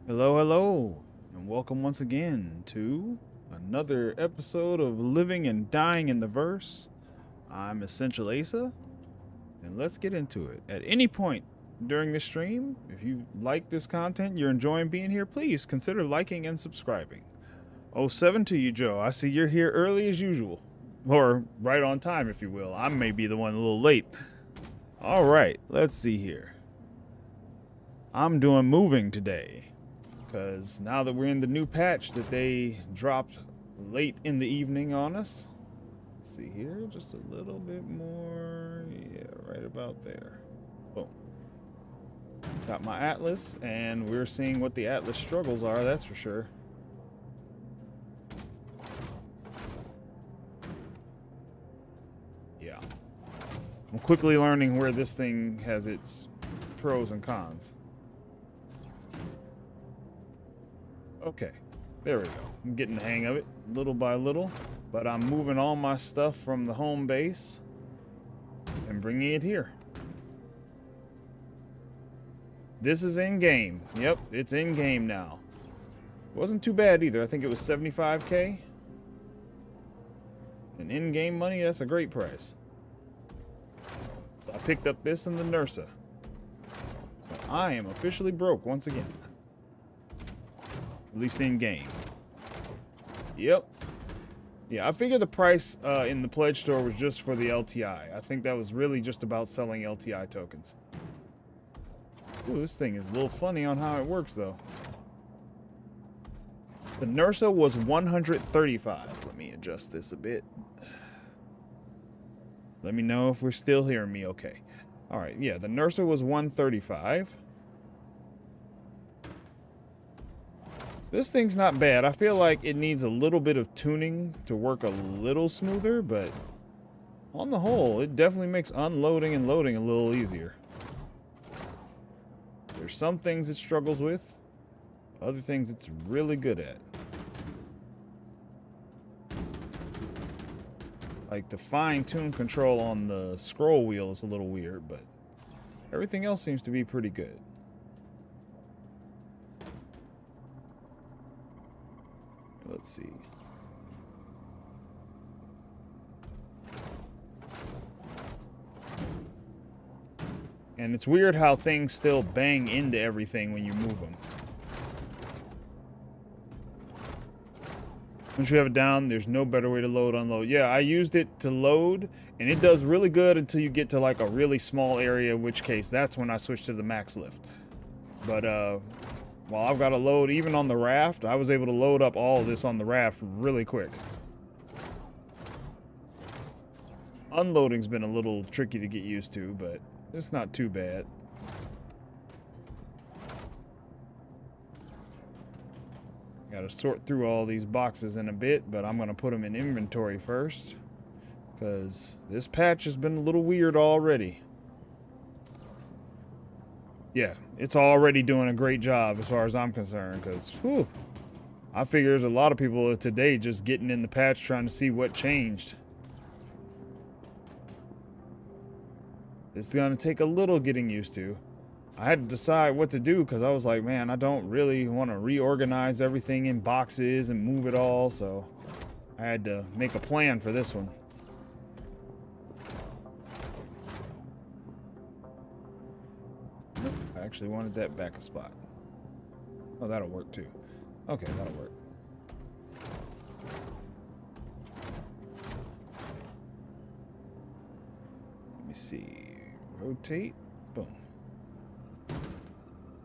Hello, hello, and welcome once again to another episode of Living and Dying in the Verse. I'm Essential Asa, and let's get into it. At any point during the stream, if you like this content, you're enjoying being here, please consider liking and subscribing. 07 to you, Joe. I see you're here early as usual, or right on time, if you will. I may be the one a little late. All right, let's see here. I'm doing moving today, because now that we're in the new patch that they dropped late in the evening on us. Let's see here, just a little bit more. Yeah, right about there. Boom. Got my Atlas, and we're seeing what the Atlas struggles are, that's for sure. Yeah. I'm quickly learning where this thing has its pros and cons. Okay, there we go. I'm getting the hang of it little by little, but I'm moving all my stuff from the home base and bringing it here. This is in game. Yep, it's in game now. Wasn't too bad either. I think it was 75K. And in game money, that's a great price. So I picked up this in the Nursa. So I am officially broke once again. At least in game. Yep. Yeah, I figured the price in the pledge store was just for the LTI. I think that was really just about selling LTI tokens. Ooh, this thing is a little funny on how it works, though. The Nursa was 135. Let me adjust this a bit. Let me know if we're still hearing me okay. All right, yeah, the Nursa was 135. This thing's not bad. I feel like it needs a little bit of tuning to work a little smoother, but on the whole, it definitely makes unloading and loading a little easier. There's some things it struggles with, other things it's really good at. Like the fine-tune control on the scroll wheel is a little weird, but everything else seems to be pretty good. Let's see. And it's weird how things still bang into everything when you move them. Once you have it down, there's no better way to load, unload. Yeah, I used it to load, and it does really good until you get to like a really small area, in which case that's when I switch to the max lift. But while I've got to load, even on the raft, I was able to load up all of this on the raft really quick. Unloading's been a little tricky to get used to, but it's not too bad. Got to sort through all these boxes in a bit, but I'm going to put them in inventory first, because this patch has been a little weird already. Yeah, it's already doing a great job as far as I'm concerned, because, whew, I figure there's a lot of people today just getting in the patch trying to see what changed. It's going to take a little getting used to. I had to decide what to do because I was like, man, I don't really want to reorganize everything in boxes and move it all, so I had to make a plan for this one. I actually wanted that back a spot. Oh, that'll work too. Okay, that'll work. Let me see. Rotate. Boom.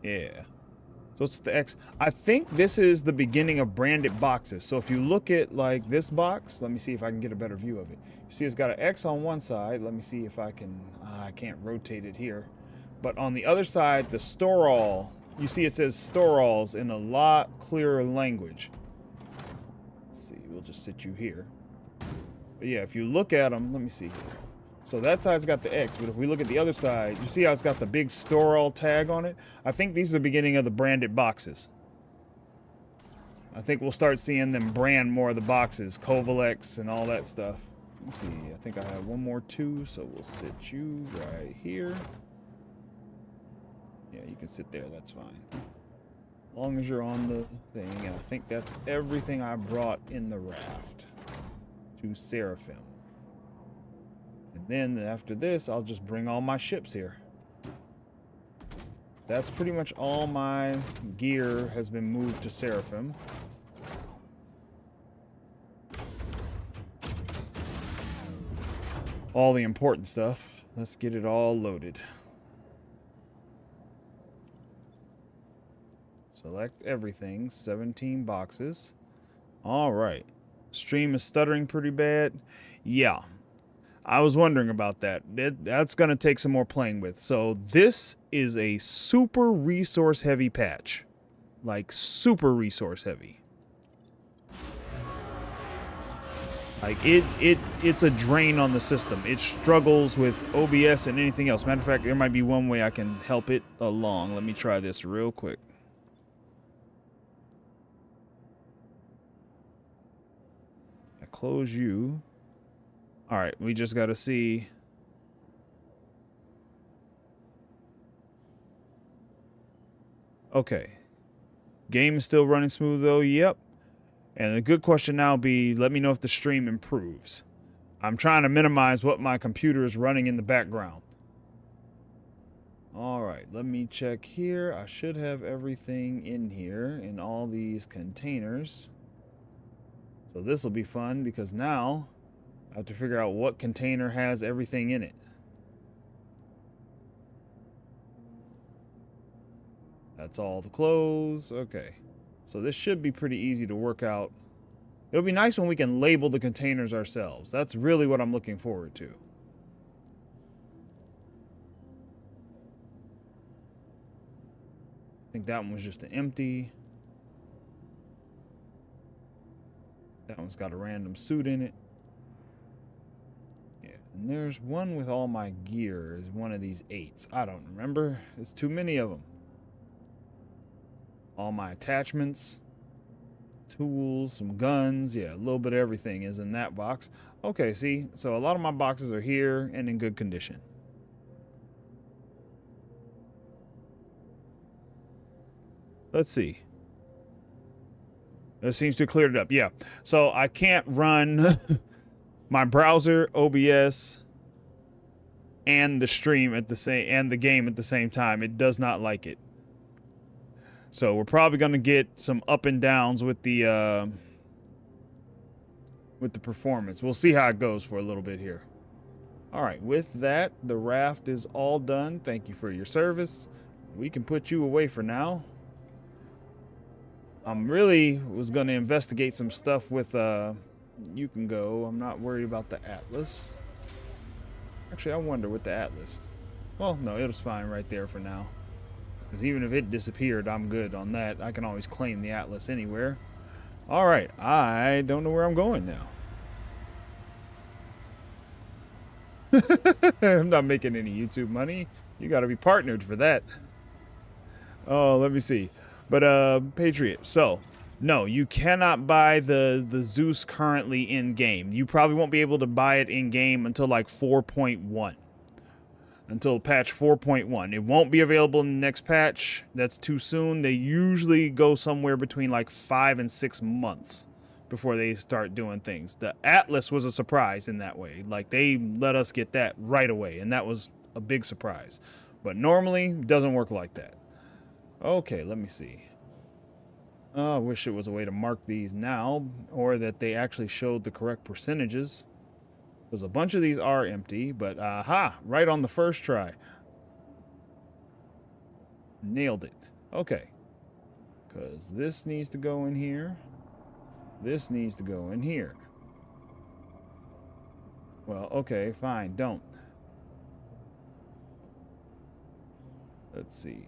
Yeah. So it's the X. I think this is the beginning of branded boxes. So if you look at like this box, let me see if I can get a better view of it. You see it's got an X on one side. Let me see if I can, I can't rotate it here. But on the other side, the store all, you see it says store alls in a lot clearer language. Let's see, we'll just sit you here. But yeah, if you look at them, let me see here. So that side's got the X, but if we look at the other side, you see how it's got the big store all tag on it? I think these are the beginning of the branded boxes. I think we'll start seeing them brand more of the boxes, Covalex and all that stuff. Let's see, I think I have one more too, so we'll sit you right here. Yeah, you can sit there, that's fine. As long as you're on the thing, and I think that's everything I brought in the raft to Seraphim. And then after this, I'll just bring all my ships here. That's pretty much all my gear has been moved to Seraphim. All the important stuff. Let's get it all loaded. Select everything. 17 boxes. All right. Stream is stuttering pretty bad. Yeah. I was wondering about that. That's going to take some more playing with. So this is a super resource heavy patch. Like super resource heavy. Like it's a drain on the system. It struggles with OBS and anything else. Matter of fact, there might be one way I can help it along. Let me try this real quick. I close you. All right, we just got to see. Okay. Game is still running smooth though. Yep. And the good question now be, let me know if the stream improves. I'm trying to minimize what my computer is running in the background. All right, let me check here. I should have everything in here in all these containers. So this will be fun because now I have to figure out what container has everything in it. That's all the clothes. Okay. So this should be pretty easy to work out. It'll be nice when we can label the containers ourselves. That's really what I'm looking forward to. I think that one was just an empty. That one's got a random suit in it. Yeah, and there's one with all my gear. Is one of these 8s. I don't remember. There's too many of them. All my attachments, tools, some guns. Yeah, a little bit of everything is in that box. Okay, see? So a lot of my boxes are here and in good condition. Let's see. That seems to have cleared it up. Yeah. So I can't run my browser, OBS, and the stream at the same, and the game at the same time. It does not like it. So we're probably going to get some up and downs with the performance. We'll see how it goes for a little bit here. All right, with that, the raft is all done. Thank you for your service. We can put you away for now. Really was going to investigate some stuff with you can go. I'm not worried about the Atlas. Actually, I wonder with the Atlas. Well, no, it was fine right there for now. Because even if it disappeared, I'm good on that. I can always claim the Atlas anywhere. All right, I don't know where I'm going now. I'm not making any YouTube money. You got to be partnered for that. Oh, let me see. But Patriot. So No, you cannot buy the Zeus currently in game. You probably won't be able to buy it in game until like 4.1. Until patch 4.1. It won't be available in the next patch. That's too soon. They usually go somewhere between like 5 and 6 months before they start doing things. The Atlas was a surprise in that way. Like, they let us get that right away, and that was a big surprise. But normally, it doesn't work like that. Okay, let me see. I wish it was a way to mark these now, or that they actually showed the correct percentages. Because a bunch of these are empty, but aha, right on the first try. Nailed it. Okay. Because this needs to go in here. This needs to go in here. Well, okay, fine, don't. Let's see.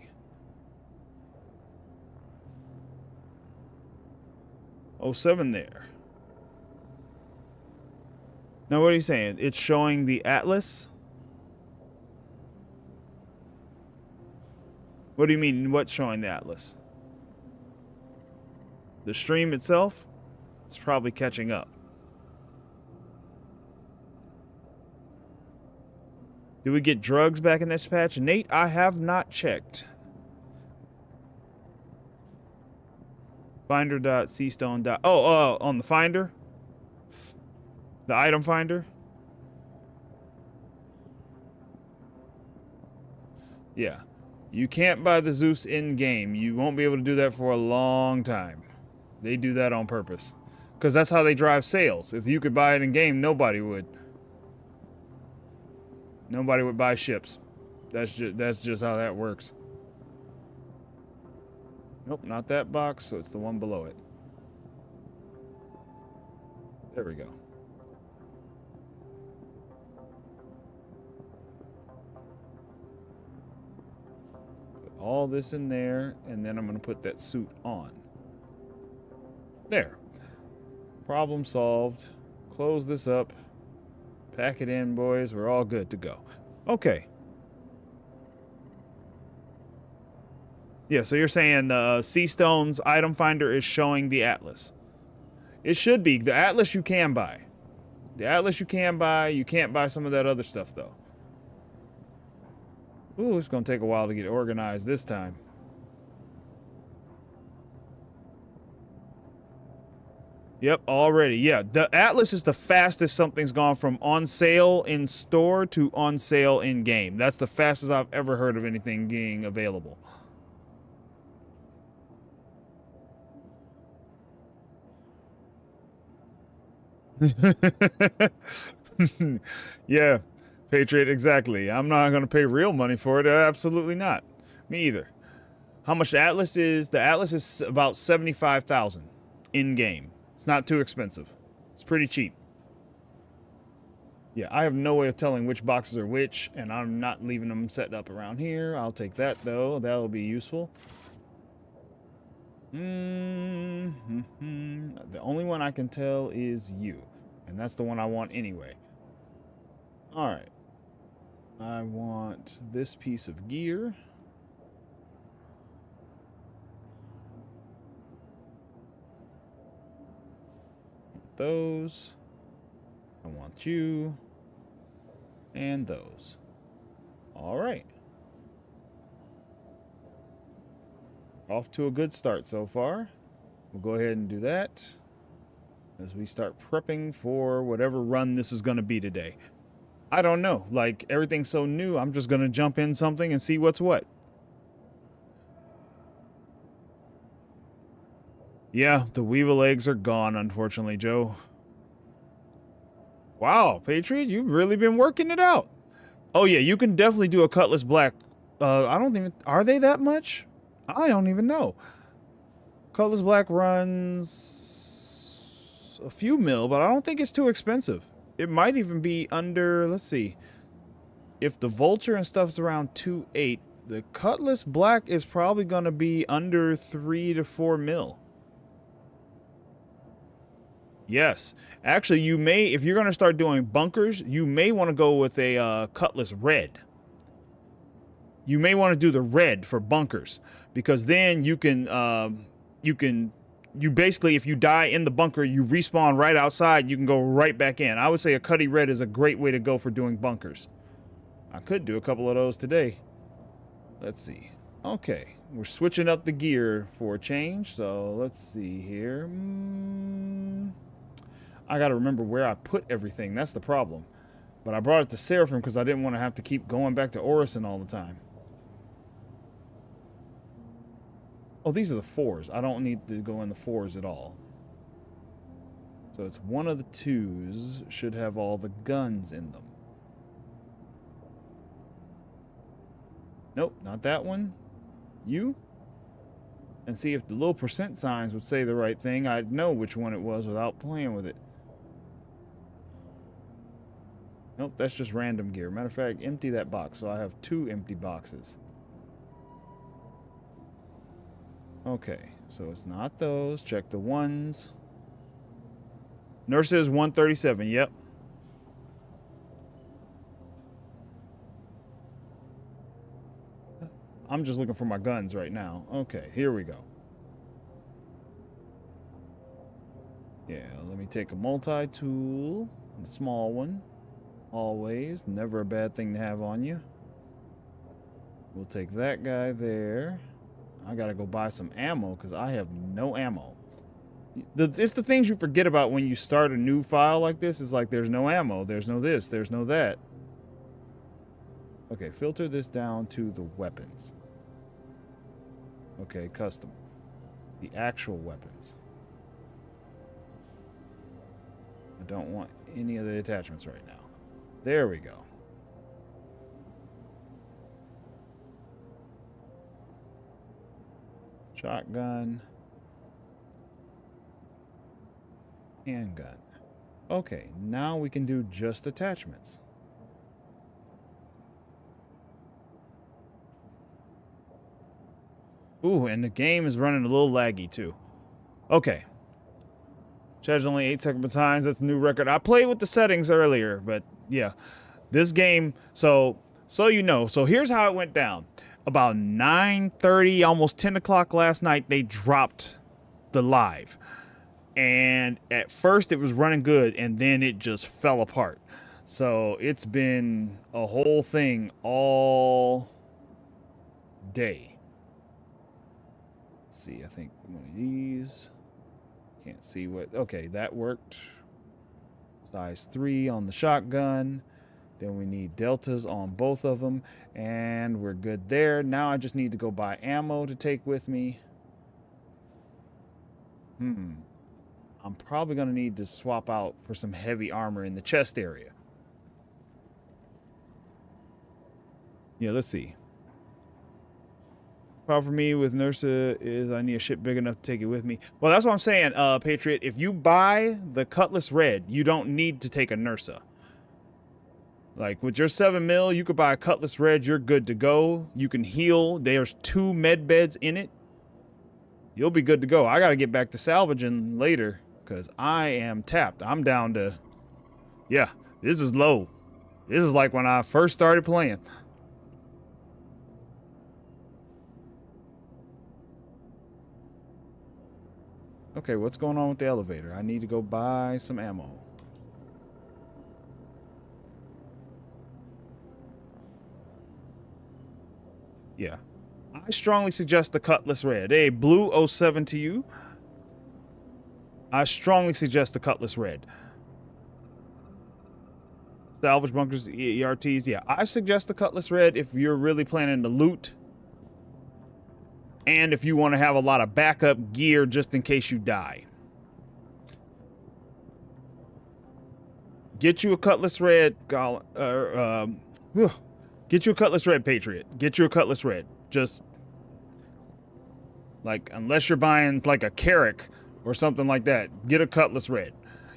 Oh, 7 there. Now, what are you saying? It's showing the Atlas? What do you mean, what's showing the Atlas? The stream itself? It's probably catching up. Do we get drugs back in this patch? Nate, I have not checked. Finder.cstone. Oh, on the Finder? The item finder? Yeah. You can't buy the Zeus in-game. You won't be able to do that for a long time. They do that on purpose. Because that's how they drive sales. If you could buy it in-game, nobody would. Nobody would buy ships. That's just how that works. Nope, not that box, so it's the one below it. There we go. Put all this in there, and then I'm going to put that suit on. There. Problem solved. Close this up. Pack it in, boys. We're all good to go. Okay. Yeah, so you're saying C-Stone's item finder is showing the Atlas. It should be. The Atlas you can buy. The Atlas you can buy. You can't buy some of that other stuff, though. Ooh, it's going to take a while to get organized this time. Yep, already. Yeah, the Atlas is the fastest something's gone from on sale in store to on sale in game. That's the fastest I've ever heard of anything being available. Yeah, Patriot, exactly. I'm not going to pay real money for it. Absolutely not. Me either. How much the Atlas is? The Atlas is about 75,000 in game. It's not too expensive. It's pretty cheap. Yeah, I have no way of telling which boxes are which, and I'm not leaving them set up around here. I'll take that, though. That'll be useful. The only one I can tell is you, and that's the one I want anyway. All right. I want this piece of gear. Those. I want you. And those. All right. Off to a good start so far. We'll go ahead and do that as we start prepping for whatever run this is going to be today. I don't know. Like, everything's so new, I'm just going to jump in something and see what's what. Yeah, the Weevil eggs are gone, unfortunately, Joe. Wow, Patriot, you've really been working it out. Oh, yeah, you can definitely do a Cutlass Black. I don't even... Are they that much? I don't even know. Cutlass Black runs a few mil, but I don't think it's too expensive. It might even be under... Let's see. If the Vulture and stuff's around 2.8, the Cutlass Black is probably going to be under 3 to 4 mil. Yes. Actually, you may, if you're going to start doing bunkers, you may want to go with a Cutlass Red. You may want to do the red for bunkers, because then you can you basically, if you die in the bunker, you respawn right outside. You can go right back in. I would say a Cuddy Red is a great way to go for doing bunkers. I could do a couple of those today. Let's see. Okay, we're switching up the gear for a change. So let's see here. I got to remember where I put everything. That's the problem. But I brought it to Seraphim because I didn't want to have to keep going back to Orison all the time. Oh, these are the 4s. I don't need to go in the 4s at all. So it's one of the 2s should have all the guns in them. Nope, not that one. You? And see if the little percent signs would say the right thing, I'd know which one it was without playing with it. Nope, that's just random gear. Matter of fact, empty that box. So I have 2 empty boxes. Okay, so it's not those. Check the 1s. Nurse is 137, yep. I'm just looking for my guns right now. Okay, here we go. Yeah, let me take a multi-tool, a small one. Always, never a bad thing to have on you. We'll take that guy there. I gotta go buy some ammo because I have no ammo. It's the things you forget about when you start a new file like this. Is like there's no ammo, there's no this, there's no that. Okay, filter this down to the weapons. Okay, custom. The actual weapons. I don't want any of the attachments right now. There we go. Shotgun. Handgun. Okay, now we can do just attachments. Ooh, and the game is running a little laggy too. Okay. Charge only 8 seconds behind. That's a new record. I played with the settings earlier, but yeah. This game, so you know, so here's how it went down. About 9:30, almost 10 o'clock last night, they dropped the live. And at first it was running good, and then it just fell apart. So it's been a whole thing all day. Let's see, I think one of these. Can't see what, okay, that worked. Size 3 on the shotgun. Then we need deltas on both of them, and we're good there. Now I just need to go buy ammo to take with me. I'm probably going to need to swap out for some heavy armor in the chest area. Yeah, let's see. Problem for me with Nursa is I need a ship big enough to take it with me. Well, that's what I'm saying, Patriot. If you buy the Cutlass Red, you don't need to take a Nursa. Like, with your 7mm, you could buy a Cutlass Red. You're good to go. You can heal. There's 2 med beds in it. You'll be good to go. I got to get back to salvaging later because I am tapped. I'm down to... Yeah, this is low. This is like when I first started playing. Okay, what's going on with the elevator? I need to go buy some ammo. Yeah. I strongly suggest the Cutlass Red. Hey, Blue 07 to you. I strongly suggest the Cutlass Red. Salvage bunkers, ERTs, yeah. I suggest the Cutlass Red if you're really planning to loot. And if you want to have a lot of backup gear just in case you die. Get you a Cutlass Red, get you a Cutlass Red, Patriot. Get you a Cutlass Red. Just, like, unless you're buying, like, a Carrack or something like that, get a Cutlass Red.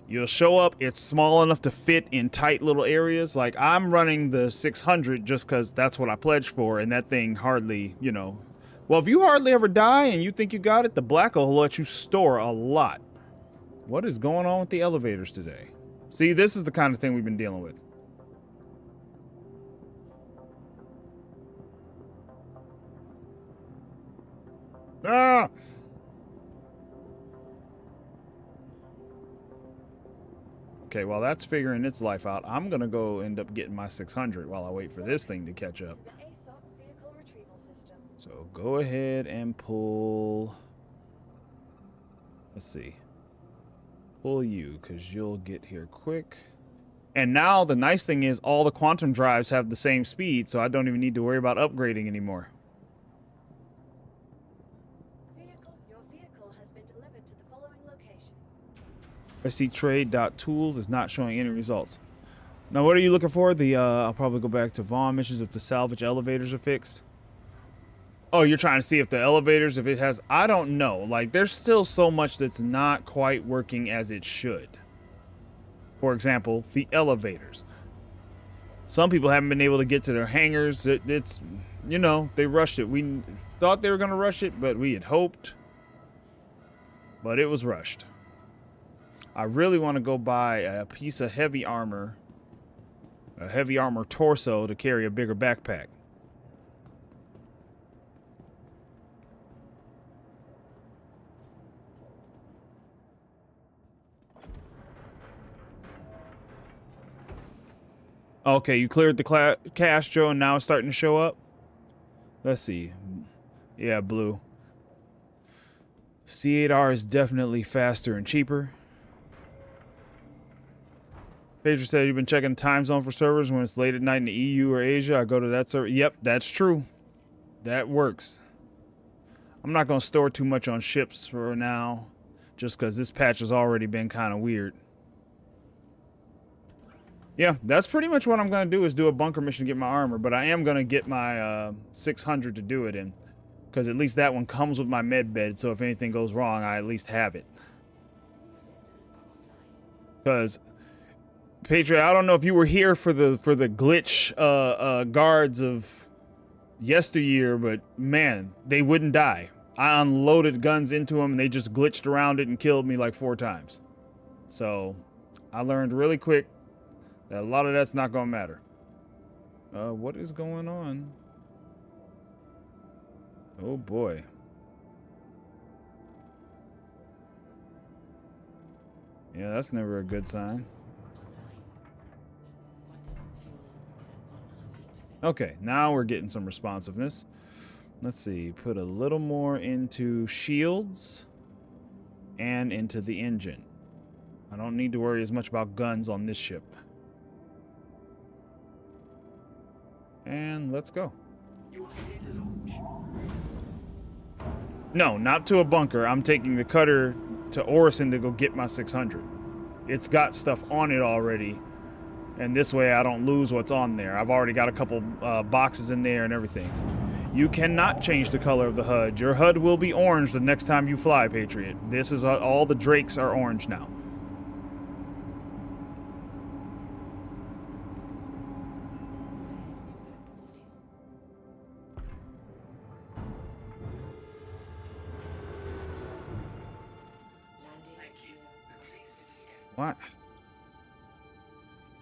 You'll show up, it's small enough to fit in tight little areas. Like, I'm running the 600 just because that's what I pledged for, and that thing hardly, you know... Well, if you hardly ever die and you think you got it, the black will let you store a lot. What is going on with the elevators today? See, this is the kind of thing we've been dealing with. Ah! Okay, while that's figuring its life out, I'm gonna go end up getting my 600 while I wait for this thing to catch up. So go ahead and pull. Let's see. Pull you, because you'll get here quick. And now the nice thing is all the quantum drives have the same speed, so I don't even need to worry about upgrading anymore. Your vehicle has been delivered to the following location. I see trade.tools is not showing any results. Now, what are you looking for? The I'll probably go back to Vaughn missions if the salvage elevators are fixed. Oh, you're trying to see if the elevators, if it has... I don't know. Like, there's still so much that's not quite working as it should. For example, the elevators. Some people haven't been able to get to their hangars. It's, you know, they rushed it. We thought they were going to rush it, but we had hoped. But it was rushed. I really want to go buy a piece of heavy armor. A heavy armor torso to carry a bigger backpack. Okay, you cleared the cache, Joe, and now it's starting to show up? Let's see. Yeah, blue. C8R is definitely faster and cheaper. Pedro said you've been checking time zone for servers when it's late at night in the EU or Asia. I go to that server. Yep, that's true. That works. I'm not going to store too much on ships for now, just because this patch has already been kind of weird. Yeah, that's pretty much what I'm going to do is do a bunker mission to get my armor, but I am going to get my 600 to do it in, because at least that one comes with my med bed, so if anything goes wrong, I at least have it. Because, Patriot, I don't know if you were here for the glitch guards of yesteryear, but man, they wouldn't die. I unloaded guns into them, and they just glitched around it and killed me like 4 times. So, I learned really quick that a lot of that's not gonna matter. What is going on? Oh boy. Yeah, that's never a good sign. Okay, now we're getting some responsiveness. Let's see, put a little more into shields and into the engine. I don't need to worry as much about guns on this ship. And let's go. No, not to a bunker. I'm taking the cutter to Orison to go get my 600. It's got stuff on it already. And this way I don't lose what's on there. I've already got a couple boxes in there and everything. You cannot change the color of the HUD. Your HUD will be orange the next time you fly, Patriot. This is all the Drakes are orange now. What?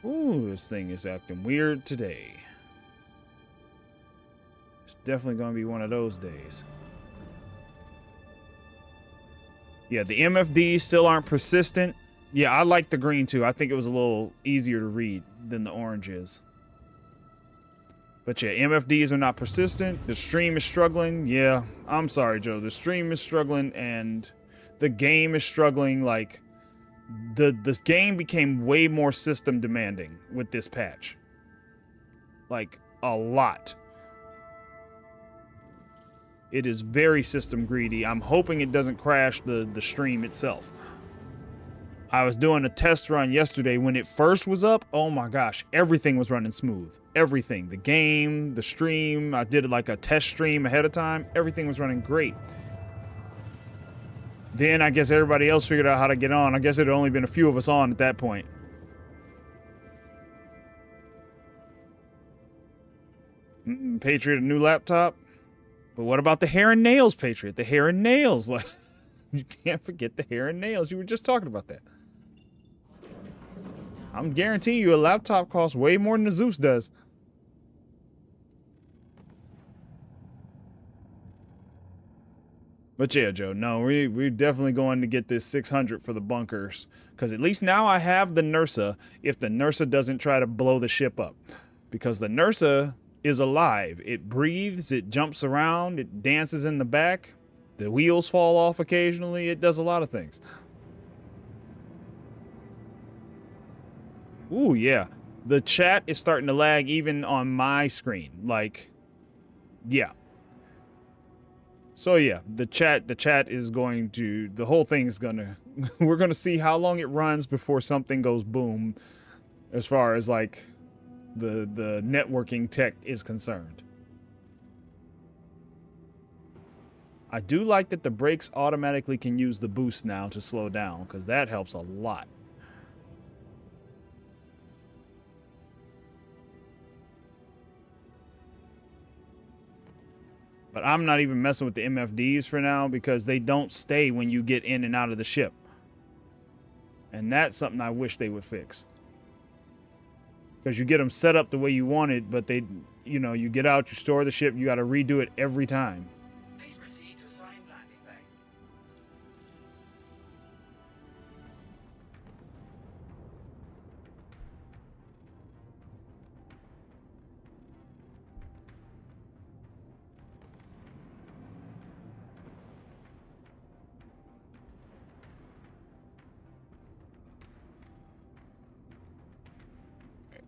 Ooh, this thing is acting weird today. It's definitely going to be one of those days. Yeah, the MFDs still aren't persistent. Yeah, I like the green too. I think it was a little easier to read than the orange is. But yeah, MFDs are not persistent. The stream is struggling. Yeah, I'm sorry, Joe. The stream is struggling and the game is struggling. Like, this game became way more system demanding with this patch. Like, a lot. It is very system greedy. I'm hoping it doesn't crash the stream itself. I was doing a test run yesterday when it first was up. Oh my gosh, everything was running smooth. Everything. The game, the stream. I did like a test stream ahead of time. Everything was running great. Then I guess everybody else figured out how to get on. I guess it had only been a few of us on at that point. Patriot, a new laptop? But what about the hair and nails, Patriot? The hair and nails. Like, you can't forget the hair and nails. You were just talking about that. I'm guaranteeing you a laptop costs way more than the Zeus does. But yeah, Joe, no, we're definitely going to get this 600 for the bunkers. Because at least now I have the NERSA if the NERSA doesn't try to blow the ship up. Because the NERSA is alive. It breathes, it jumps around, it dances in the back. The wheels fall off occasionally. It does a lot of things. Ooh, yeah. The chat is starting to lag even on my screen. Like, yeah. So yeah, the chat is going to, the whole thing is gonna, we're gonna see how long it runs before something goes boom, as far as like the networking tech is concerned. I do like that the brakes automatically can use the boost now to slow down, because that helps a lot. But I'm not even messing with the MFDs for now because they don't stay when you get in and out of the ship. And that's something I wish they would fix. Because you get them set up the way you want it, but they, you know, you get out, you store the ship, you got to redo it every time. Please proceed to assigned landing bay.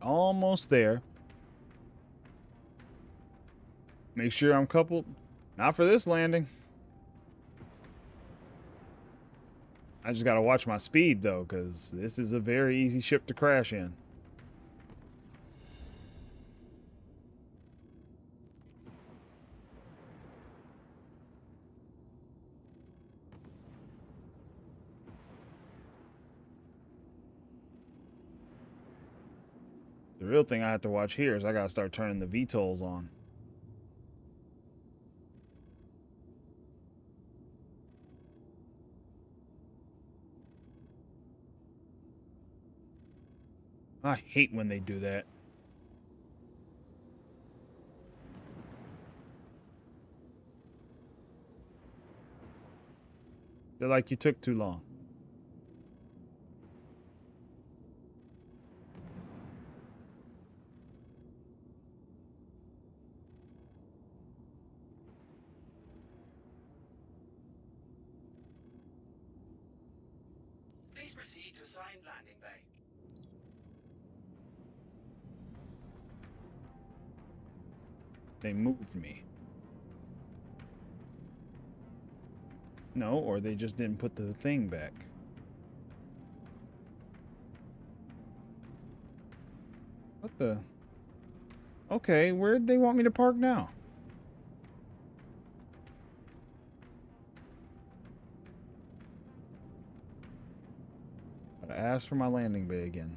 Almost there. Make sure I'm coupled. Not for this landing. I just gotta watch my speed though, because this is a very easy ship to crash in. The real thing I have to watch here is I gotta start turning the VTOLs on. I hate when they do that. They're like, you took too long. Please proceed to assigned landing bay. They moved me. No, or they just didn't put the thing back. What the? Okay, where'd they want me to park now? Gotta ask for my landing bay again.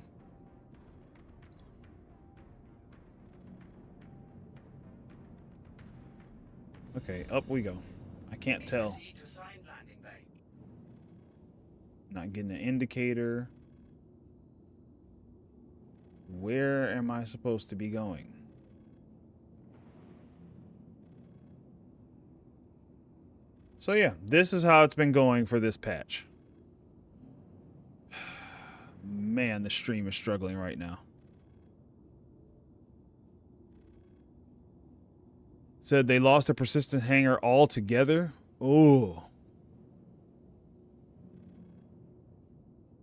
Okay, up we go. I can't Please tell. proceed to assigned landing bay. Not getting an indicator. Where am I supposed to be going? So yeah, this is how it's been going for this patch. Man, the stream is struggling right now. Said they lost a persistent hanger altogether. Oh.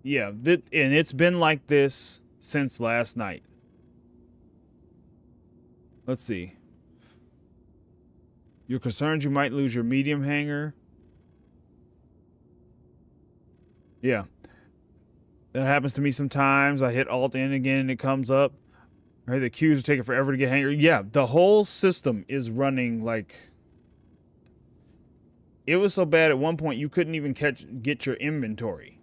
Yeah, and it's been like this since last night. Let's see. You're concerned you might lose your medium hanger? Yeah. That happens to me sometimes. I hit Alt N again and it comes up. Right, the queues are taking forever to get hanger. Yeah, the whole system is running like... It was so bad at one point you couldn't even get your inventory.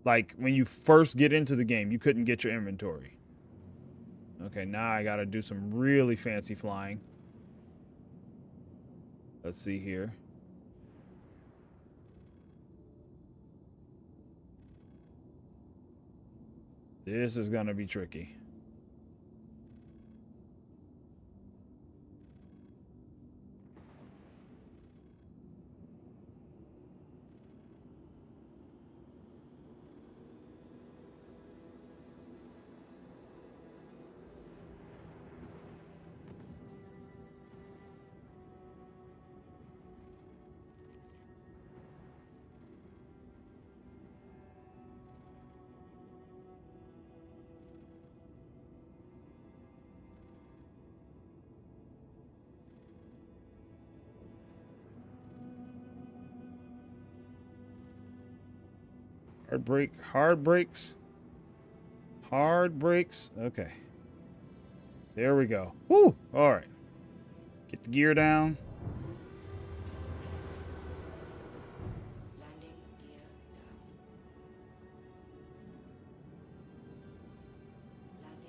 Like, when you first get into the game, you couldn't get your inventory. Okay, now I gotta do some really fancy flying. Let's see here. This is gonna be tricky. Hard brake, hard brakes. Hard brakes. Okay. There we go. Woo! All right. Get the gear down. Landing gear down. Landing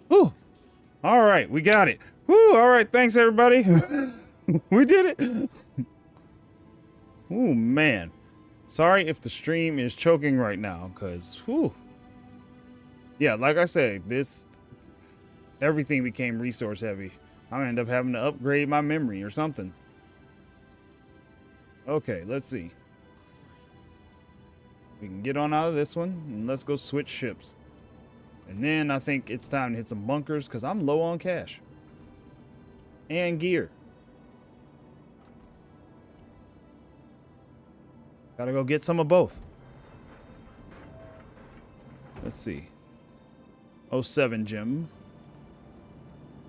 Woo! complete. All right, we got it. Woo! All right, thanks everybody. We did it. Oh man. Sorry if the stream is choking right now, cause whew. Yeah, like I said, everything became resource heavy. I'm gonna end up having to upgrade my memory or something. Okay, let's see. We can get on out of this one and let's go switch ships. And then I think it's time to hit some bunkers because I'm low on cash. And gear. Gotta go get some of both. Let's see. 07 gem.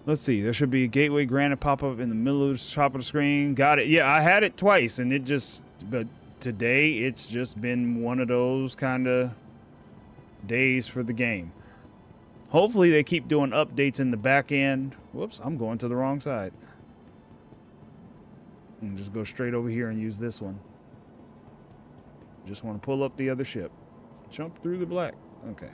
Let's see. There should be a gateway granite pop-up in the middle of the top of the screen. Got it. Yeah, I had it twice and it just... But today, it's just been one of those kind of days for the game. Hopefully, they keep doing updates in the back end. Whoops, I'm going to the wrong side. And just go straight over here and use this one. Just want to pull up the other ship. Jump through the black. Okay.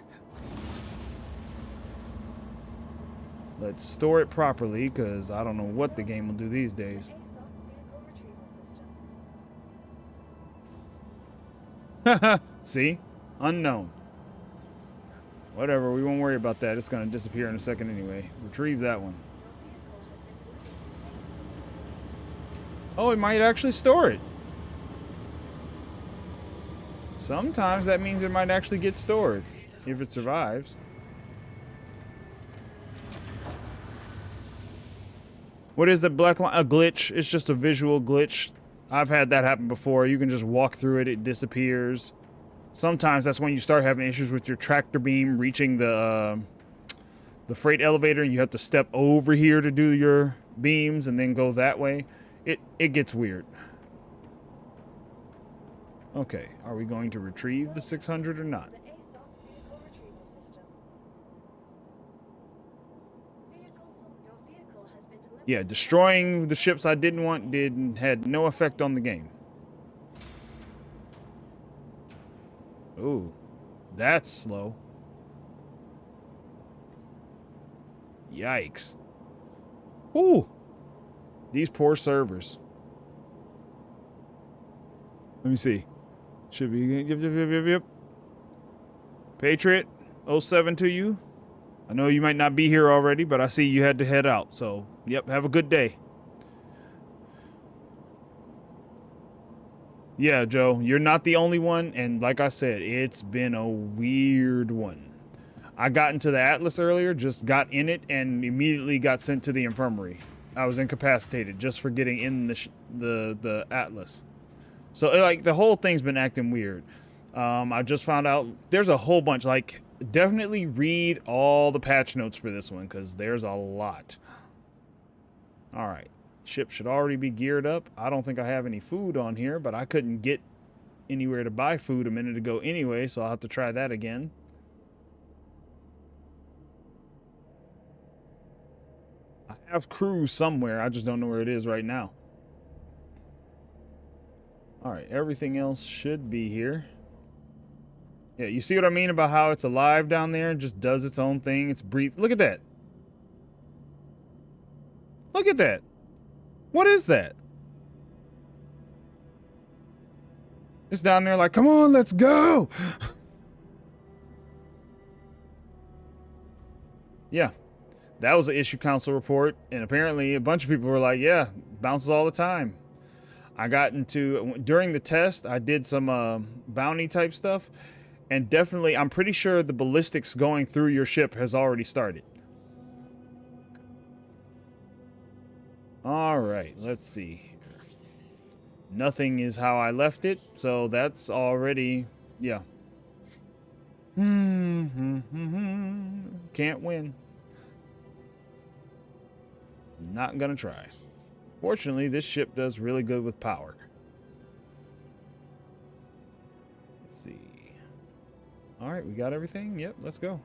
Let's store it properly, because I don't know what the game will do these days. ASUS vehicle retrieval system. See? Unknown. Whatever, we won't worry about that. It's going to disappear in a second anyway. Retrieve that one. Oh, it might actually store it. Sometimes that means it might actually get stored if it survives. What is the black line? A glitch. It's just a visual glitch. I've had that happen before. You can just walk through it. It disappears. Sometimes that's when you start having issues with your tractor beam reaching the freight elevator, and you have to step over here to do your beams and then go that way. It gets weird. Okay, are we going to retrieve the 600 or not? The ASUS vehicle retrieval system. Your vehicle has been delivered. Yeah, destroying the ships I didn't want had no effect on the game. Ooh, that's slow. Yikes. Ooh, these poor servers. Let me see. Should be yep. Patriot 07 to you. I know you might not be here already, but I see you had to head out. So, yep, have a good day. Yeah, Joe, you're not the only one, and like I said, it's been a weird one. I got into the Atlas earlier, just got in it, and immediately got sent to the infirmary. I was incapacitated just for getting in the Atlas. So, like, the whole thing's been acting weird. I just found out there's a whole bunch. Like, definitely read all the patch notes for this one, because there's a lot. All right. Ship should already be geared up. I don't think I have any food on here, but I couldn't get anywhere to buy food a minute ago anyway, so I'll have to try that again. I have crew somewhere. I just don't know where it is right now. All right, everything else should be here. Yeah, you see what I mean about how it's alive down there and just does its own thing? It's breathe. Look at that. Look at that. What is that? It's down there like, come on, let's go. Yeah, that was an issue council report. And apparently a bunch of people were like, yeah, bounces all the time. I got into, during the test, I did some bounty type stuff. And definitely, I'm pretty sure the ballistics going through your ship has already started. All right, let's see. Nothing is how I left it, so that's already, yeah. Can't win. Not gonna try. Fortunately, this ship does really good with power. Let's see. All right, we got everything. Yep, let's go.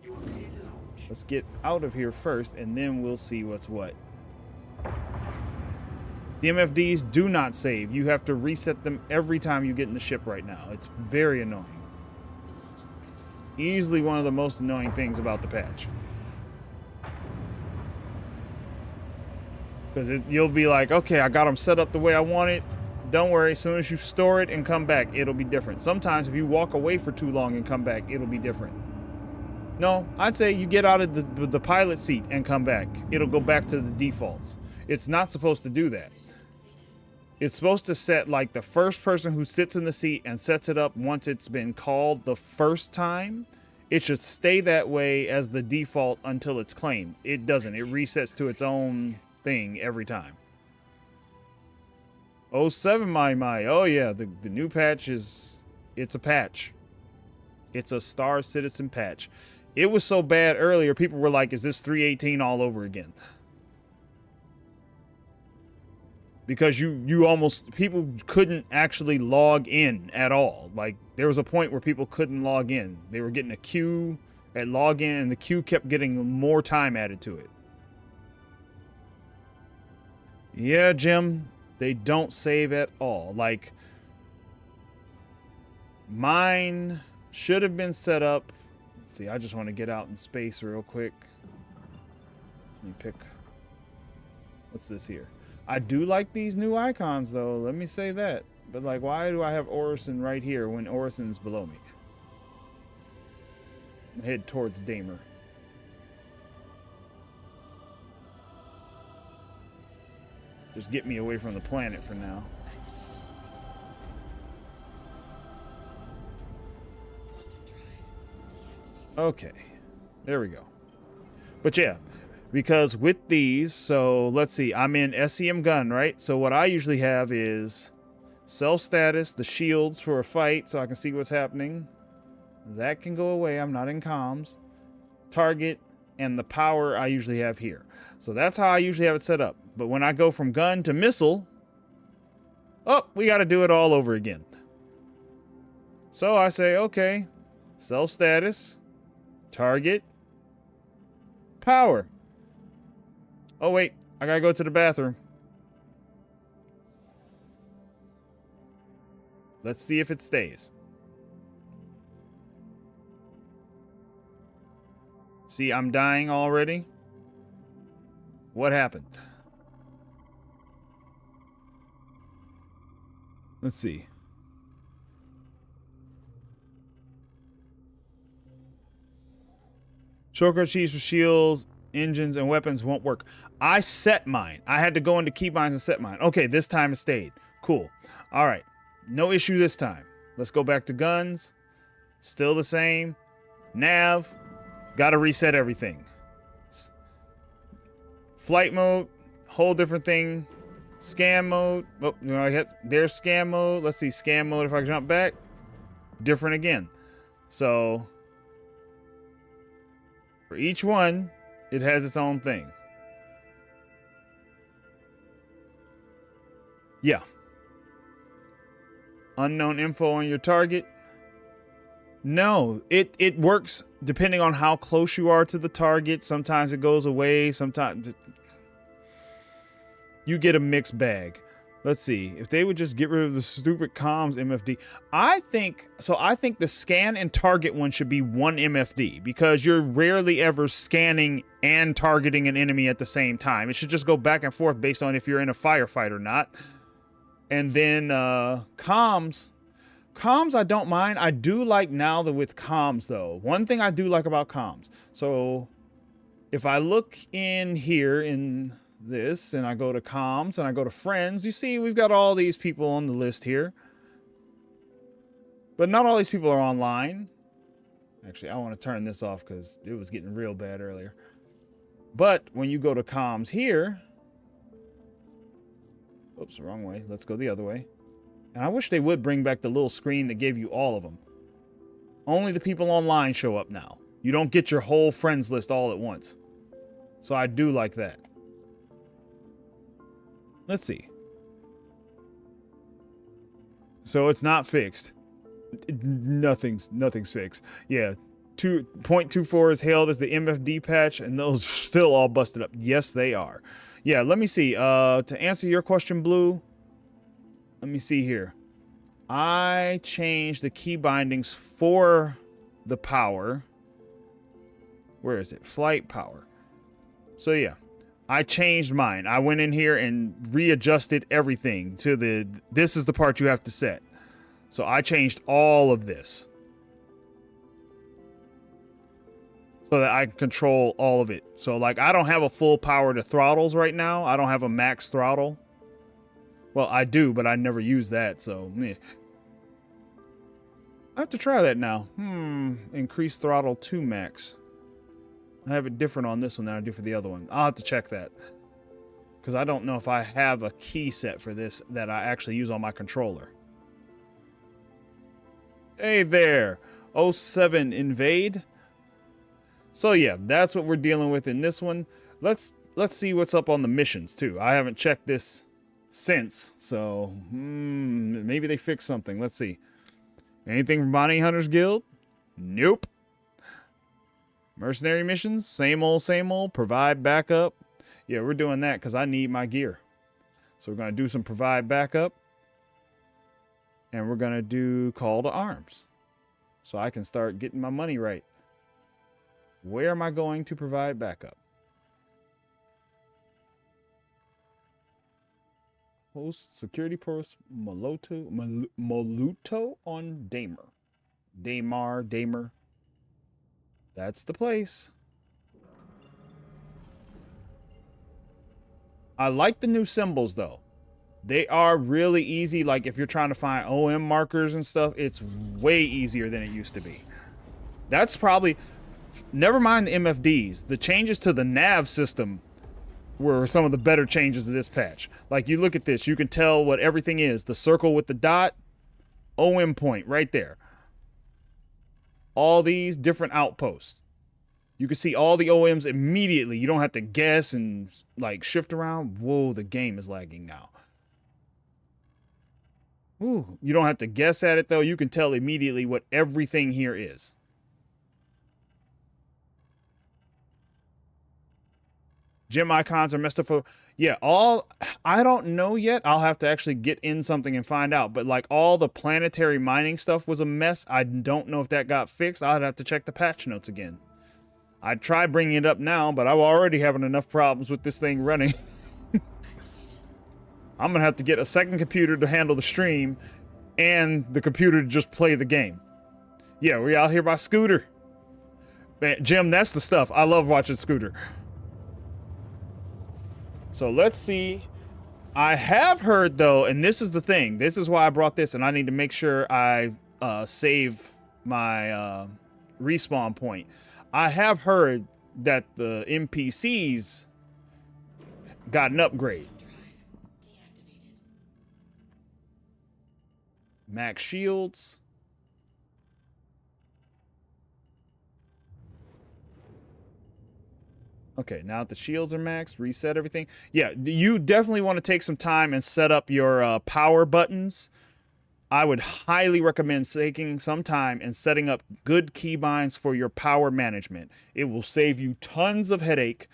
You are clear to launch. Let's get out of here first, and then we'll see what's what. The MFDs do not save. You have to reset them every time you get in the ship right now. It's very annoying. Easily one of the most annoying things about the patch. Because you'll be like, okay, I got them set up the way I want it. Don't worry, as soon as you store it and come back, it'll be different. Sometimes if you walk away for too long and come back, it'll be different. No, I'd say you get out of the pilot seat and come back. It'll go back to the defaults. It's not supposed to do that. It's supposed to set like the first person who sits in the seat and sets it up once it's been called the first time. It should stay that way as the default until it's claimed. It doesn't. It resets to its own thing every time. 07 my. Oh yeah, the new patch is, it's a patch. It's a Star Citizen patch. It was so bad earlier, people were like, is this 318 all over again? Because you almost, people couldn't actually log in at all. Like, there was a point where people couldn't log in. They were getting a queue at login, and the queue kept getting more time added to it. Yeah, Jim, they don't save at all. Like, mine should have been set up. Let's see, I just want to get out in space real quick. Let me pick, what's this here? I do like these new icons, though. Let me say that. But, like, why do I have Orison right here when Orison's below me? Head towards Damer. Just get me away from the planet for now. Okay. There we go. But, yeah. Because with these, so let's see, I'm in SEM gun, right? So what I usually have is self status, the shields for a fight so I can see what's happening. That can go away. I'm not in comms. Target and the power I usually have here. So that's how I usually have it set up. But when I go from gun to missile, oh, we got to do it all over again. So I say, okay, self status, target, power. Oh, wait. I gotta go to the bathroom. Let's see if it stays. See, I'm dying already. What happened? Let's see. Shortcut keys for shields, engines, and weapons won't work. I set mine. I had to go into keybinds and set mine. Okay, this time it stayed. Cool. All right. No issue this time. Let's go back to guns. Still the same. Nav. Got to reset everything. Flight mode. Whole different thing. Scan mode. Oh, you know, there's scan mode. Let's see. Scan mode if I jump back. Different again. So, for each one, it has its own thing. Yeah. Unknown info on your target. No, it works depending on how close you are to the target. Sometimes it goes away. Sometimes you get a mixed bag. Let's see. If they would just get rid of the stupid comms MFD. I think the scan and target one should be one MFD because you're rarely ever scanning and targeting an enemy at the same time. It should just go back and forth based on if you're in a firefight or not. And then comms I don't mind. I do like now that with comms though. One thing I do like about comms. So if I look in here in this and I go to comms and I go to friends, you see we've got all these people on the list here. But not all these people are online. Actually, I want to turn this off because it was getting real bad earlier. But when you go to comms here, oops, wrong way. Let's go the other way. And I wish they would bring back the little screen that gave you all of them. Only the people online show up now. You don't get your whole friends list all at once. So I do like that. Let's see. So it's not fixed. Nothing's fixed. Yeah, 2.24 is hailed as the MFD patch, and those are still all busted up. Yes, they are. Yeah, let me see. To answer your question, Blue, let me see here. I changed the key bindings for the power. Where is it? Flight power. So yeah, I changed mine. I went in here and readjusted everything to the, this is the part you have to set. So I changed all of this so that I can control all of it. So like, I don't have a full power to throttles right now. I don't have a max throttle. Well, I do, but I never use that, so meh. I have to try that now. Increase throttle to max. I have it different on this one than I do for the other one. I'll have to check that. Because I don't know if I have a key set for this that I actually use on my controller. Hey there, 07 Invade. So yeah, that's what we're dealing with in this one. Let's see what's up on the missions too. I haven't checked this since, so maybe they fixed something. Let's see. Anything from Bounty Hunters Guild? Nope. Mercenary missions? Same old, same old. Provide backup. Yeah, we're doing that because I need my gear. So we're going to do some provide backup. And we're going to do call to arms. So I can start getting my money right. Where am I going to provide backup? Host security post Moluto on Damer. Damer. That's the place. I like the new symbols though. They are really easy. Like if you're trying to find OM markers and stuff, it's way easier than it used to be. That's probably, never mind the MFDs. The changes to the nav system were some of the better changes of this patch. Like you look at this, you can tell what everything is. The circle with the dot, OM point right there. All these different outposts. You can see all the OMs immediately. You don't have to guess and like shift around. Whoa, the game is lagging now. Ooh, you don't have to guess at it though. You can tell immediately what everything here is. Gem icons are messed up for, yeah, I don't know yet. I'll have to actually get in something and find out. But like all the planetary mining stuff was a mess. I don't know if that got fixed. I'd have to check the patch notes again. I'd try bringing it up now, but I'm already having enough problems with this thing running. I'm going to have to get a second computer to handle the stream and the computer to just play the game. Yeah, we out here by Scooter. Man, Jim, that's the stuff. I love watching Scooter. So let's see. I have heard though, and this is the thing. This is why I brought this, and I need to make sure I save my respawn point. I have heard that the NPCs got an upgrade. Max shields. Okay, now that the shields are maxed, reset everything. Yeah, you definitely want to take some time and set up your power buttons. I would highly recommend taking some time and setting up good keybinds for your power management. It will save you tons of headache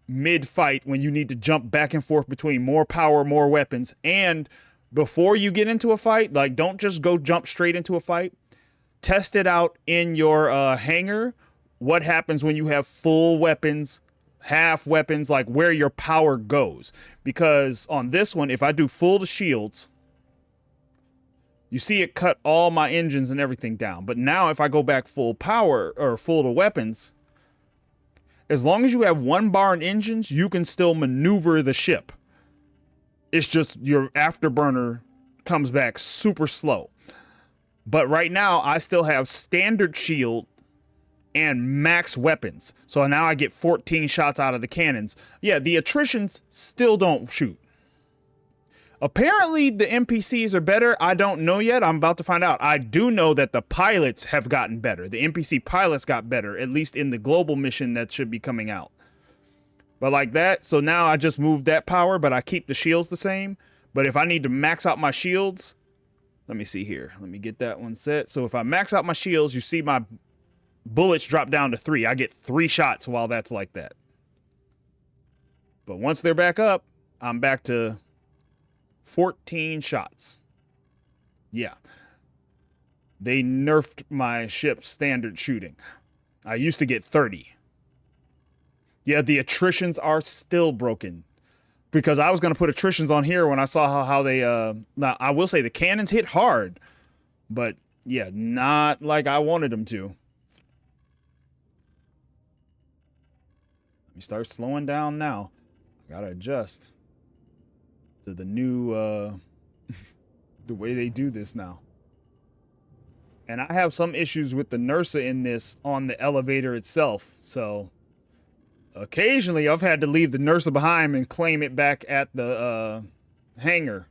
mid-fight when you need to jump back and forth between more power, more weapons. And before you get into a fight, like don't just go jump straight into a fight. Test it out in your hangar. What happens when you have full weapons, half weapons, like where your power goes. Because on this one, if I do full to shields, you see it cut all my engines and everything down. But now if I go back full power or full to weapons, as long as you have 1 bar in engines, you can still maneuver the ship. It's just your afterburner comes back super slow. But right now I still have standard shield and max weapons. So now I get 14 shots out of the cannons. Yeah, the attritions still don't shoot. Apparently the NPCs are better. I don't know yet. I'm about to find out. I do know that the pilots have gotten better. The NPC pilots got better, at least in the global mission that should be coming out. But like that, so now I just moved that power, but I keep the shields the same. But if I need to max out my shields, Let me see here. Let me get that one set. So if I max out my shields, you see my bullets drop down to 3. I get 3 shots while that's like that. But once they're back up, I'm back to 14 shots. Yeah. They nerfed my ship's standard shooting. I used to get 30. Yeah, the attritions are still broken. Because I was going to put attritions on here when I saw how they... now, I will say the cannons hit hard. But, yeah, not like I wanted them to. Let me start slowing down now. I got to adjust to the new... the way they do this now. And I have some issues with the NERSA in this on the elevator itself. So... occasionally, I've had to leave the NERSA behind and claim it back at the hangar.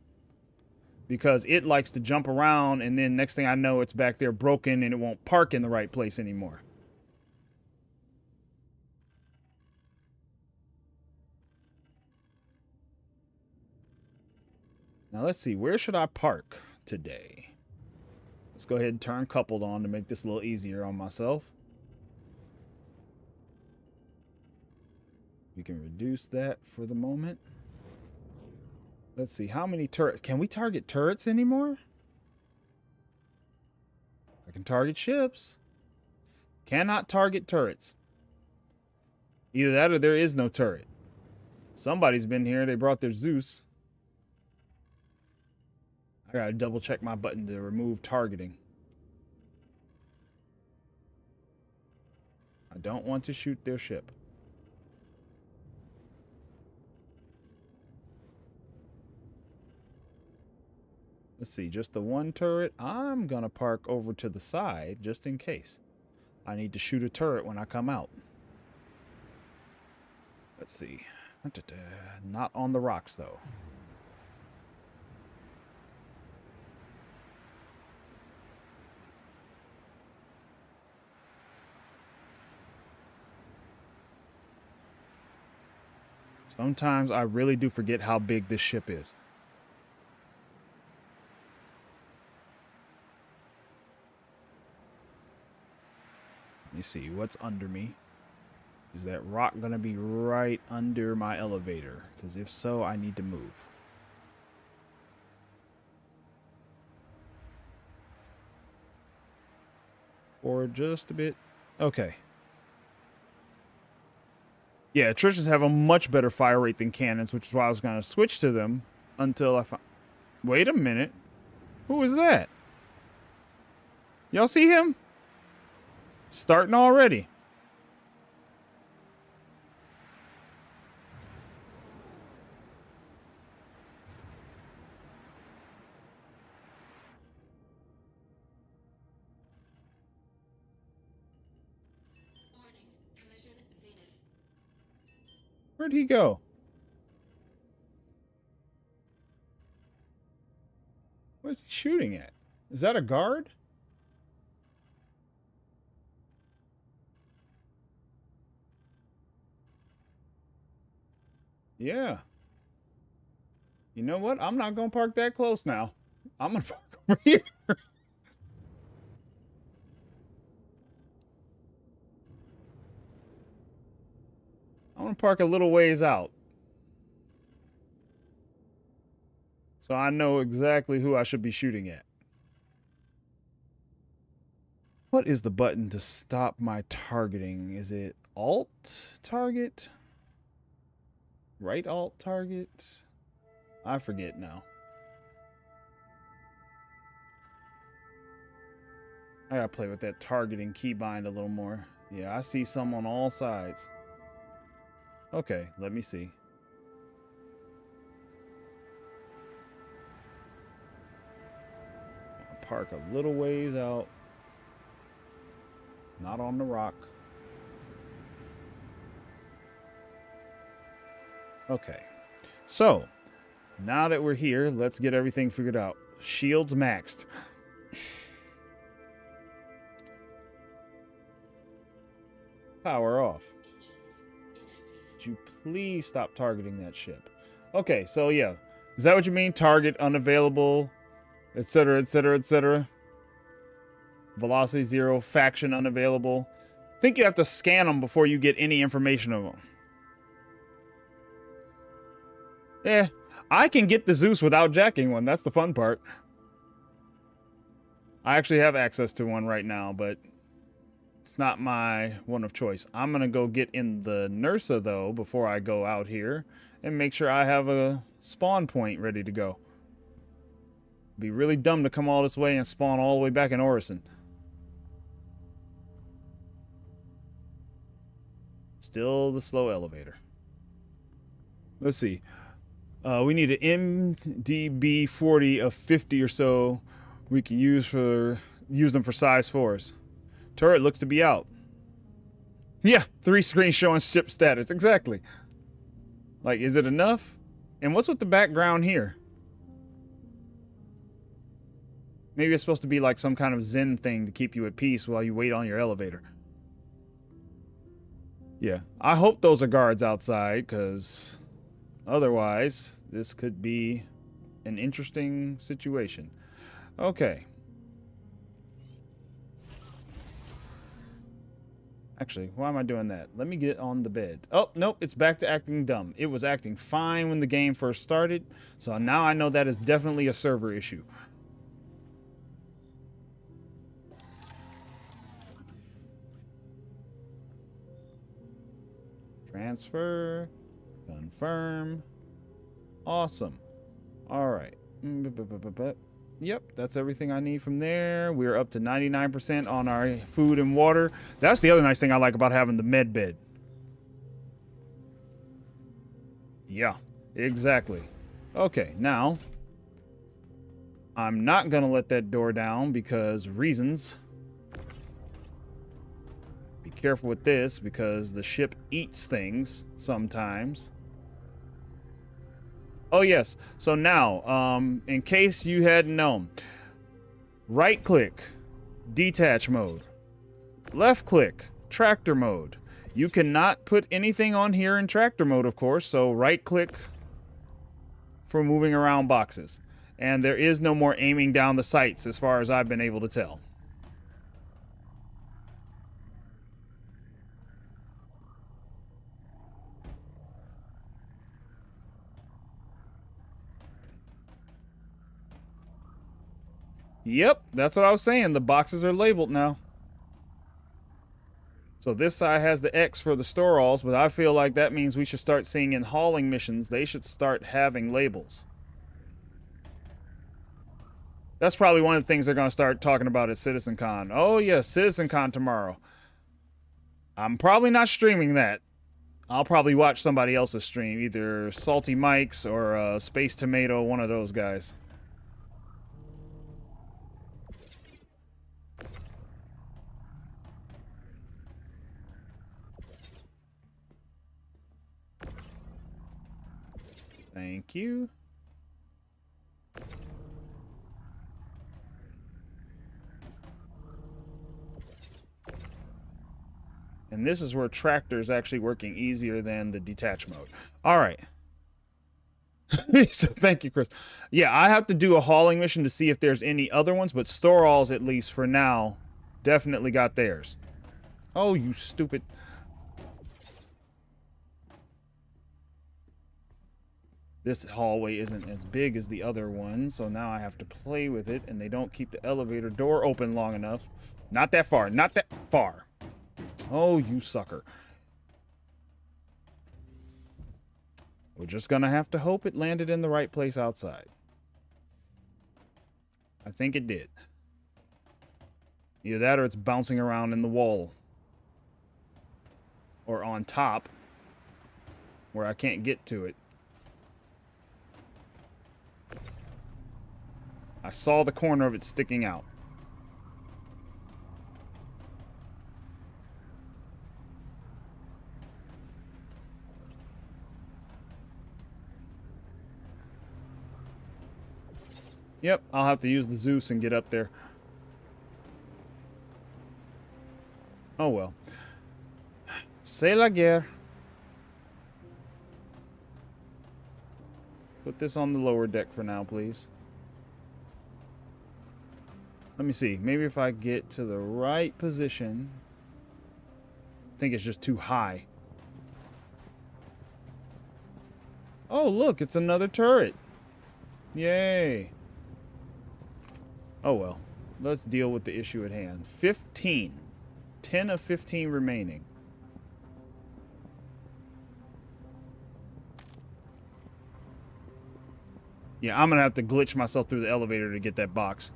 Because it likes to jump around, and then next thing I know, it's back there broken, and it won't park in the right place anymore. Now, let's see. Where should I park today? Let's go ahead and turn coupled on to make this a little easier on myself. We can reduce that for the moment. Let's see, how many turrets? Can we target turrets anymore? I can target ships. Cannot target turrets. Either that or there is no turret. Somebody's been here. They brought their Zeus. I gotta double check my button to remove targeting. I don't want to shoot their ship. Let's see, just the one turret. I'm going to park over to the side just in case. I need to shoot a turret when I come out. Let's see. Not on the rocks, though. Sometimes I really do forget how big this ship is. Let me see what's under me. Is that rock going to be right under my elevator? Because if so, I need to move. Or just a bit. Okay. Yeah, attritions have a much better fire rate than cannons, which is why I was going to switch to them until I found... Wait a minute. Who is that? Y'all see him? Starting already. Warning, collision zenith. Where'd he go? What's he shooting at? Is that a guard? Yeah. You know what? I'm not going to park that close now. I'm going to park over here. I'm going to park a little ways out. So I know exactly who I should be shooting at. What is the button to stop my targeting? Is it Alt target? Right Alt target? I forget now. I gotta play with that targeting keybind a little more. Yeah, I see some on all sides. Okay, let me see. I'll park a little ways out. Not on the rock. Okay, so now that we're here, let's get everything figured out. Shields maxed. Power off. Would you please stop targeting that ship? Okay, so yeah. Is that what you mean? Target unavailable. etc., etc., etc. Velocity 0, faction unavailable. I think you have to scan them before you get any information of them. Yeah, I can get the Zeus without jacking one. That's the fun part. I actually have access to one right now, but it's not my one of choice. I'm going to go get in the Nursa, though, before I go out here and make sure I have a spawn point ready to go. Be really dumb to come all this way and spawn all the way back in Orison. Still the slow elevator. Let's see. We need an MDB40 of 50 or so. We can use them for size 4s. Turret looks to be out. Yeah, 3 screens showing ship status. Exactly. Like, is it enough? And what's with the background here? Maybe it's supposed to be like some kind of Zen thing to keep you at peace while you wait on your elevator. Yeah, I hope those are guards outside, because otherwise this could be an interesting situation. Okay. Actually, why am I doing that? Let me get on the bed. Oh, nope, it's back to acting dumb. It was acting fine when the game first started, so now I know that is definitely a server issue. Transfer. Confirm. Awesome. All right. Yep, that's everything I need from there. We're up to 99% on our food and water. That's the other nice thing I like about having the med bed. Yeah, exactly. Okay, now I'm not going to let that door down because reasons. Be careful with this because the ship eats things sometimes. Oh, yes. So now, in case you hadn't known, right-click, detach mode. Left-click, tractor mode. You cannot put anything on here in tractor mode, of course, so right-click for moving around boxes. And there is no more aiming down the sights, as far as I've been able to tell. Yep, that's what I was saying. The boxes are labeled now. So this side has the X for the store-alls, but I feel like that means we should start seeing in hauling missions, they should start having labels. That's probably one of the things they're going to start talking about at CitizenCon. Oh, yes, CitizenCon tomorrow. I'm probably not streaming that. I'll probably watch somebody else's stream, either Salty Mike's or Space Tomato, one of those guys. Thank you. And this is where tractor is actually working easier than the detach mode. All right. So thank you, Chris. Yeah, I have to do a hauling mission to see if there's any other ones, but store-alls, at least for now, definitely got theirs. Oh, you stupid... This hallway isn't as big as the other one, so now I have to play with it, and they don't keep the elevator door open long enough. Not that far, not that far. Oh, you sucker. We're just gonna have to hope it landed in the right place outside. I think it did. Either that or it's bouncing around in the wall. Or on top, where I can't get to it. I saw the corner of it sticking out. Yep, I'll have to use the Zeus and get up there. Oh well. C'est la guerre. Put this on the lower deck for now, please. Let me see. Maybe if I get to the right position. I think it's just too high. Oh, look, it's another turret. Yay. Oh, well. Let's deal with the issue at hand. 15. 10 of 15 remaining. Yeah, I'm going to have to glitch myself through the elevator to get that box.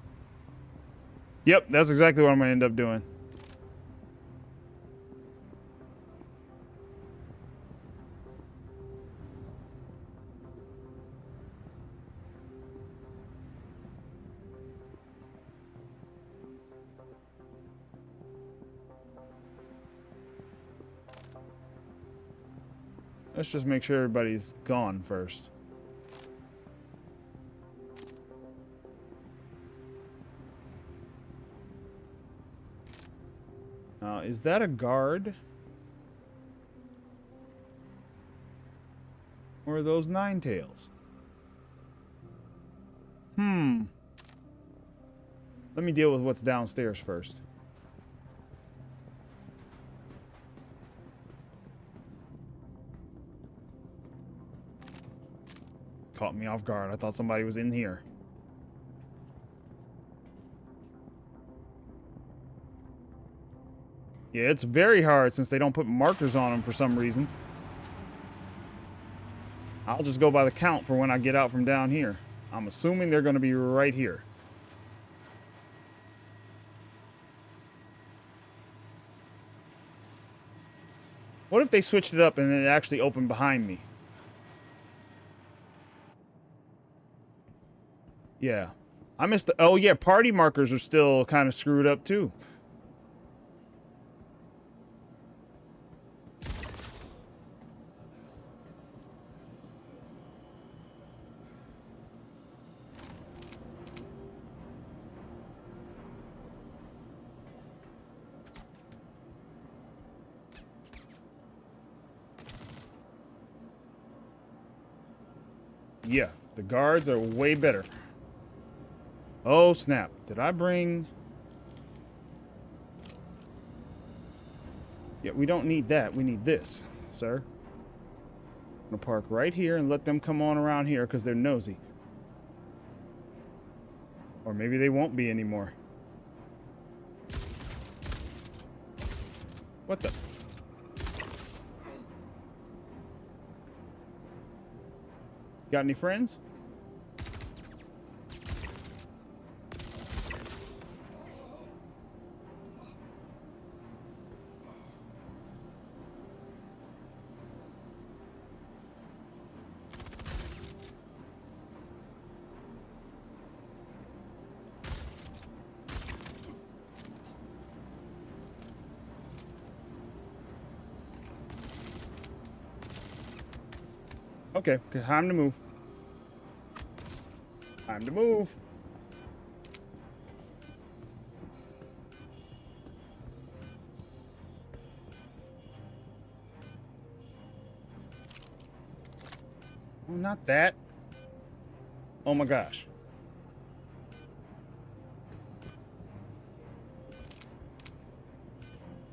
Yep, that's exactly what I'm going to end up doing. Let's just make sure everybody's gone first. Now, is that a guard? Or are those nine tails? Let me deal with what's downstairs first. Caught me off guard. I thought somebody was in here. Yeah, it's very hard since they don't put markers on them for some reason. I'll just go by the count for when I get out from down here. I'm assuming they're going to be right here. What if they switched it up and it actually opened behind me? Yeah. I missed the... Oh, yeah, party markers are still kind of screwed up, too. Yeah, the guards are way better. Oh, snap. Did I bring... Yeah, we don't need that. We need this, sir. I'm going to park right here and let them come on around here because they're nosy. Or maybe they won't be anymore. What the... Got any friends? Okay, time to move. Time to move. Oh, not that. Oh my gosh.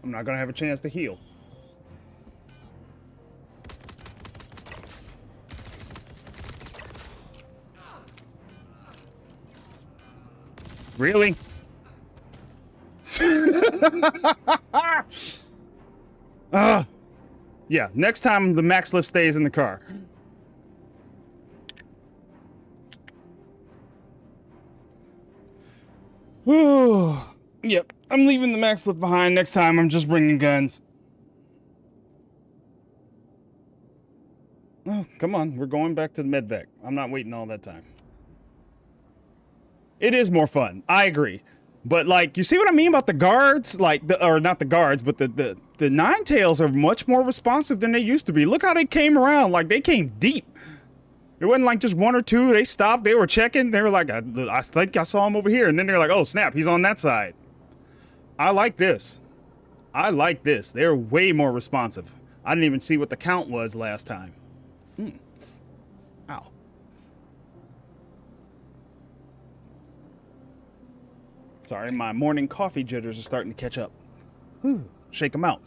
I'm not gonna have a chance to heal. Really? Yeah, next time the max lift stays in the car. Yep, I'm leaving the max lift behind. Next time I'm just bringing guns. Oh, come on, we're going back to the medvac. I'm not waiting all that time. It is more fun. I agree. But, like, you see what I mean about the guards? Like, or not the guards, but the nine tails are much more responsive than they used to be. Look how they came around. Like, they came deep. It wasn't like just one or two. They stopped. They were checking. They were like, I think I saw him over here. And then they're like, oh, snap. He's on that side. I like this. I like this. They're way more responsive. I didn't even see what the count was last time. Ow. Sorry, my morning coffee jitters are starting to catch up. Whew, shake them out.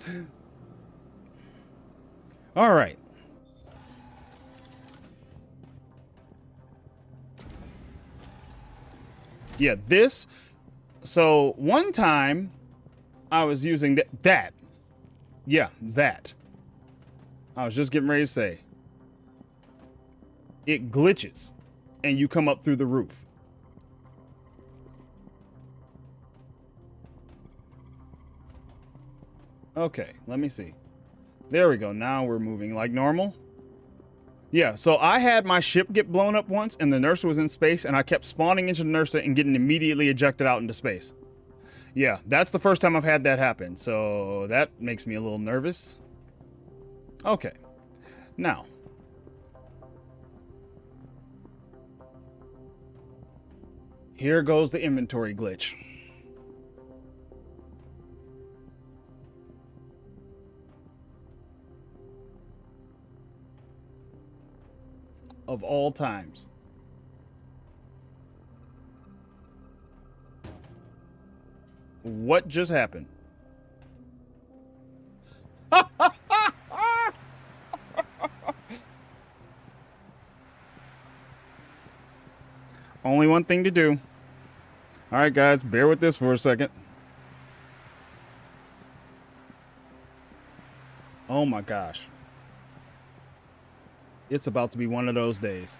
All right. Yeah, this. So one time I was using that. Yeah, that. I was just getting ready to say. It glitches and you come up through the roof. Okay, let me see. There we go. Now we're moving like normal. Yeah, so I had my ship get blown up once and the nurse was in space and I kept spawning into the nurse and getting immediately ejected out into space. Yeah, that's the first time I've had that happen. So that makes me a little nervous. Okay. Now. Here goes the inventory glitch. Of all times. What just happened? Only one thing to do. All right, guys, bear with this for a second. Oh my gosh. It's about to be one of those days.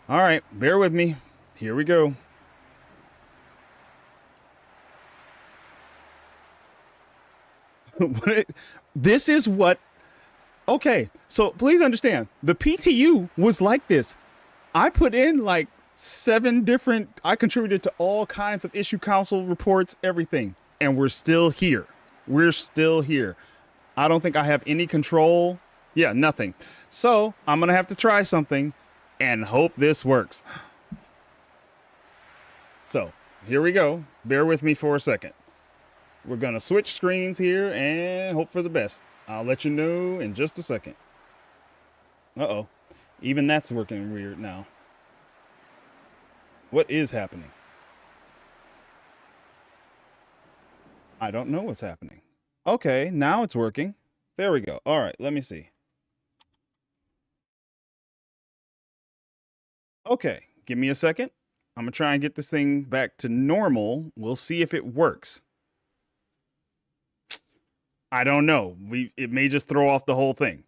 All right, bear with me. Here we go. This is what... Okay, so please understand. The PTU was like this. I put in like 7 different... I contributed to all kinds of issue council reports, everything. And we're still here. We're still here. I don't think I have any control. Yeah, nothing. So I'm going to have to try something and hope this works. So here we go. Bear with me for a second. We're going to switch screens here and hope for the best. I'll let you know in just a second. Uh-oh. Even that's working weird now. What is happening? I don't know what's happening. Okay, now it's working. There we go. All right, let me see. Okay, give me a second. I'm going to try and get this thing back to normal. We'll see if it works. I don't know. It may just throw off the whole thing.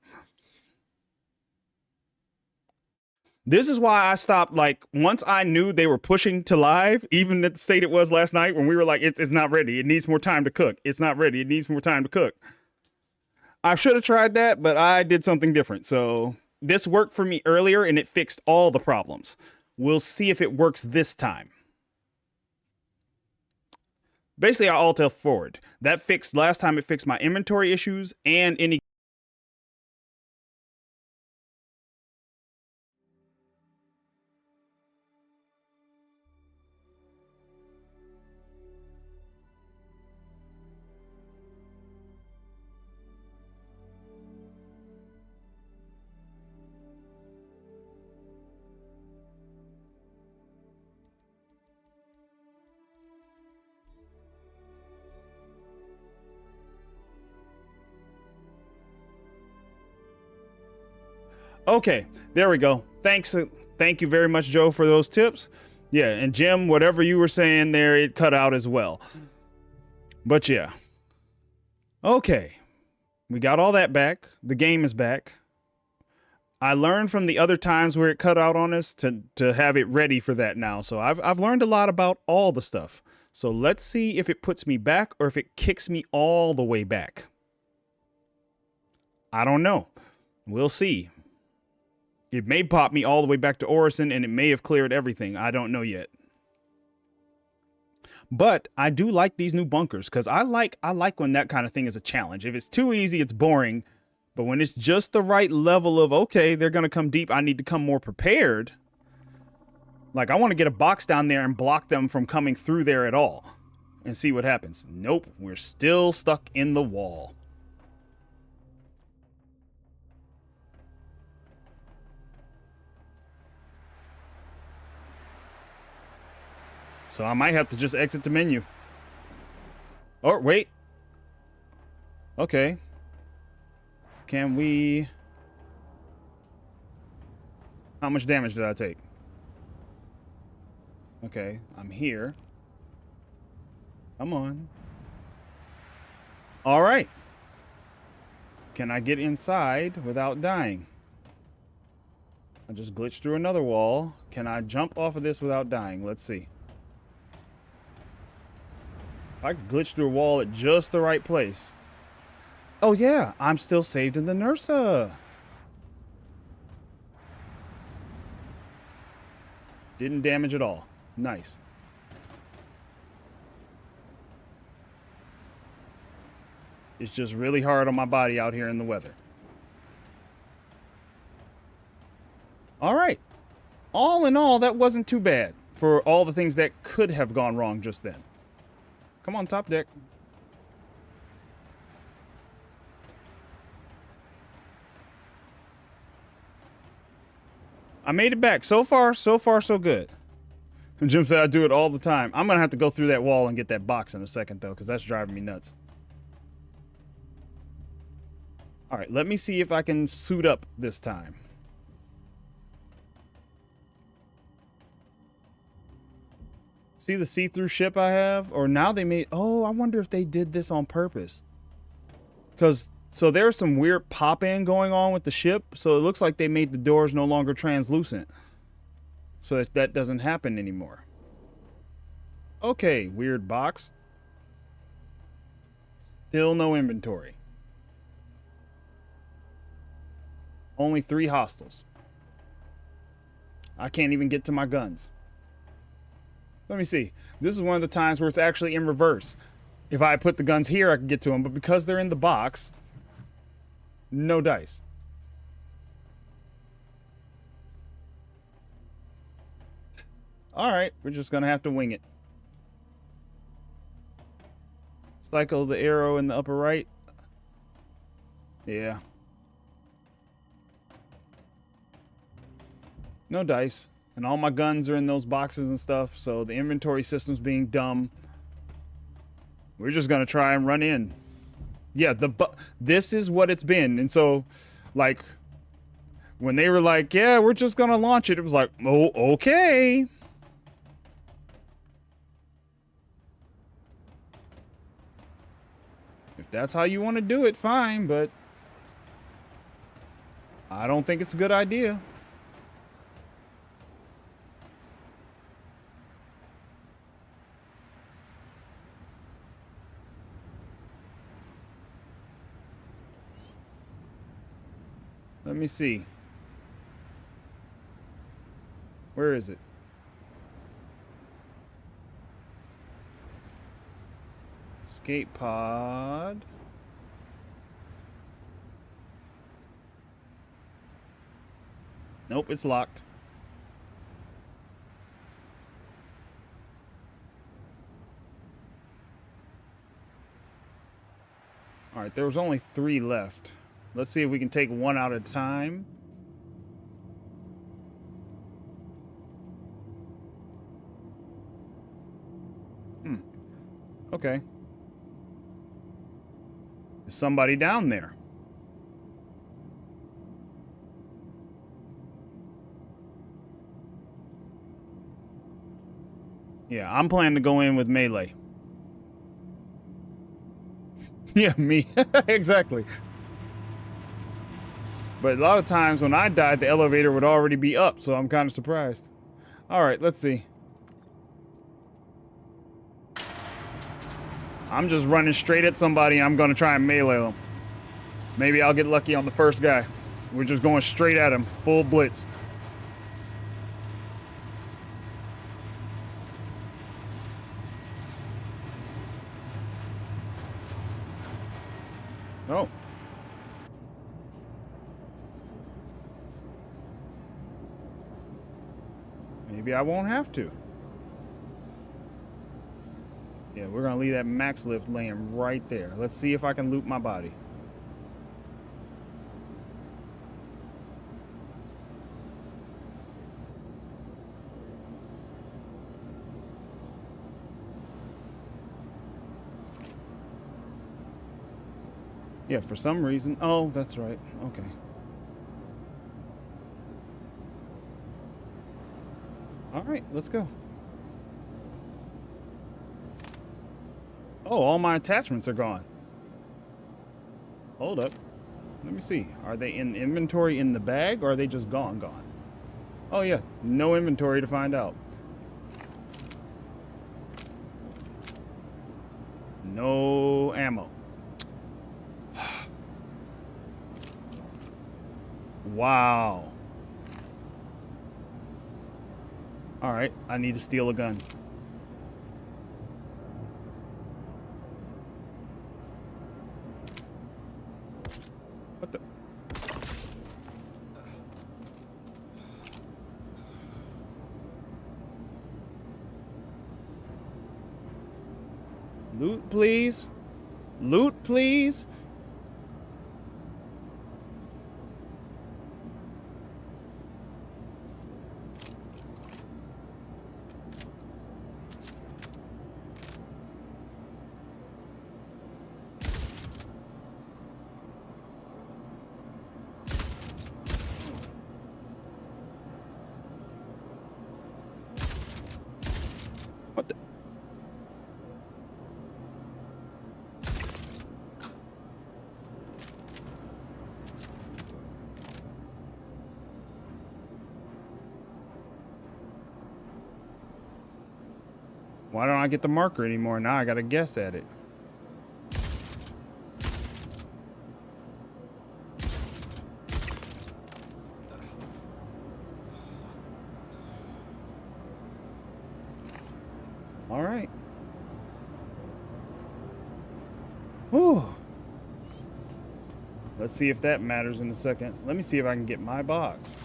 This is why I stopped, like, once I knew they were pushing to live, even at the state it was last night when we were like, it's not ready. It needs more time to cook. It's not ready. It needs more time to cook. I should have tried that, but I did something different. So this worked for me earlier and it fixed all the problems. We'll see if it works this time. Basically, I alt F forward. That fixed last time. It fixed my inventory issues and any. Okay, there we go. Thank you very much, Joe, for those tips. Yeah, and Jim, whatever you were saying there, it cut out as well. But yeah. Okay, we got all that back. The game is back. I learned from the other times where it cut out on us to have it ready for that now. So I've learned a lot about all the stuff. So let's see if it puts me back or if it kicks me all the way back. I don't know. We'll see. It may pop me all the way back to Orison and it may have cleared everything. I don't know yet. But I do like these new bunkers because I like when that kind of thing is a challenge. If it's too easy, it's boring. But when it's just the right level of, okay, they're going to come deep, I need to come more prepared. Like, I want to get a box down there and block them from coming through there at all. And see what happens. Nope, we're still stuck in the wall. So I might have to just exit the menu. Oh, wait. Okay. Can we... How much damage did I take? Okay, I'm here. Come on. All right. Can I get inside without dying? I just glitched through another wall. Can I jump off of this without dying? Let's see. If I could glitch through a wall at just the right place. Oh yeah, I'm still saved in the Nursa. Didn't damage at all. Nice. It's just really hard on my body out here in the weather. All right. All in all, that wasn't too bad for all the things that could have gone wrong just then. Come on, top deck. I made it back. So far, so good. And Jim said I do it all the time. I'm going to have to go through that wall and get that box in a second, though, because that's driving me nuts. All right, let me see if I can suit up this time. See the see-through ship I have? Or now they made... Oh, I wonder if they did this on purpose. Because... So there's some weird pop-in going on with the ship. So it looks like they made the doors no longer translucent. So that doesn't happen anymore. Okay, weird box. Still no inventory. Only 3 hostiles. I can't even get to my guns. Let me see. This is one of the times where it's actually in reverse. If I put the guns here, I can get to them. But because they're in the box... No dice. Alright, we're just gonna have to wing it. Cycle the arrow in the upper right. Yeah. No dice. And all my guns are in those boxes and stuff, so the inventory system's being dumb. We're just gonna try and run in. Yeah, this is what it's been. And so, like, when they were like, yeah, we're just going to launch it, it was like, oh, okay. If that's how you want to do it, fine, but I don't think it's a good idea. Let me see. Where is it? Escape pod. Nope, it's locked. All right, there was only 3 left. Let's see if we can take one out at a time. Okay. There's somebody down there. Yeah, I'm planning to go in with melee. Yeah, me. Exactly. But a lot of times when I died, the elevator would already be up, so I'm kind of surprised. All right, let's see. I'm just running straight at somebody. I'm going to try and melee them. Maybe I'll get lucky on the first guy. We're just going straight at him, full blitz. Oh. Maybe I won't have to. Yeah, we're going to leave that max lift laying right there. Let's see if I can loot my body. Yeah, for some reason. Oh, that's right. Okay. All right, let's go. Oh, all my attachments are gone. Hold up. Let me see. Are they in inventory in the bag, or are they just gone? Oh, yeah. No inventory to find out. No ammo. Wow. All right, I need to steal a gun. What the? Loot, please. Loot, please. What the? Why don't I get the marker anymore? Now I gotta guess at it. All right. Whew. Let's see if that matters in a second. Let me see if I can get my box.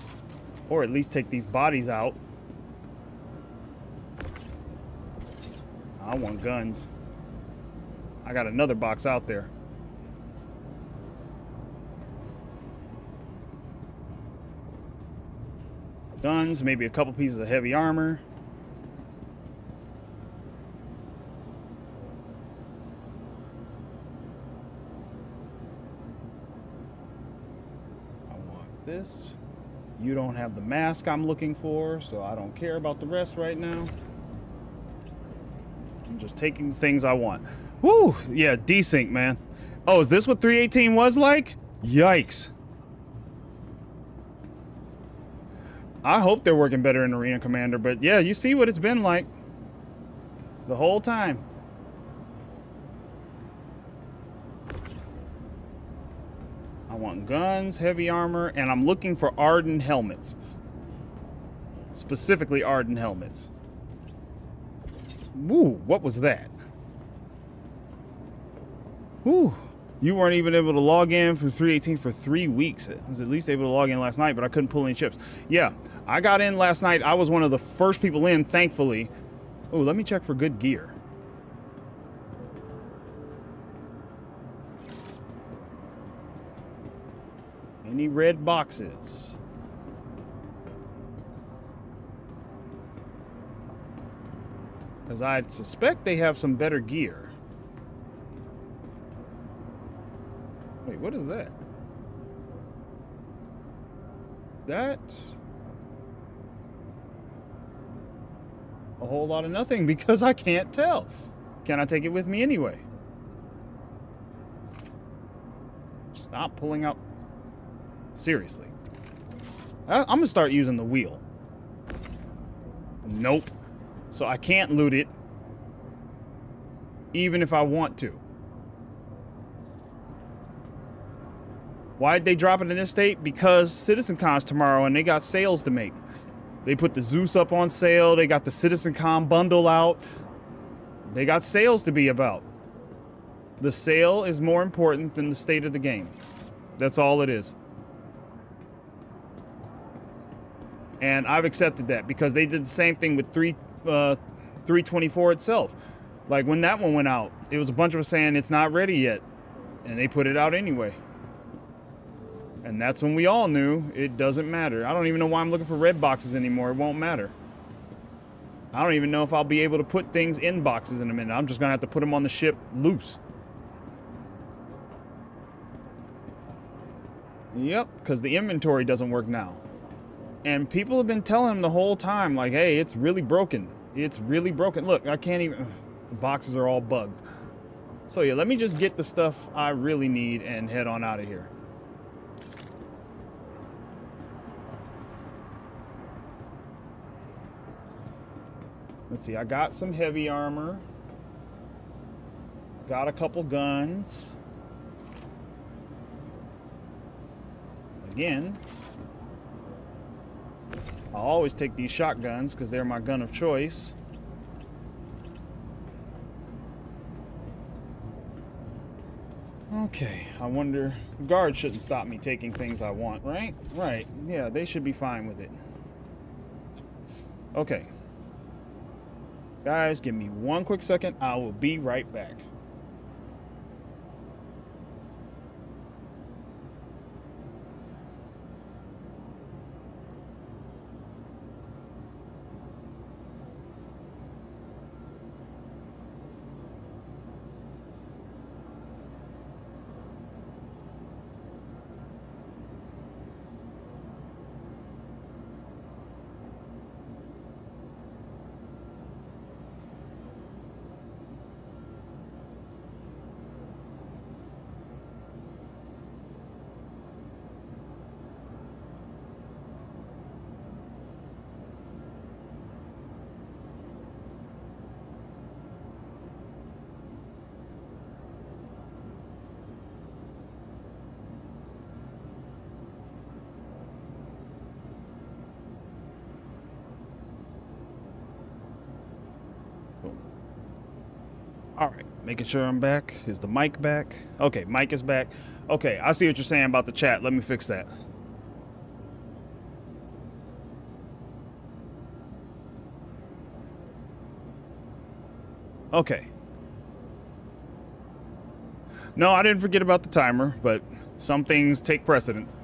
Or at least take these bodies out. I want guns. I got another box out there. Guns, maybe a couple pieces of heavy armor. I want this. You don't have the mask I'm looking for, so I don't care about the rest right now. I'm just taking the things I want. Woo! Yeah, desync, man. Oh, is this what 318 was like? Yikes. I hope they're working better in Arena Commander, but yeah, you see what it's been like the whole time. I want guns, heavy armor, and I'm looking for Arden helmets. Specifically Arden helmets. Woo, what was that? Woo. You weren't even able to log in for 318 for 3 weeks. I was at least able to log in last night, but I couldn't pull any chips. Yeah, I got in last night. I was one of the first people in, thankfully. Oh, let me check for good gear. Any red boxes? Because I suspect they have some better gear. Wait, what is that? Is that a whole lot of nothing? Because I can't tell. Can I take it with me anyway? Stop pulling out. Seriously. I'm gonna start using the wheel. Nope. So I can't loot it, even if I want to. Why'd they drop it in this state? Because CitizenCon's tomorrow and they got sales to make. They put the Zeus up on sale. They got the CitizenCon bundle out. They got sales to be about. The sale is more important than the state of the game. That's all it is. And I've accepted that because they did the same thing with 324 itself. Like when that one went out, it was a bunch of us saying it's not ready yet. And they put it out anyway. And that's when we all knew it doesn't matter. I don't even know why I'm looking for red boxes anymore. It won't matter. I don't even know if I'll be able to put things in boxes in a minute. I'm just going to have to put them on the ship loose. Yep, because the inventory doesn't work now. And people have been telling him the whole time, like, hey, it's really broken. It's really broken. Look, I can't even... the boxes are all bugged. So yeah, let me just get the stuff I really need and head on out of here. Let's see, I got some heavy armor. Got a couple guns. Again, I'll always take these shotguns because they're my gun of choice. Okay, I wonder... the guards shouldn't stop me taking things I want, right? Right, yeah, they should be fine with it. Okay. Guys, give me one quick second. I will be right back. All right, making sure I'm back. Is the mic back? Okay, mic is back. Okay, I see what you're saying about the chat. Let me fix that. Okay. No, I didn't forget about the timer, but some things take precedence.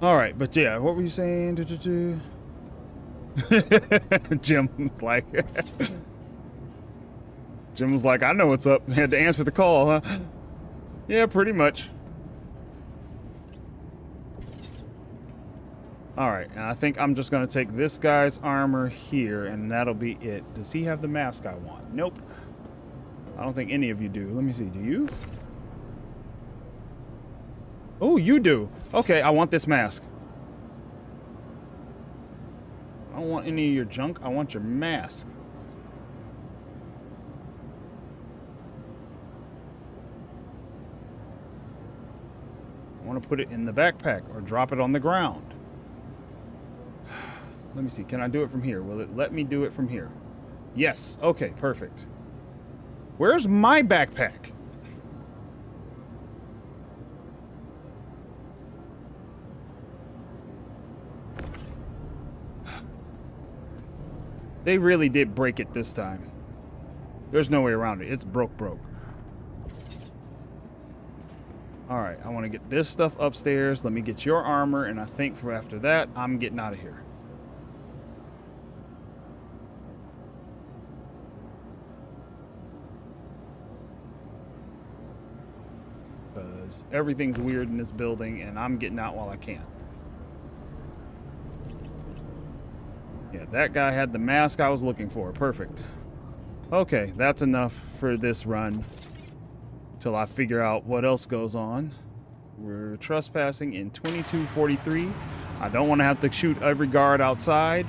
All right, but yeah, what were you saying? Jim was like, Jim was like, I know what's up. Had to answer the call, huh? Yeah, pretty much. All right, and I think I'm just gonna take this guy's armor here, and that'll be it. Does he have the mask I want? Nope. I don't think any of you do. Let me see. Do you? Oh, you do. Okay, I want this mask. I don't want any of your junk. I want your mask. I want to put it in the backpack or drop it on the ground. Let me see. Can I do it from here? Will it let me do it from here? Yes. Okay, perfect. Where's my backpack? They really did break it this time. There's no way around it. It's broke. All right, I want to get this stuff upstairs. Let me get your armor, and I think for after that, I'm getting out of here. Because everything's weird in this building, and I'm getting out while I can. Yeah, that guy had the mask I was looking for. Perfect. Okay, that's enough for this run. Till I figure out what else goes on. We're trespassing in 2243. I don't want to have to shoot every guard outside.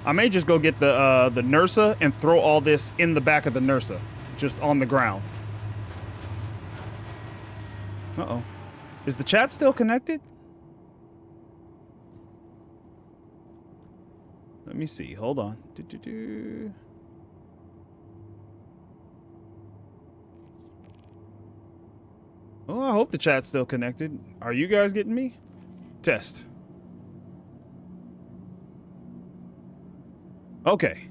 I may just go get the NERSA and throw all this in the back of the NERSA, just on the ground. Uh-oh. Is the chat still connected? Let me see. Hold on. Oh, I hope the chat's still connected. Are you guys getting me? Test. Okay.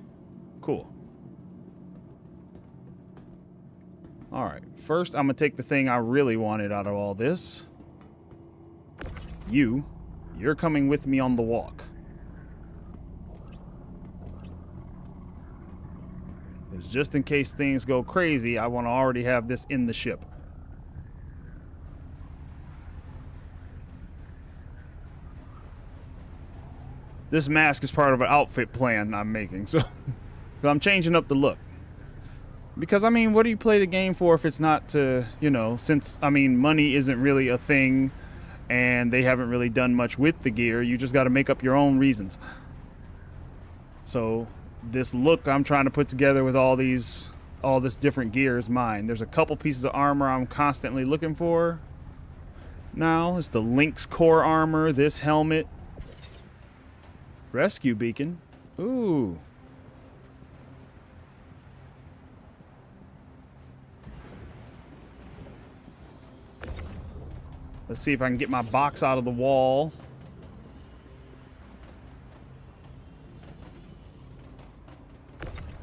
Cool. All right. First, I'm going to take the thing I really wanted out of all this. You're coming with me on the walk. Because just in case things go crazy, I want to already have this in the ship. This mask is part of an outfit plan I'm making, so I'm changing up the look. Because, I mean, what do you play the game for if it's not to, you know, since, I mean, money isn't really a thing and they haven't really done much with the gear, you just got to make up your own reasons. So, this look I'm trying to put together with all this different gear is mine. There's a couple pieces of armor I'm constantly looking for. Now, it's the Lynx core armor, this helmet. Rescue beacon. Ooh. Let's see if I can get my box out of the wall.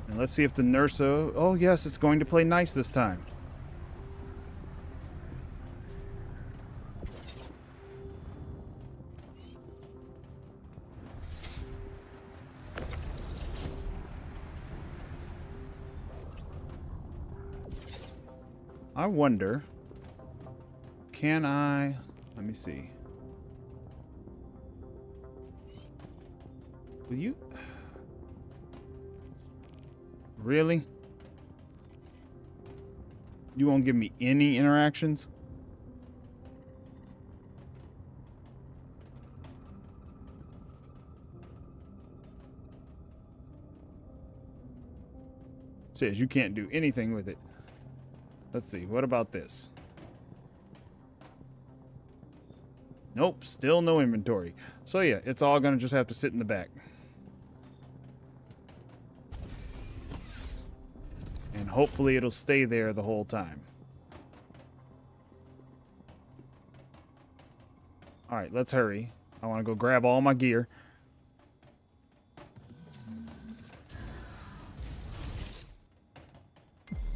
And let's see if the Nursa... Oh, yes, it's going to play nice this time. I wonder... Can I... Let me see. Will you... Really? You won't give me any interactions? Says you can't do anything with it. Let's see, what about this? Nope, still no inventory. So yeah, it's all gonna just have to sit in the back. And hopefully it'll stay there the whole time. Alright, let's hurry. I want to go grab all my gear.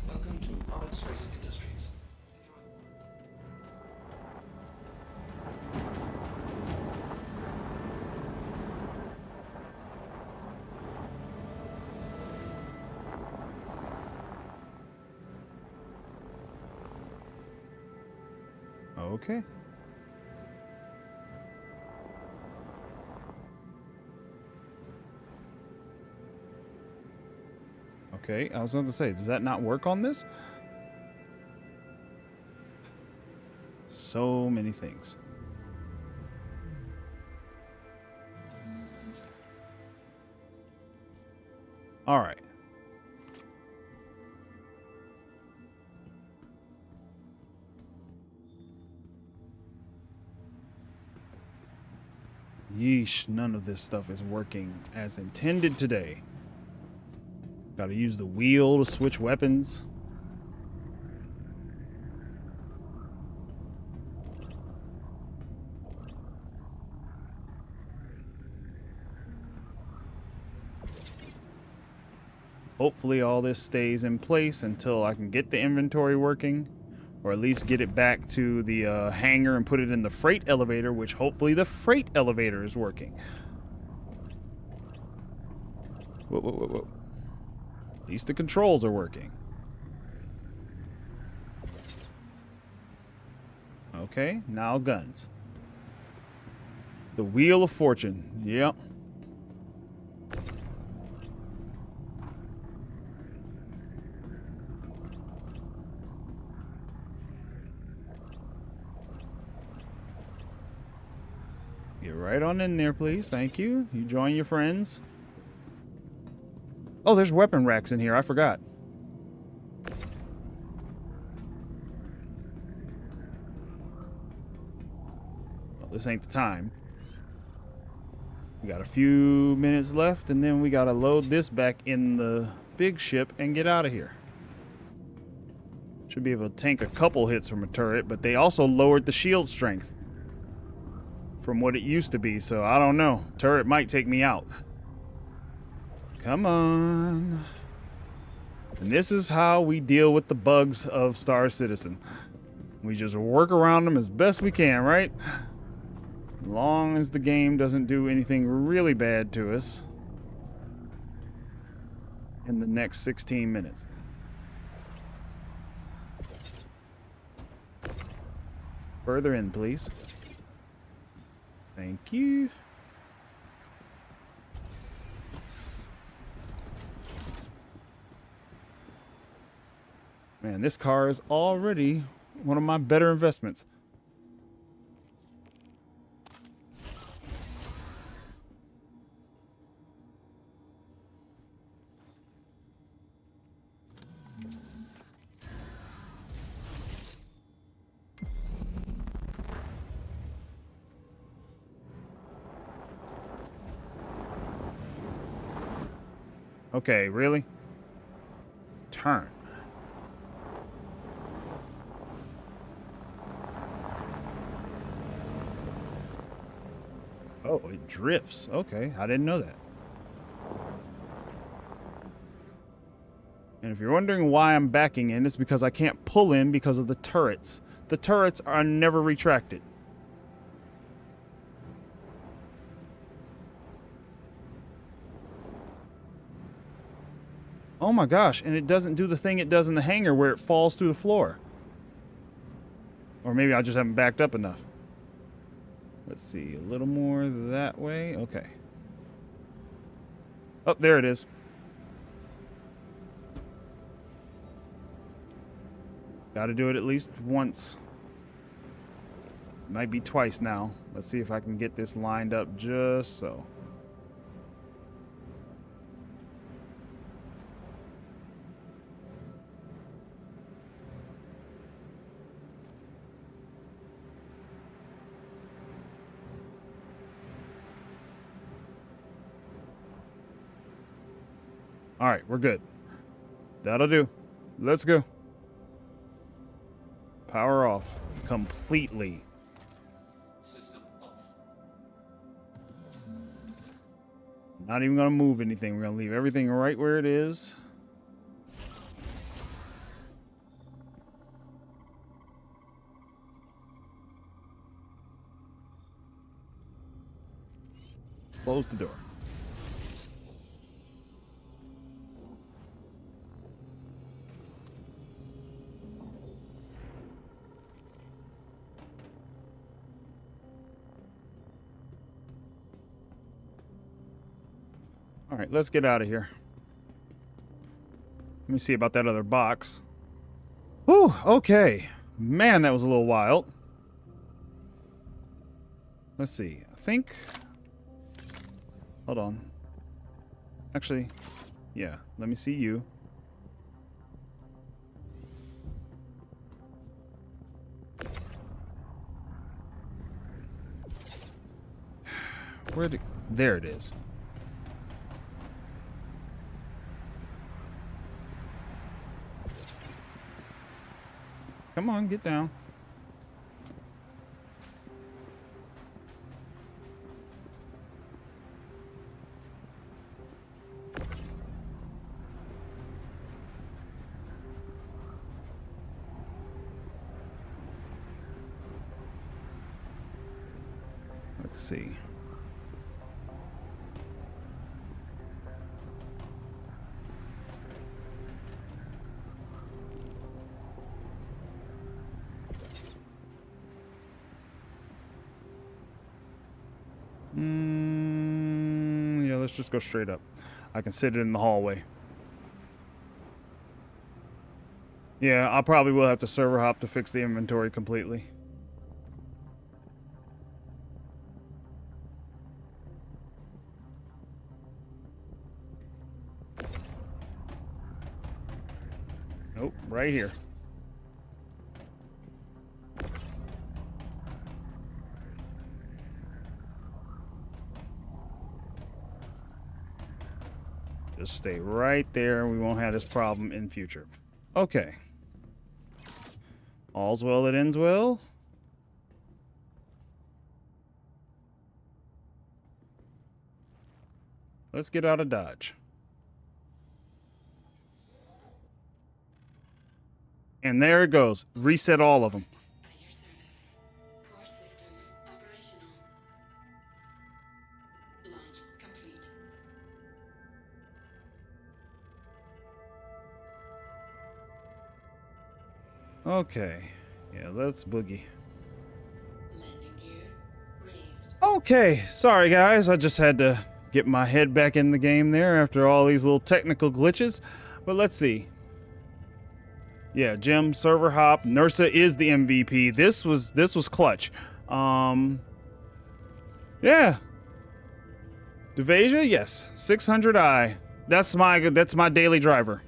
Welcome to RX Industries. Okay. Okay, I was going to say, does that not work on this? So many things. All right. Yeesh, none of this stuff is working as intended today. Gotta use the wheel to switch weapons. Hopefully all this stays in place until I can get the inventory working. Or at least get it back to the hangar and put it in the freight elevator, which hopefully the freight elevator is working. Whoa, whoa, whoa, whoa. At least the controls are working. Okay, now guns. The Wheel of Fortune. Yep. Get right on in there, please. Thank you. You join your friends. Oh, there's weapon racks in here. I forgot. Well, this ain't the time. We got a few minutes left, and then we gotta load this back in the big ship and get out of here. Should be able to tank a couple hits from a turret, but they also lowered the shield strength from what it used to be, so I don't know. Turret might take me out. Come on. And this is how we deal with the bugs of Star Citizen. We just work around them as best we can, right? As long as the game doesn't do anything really bad to us. in the next 16 minutes. Further in, please. Thank you. Man, this car is already one of my better investments. Okay, really? Turn. Oh, it drifts. Okay, I didn't know that. And if you're wondering why I'm backing in, it's because I can't pull in because of the turrets. The turrets are never retracted. Oh my gosh, and it doesn't do the thing it does in the hangar where it falls through the floor. Or maybe I just haven't backed up enough. Let's see, a little more that way. Okay. Oh, there it is. Got to do it at least once. Might be twice now. Let's see if I can get this lined up just so. All right, we're good. That'll do. Let's go. Power off completely. System off. Not even going to move anything. We're going to leave everything right where it is. Close the door. All right, let's get out of here. Let me see about that other box. Whew, okay. Man, that was a little wild. Let's see. I think... Hold on. Actually, yeah. Let me see you. Where did... There it is. Come on, get down. Let's see. Yeah, let's just go straight up. I can sit it in the hallway. Yeah, I probably will have to server hop to fix the inventory completely. Nope, right here. Just stay right there. We won't have this problem in future. Okay. All's well that ends well. Let's get out of Dodge. And there it goes. Reset all of them. At your service. Core system operational. Launch complete. Okay. Yeah, let's boogie. Landing gear raised. Okay, sorry guys, I just had to get my head back in the game there after all these little technical glitches. But let's see. Yeah, Jim, server hop, Nursa is the MVP. This was clutch. Yeah. Devasia, yes. 600i. That's my daily driver.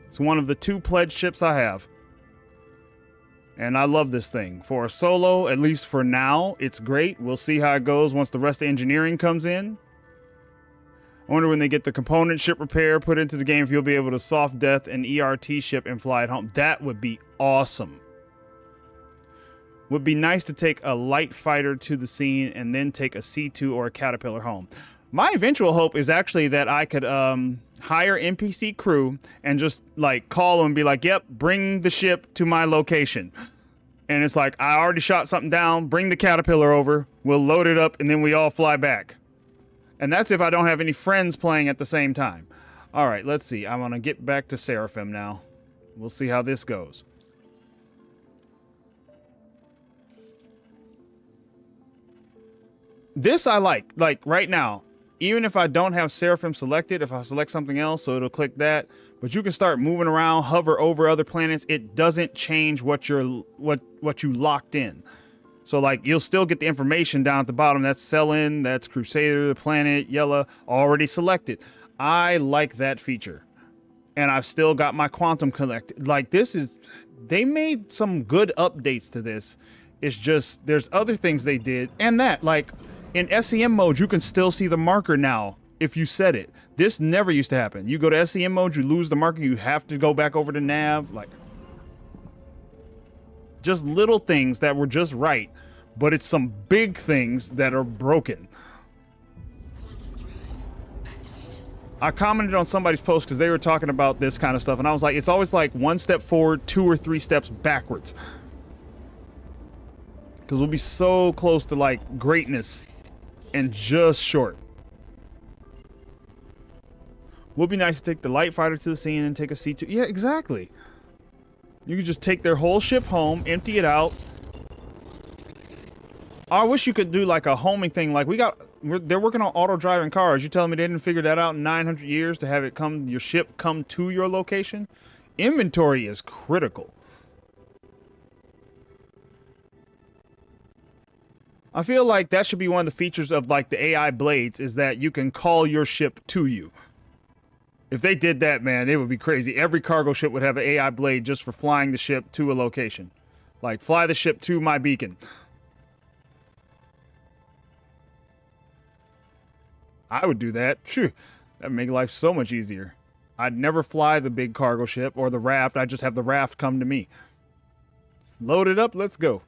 It's one of the 2 pledged ships I have. And I love this thing. For a solo, at least for now, it's great. We'll see how it goes once the rest of engineering comes in. I wonder when they get the component ship repair put into the game if you'll be able to soft death an ERT ship and fly it home. That would be awesome. Would be nice to take a light fighter to the scene and then take a C2 or a Caterpillar home. My eventual hope is actually that I could hire NPC crew and just like call them and be like, yep, bring the ship to my location. And it's like, I already shot something down, bring the Caterpillar over, we'll load it up, and then we all fly back. And that's if I don't have any friends playing at the same time. All right, let's see. I'm going to get back to Seraphim now. We'll see how this goes. This I like right now. Even if I don't have Seraphim selected, if I select something else, so it'll click that. But you can start moving around, hover over other planets. It doesn't change what you locked in. So like you'll still get the information down at the bottom. That's Selin, that's Crusader, the planet, Yella, already selected. I like that feature. And I've still got my quantum collected. Like they made some good updates to this. It's just, there's other things they did. And that, like, in SEM mode, you can still see the marker now if you set it. This never used to happen. You go to SEM mode, you lose the marker, you have to go back over to nav. Like, just little things that were just right, but it's some big things that are broken. I commented on somebody's post because they were talking about this kind of stuff, and I was like, it's always like 1 step forward, 2 or 3 steps backwards. Because we'll be so close to like greatness and just short. Would be nice to take the light fighter to the scene and take a C2. Yeah, exactly. You could just take their whole ship home, empty it out. I wish you could do like a homing thing. Like they're working on auto driving cars. You telling me they didn't figure that out in 900 years to have it your ship come to your location? Inventory is critical. I feel like that should be one of the features of like the AI blades is that you can call your ship to you. If they did that, man, it would be crazy. Every cargo ship would have an AI blade just for flying the ship to a location. Like, fly the ship to my beacon. I would do that. Phew, that'd make life so much easier. I'd never fly the big cargo ship or the raft. I'd just have the raft come to me. Load it up, let's go.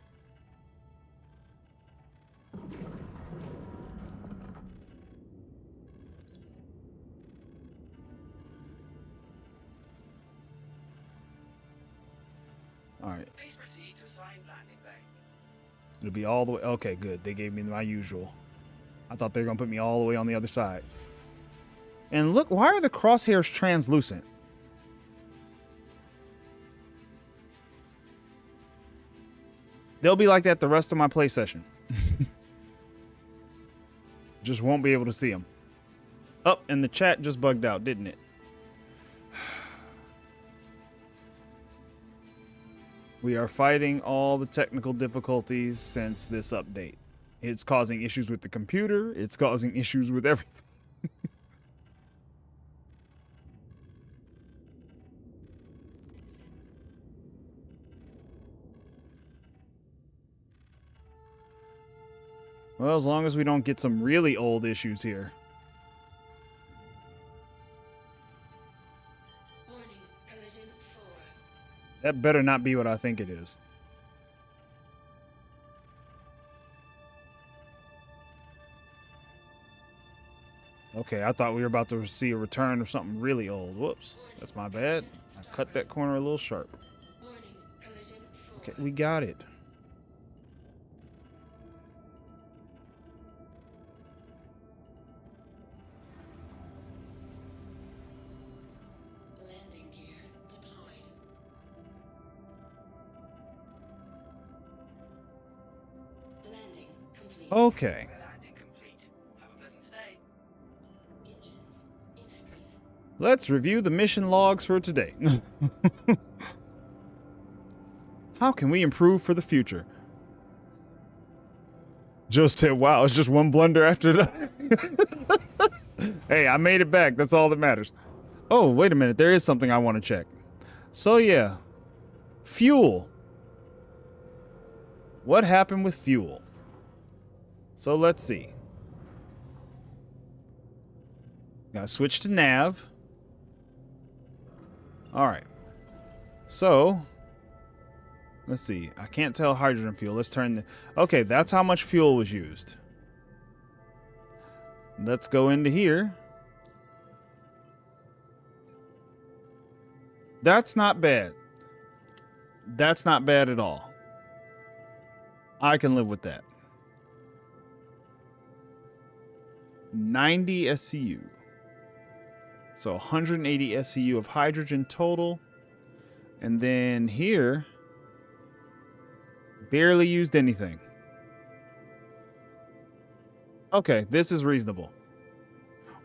All right. Please proceed to assigned landing bay. It'll be all the way. Okay, good. They gave me my usual. I thought they were going to put me all the way on the other side. And look, why are the crosshairs translucent? They'll be like that the rest of my play session. Just won't be able to see them. Oh, and the chat just bugged out, didn't it? We are fighting all the technical difficulties since this update. It's causing issues with the computer. It's causing issues with everything. Well, as long as we don't get some really old issues here. Warning, collision 4. That better not be what I think it is. Okay, I thought we were about to see a return of something really old. Whoops, that's my bad. I cut that corner a little sharp. Warning, collision 4. Okay, we got it. Landing gear deployed. Okay. Landing complete. Have a pleasant stay. Engines inactive. Let's review the mission logs for today. How can we improve for the future? Joe said, wow, it's just one blunder after that. Hey, I made it back. That's all that matters. Oh, wait a minute. There is something I want to check. So, yeah. Fuel. What happened with fuel? So, let's see. Gotta switch to nav. Alright. So, let's see. I can't tell hydrogen fuel. Let's turn the... Okay, that's how much fuel was used. Let's go into here. That's not bad. That's not bad at all. I can live with that. 90 SCU. So 180 SCU of hydrogen total. And then here, barely used anything. Okay, this is reasonable.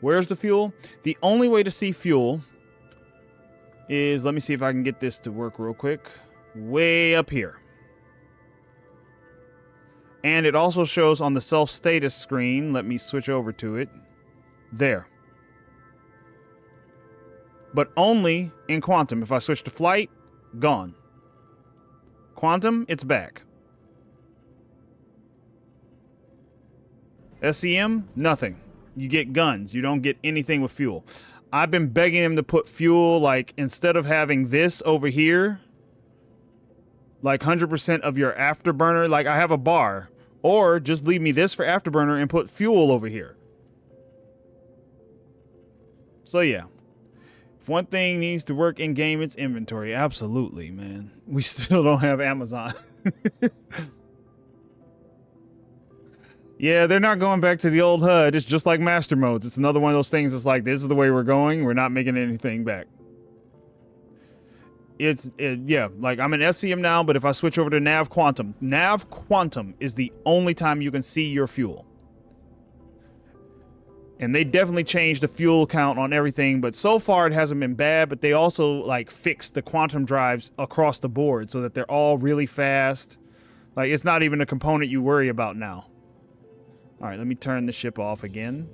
Where's the fuel? The only way to see fuel is, let me see if I can get this to work real quick. Way up here. And it also shows on the self-status screen. Let me switch over to it. There. But only in quantum. If I switch to flight, gone. Quantum, it's back. SCM, nothing. You get guns. You don't get anything with fuel. I've been begging him to put fuel, like, instead of having this over here, like 100% of your afterburner, like I have a bar, or just leave me this for afterburner and put fuel over here. So yeah, if one thing needs to work in game, it's inventory. Absolutely, man. We still don't have Amazon. Yeah, they're not going back to the old HUD. It's just like master modes. It's another one of those things that's like, this is the way we're going. We're not making anything back. Yeah, like I'm in SCM now, but if I switch over to Nav Quantum is the only time you can see your fuel. And they definitely changed the fuel count on everything, but so far it hasn't been bad, but they also like fixed the quantum drives across the board so that they're all really fast. Like it's not even a component you worry about now. All right, let me turn the ship off again.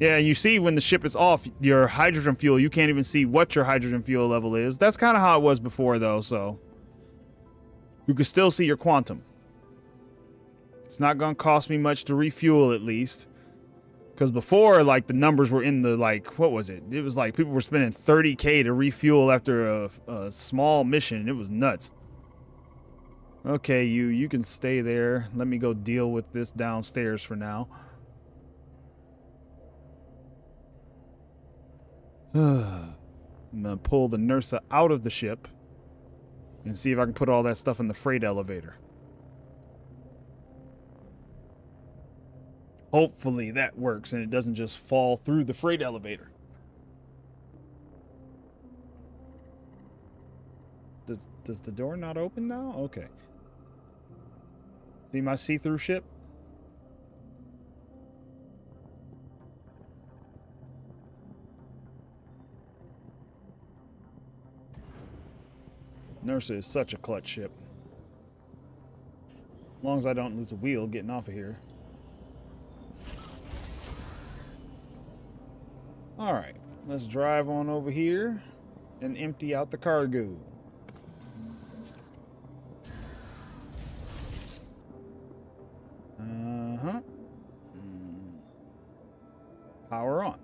Yeah, you see when the ship is off, your hydrogen fuel, you can't even see what your hydrogen fuel level is. That's kind of how it was before, though, so you can still see your quantum. It's not going to cost me much to refuel, at least. Because before, like, the numbers were in the, like, what was it? It was like people were spending $30K to refuel after a small mission. It was nuts. Okay, you can stay there. Let me go deal with this downstairs for now. I'm gonna pull the Nursa out of the ship and see if I can put all that stuff in the freight elevator. Hopefully that works and it doesn't just fall through the freight elevator. Does the door not open now? Okay. See my see-through ship? Nursa is such a clutch ship. As long as I don't lose a wheel getting off of here. Alright, let's drive on over here and empty out the cargo. Power on.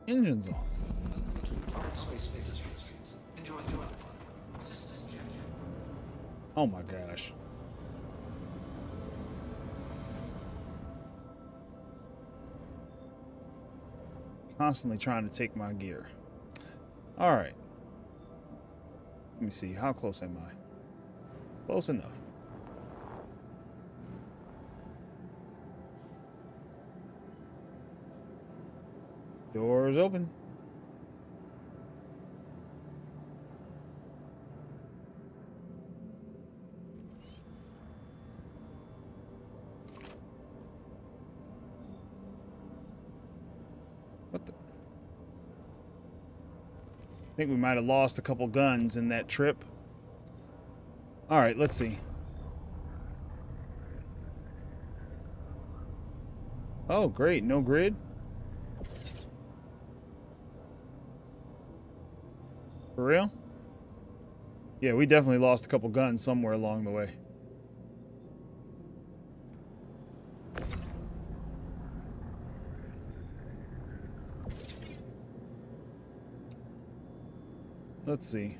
Engines on. Oh my gosh. Constantly trying to take my gear. All right. Let me see. How close am I? Close enough. Doors open. think we might have lost a couple guns in that trip. All right, let's see. Oh, great. No grid. For real? Yeah, we definitely lost a couple guns somewhere along the way. Let's see.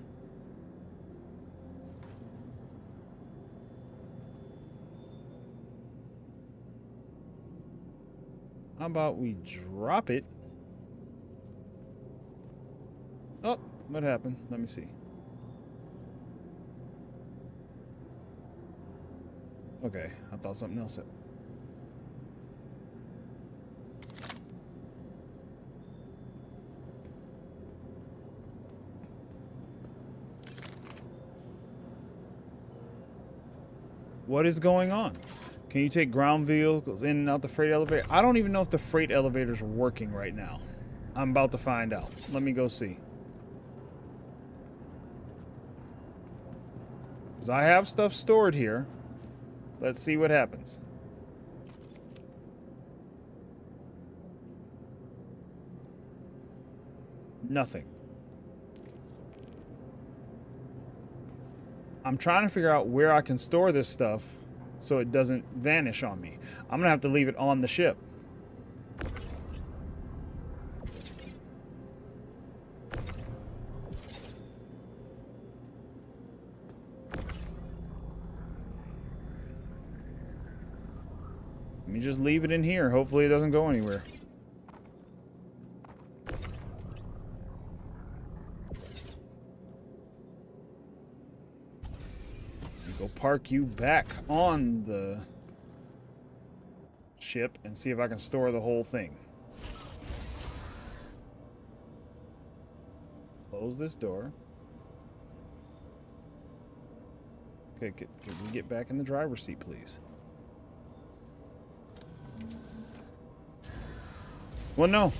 How about we drop it? Oh, what happened? Let me see. Okay, I thought something else happened. What is going on? Can you take ground vehicles in and out the freight elevator? I don't even know if the freight elevators are working right now. I'm about to find out. Let me go see. Because I have stuff stored here. Let's see what happens. Nothing. I'm trying to figure out where I can store this stuff so it doesn't vanish on me. I'm going to have to leave it on the ship. Let me just leave it in here. Hopefully it doesn't go anywhere. Go park you back on the ship and see if I can store the whole thing. Close this door. Okay, can we get back in the driver's seat, please? Well, no.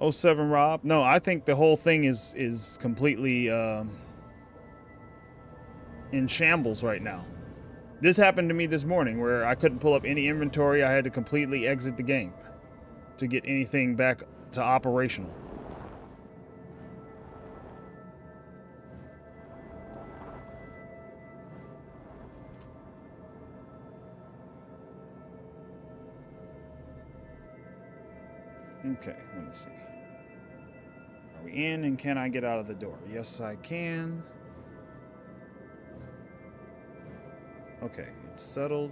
07 Rob. No, I think the whole thing is completely in shambles right now. This happened to me this morning where I couldn't pull up any inventory. I had to completely exit the game to get anything back to operational. Okay, let me see. Are we in and can I get out of the door? Yes, I can. Okay, it's settled.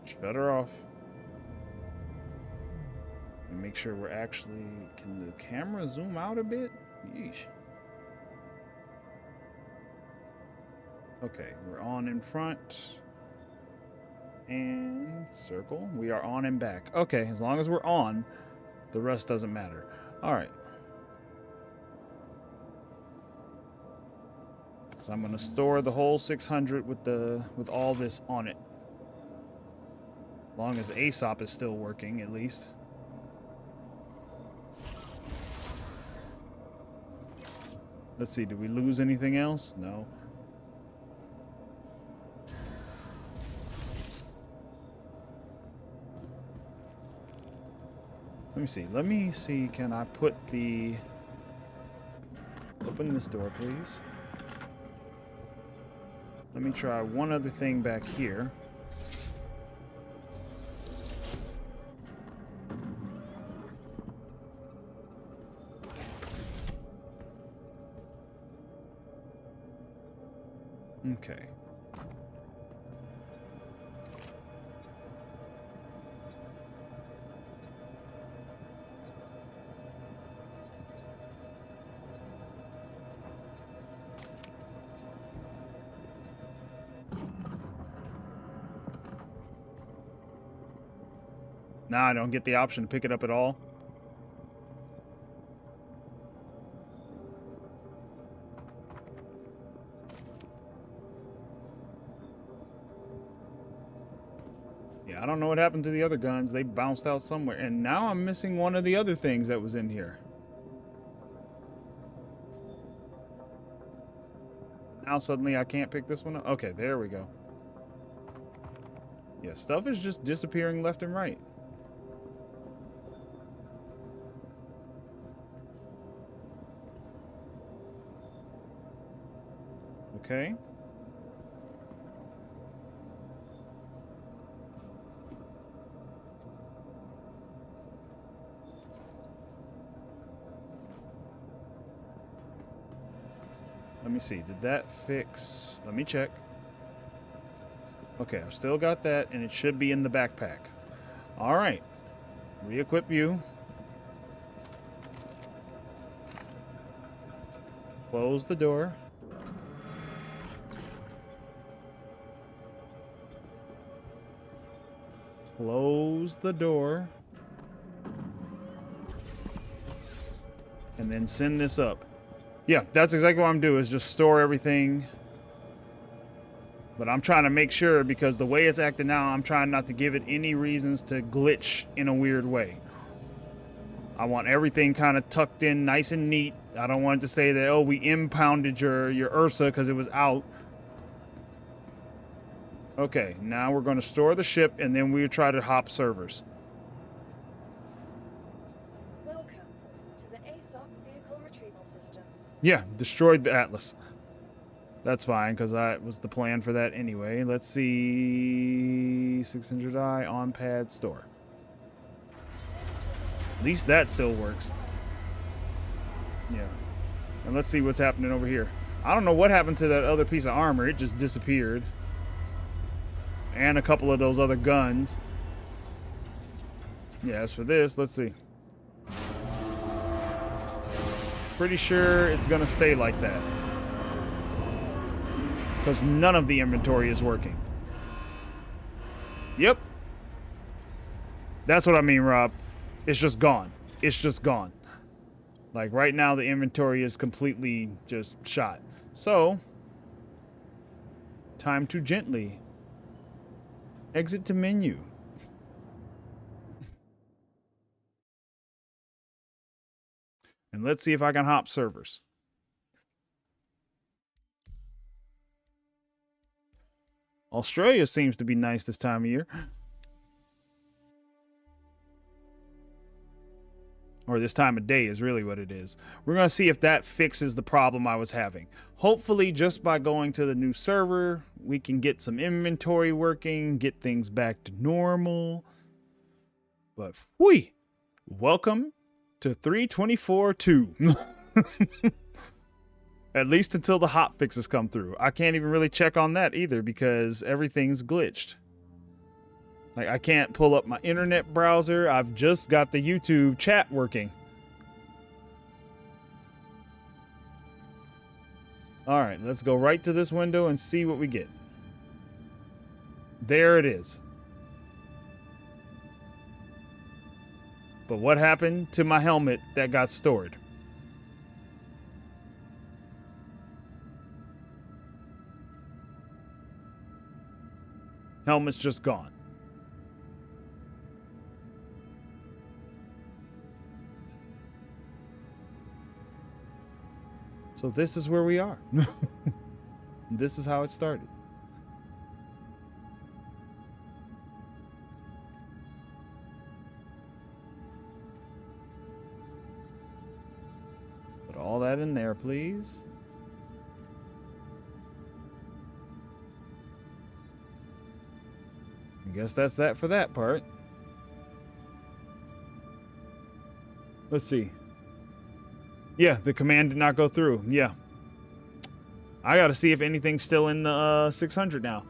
Shut her off. And make sure we're actually... Can the camera zoom out a bit? Yeesh. Okay, we're on in front. And circle. We are on and back. Okay, as long as we're on, the rest doesn't matter. Alright. So I'm going to store the whole 600 with all this on it. As long as ASOP is still working, at least. Let's see, did we lose anything else? No. Let me see, can I put the... Open this door, please. Let me try one other thing back here. Okay. Now I don't get the option to pick it up at all. Yeah, I don't know what happened to the other guns. They bounced out somewhere. And now I'm missing one of the other things that was in here. now suddenly I can't pick this one up. Okay, there we go. Yeah, stuff is just disappearing left and right. Okay. Let me see. Did that fix? Let me check. Okay, I've still got that, and it should be in the backpack. All right. Re-equip you. Close the door. Close the door. And then send this up. Yeah, that's exactly what I'm doing, is just store everything. But I'm trying to make sure, because the way it's acting now, I'm trying not to give it any reasons to glitch in a weird way. I want everything kind of tucked in nice and neat. I don't want it to say that, oh, we impounded your Ursa because it was out. Okay, now we're going to store the ship, and then we'll try to hop servers. Welcome to the ASUS vehicle retrieval system. Yeah, destroyed the Atlas. That's fine, because that was the plan for that anyway. Let's see... 600i on pad store. At least that still works. Yeah. And let's see what's happening over here. I don't know what happened to that other piece of armor. It just disappeared. And a couple of those other guns. Yeah, as for this, let's see. Pretty sure it's going to stay like that. Because none of the inventory is working. Yep. That's what I mean, Rob. It's just gone. It's just gone. Like, right now, the inventory is completely just shot. So, time to gently exit to menu. And let's see if I can hop servers. Australia seems to be nice this time of year. Or this time of day is really what it is. We're going to see if that fixes the problem I was having. Hopefully, just by going to the new server, we can get some inventory working, get things back to normal. But, whee! Welcome to 324.2. At least until the hot fixes come through. I can't even really check on that either because everything's glitched. Like, I can't pull up my internet browser. I've just got the YouTube chat working. All right, let's go right to this window and see what we get. There it is. But what happened to my helmet that got stored? Helmet's just gone. So this is where we are. This is how it started. Put all that in there, please. I guess that's that for that part. Let's see. Yeah, the command did not go through. Yeah. I got to see if anything's still in the 600 now.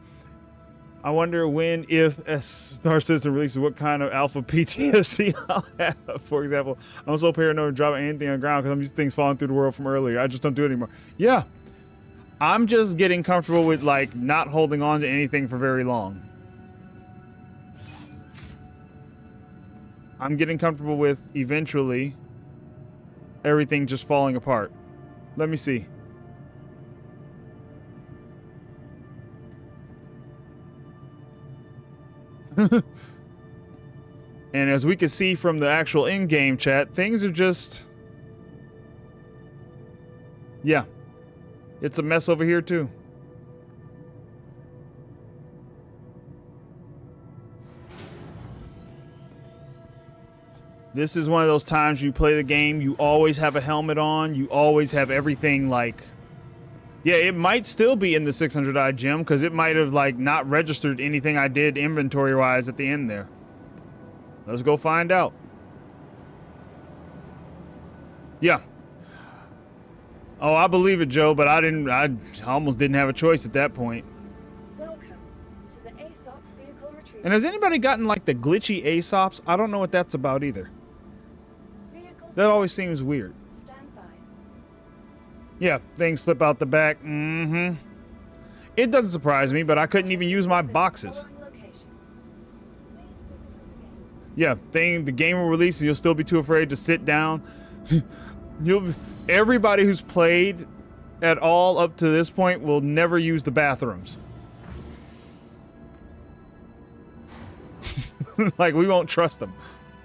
I wonder when, if Star Citizen releases, what kind of alpha PTSD I'll have. For example, I'm so paranoid dropping anything on the ground because I'm used to things falling through the world from earlier. I just don't do it anymore. Yeah. I'm just getting comfortable with, like, not holding on to anything for very long. I'm getting comfortable with, eventually, everything just falling apart. Let me see. And as we can see from the actual in-game chat, things are just... Yeah. It's a mess over here too. This is one of those times you play the game, you always have a helmet on, you always have everything like... Yeah, it might still be in the 600i gem, because it might have like not registered anything I did inventory-wise at the end there. Let's go find out. Yeah. Oh, I believe it, Joe, but I almost didn't have a choice at that point. Welcome to the ASOP vehicle retrieval. And has anybody gotten like the glitchy ASOPs? I don't know what that's about either. Vehicle That always seems weird. stand by. Yeah, things slip out the back. Mm-hmm. It doesn't surprise me, but I couldn't even use my boxes. Following location. Please visit us again. Yeah, the game will release and you'll still be too afraid to sit down. Everybody who's played at all up to this point will never use the bathrooms. Like, we won't trust them.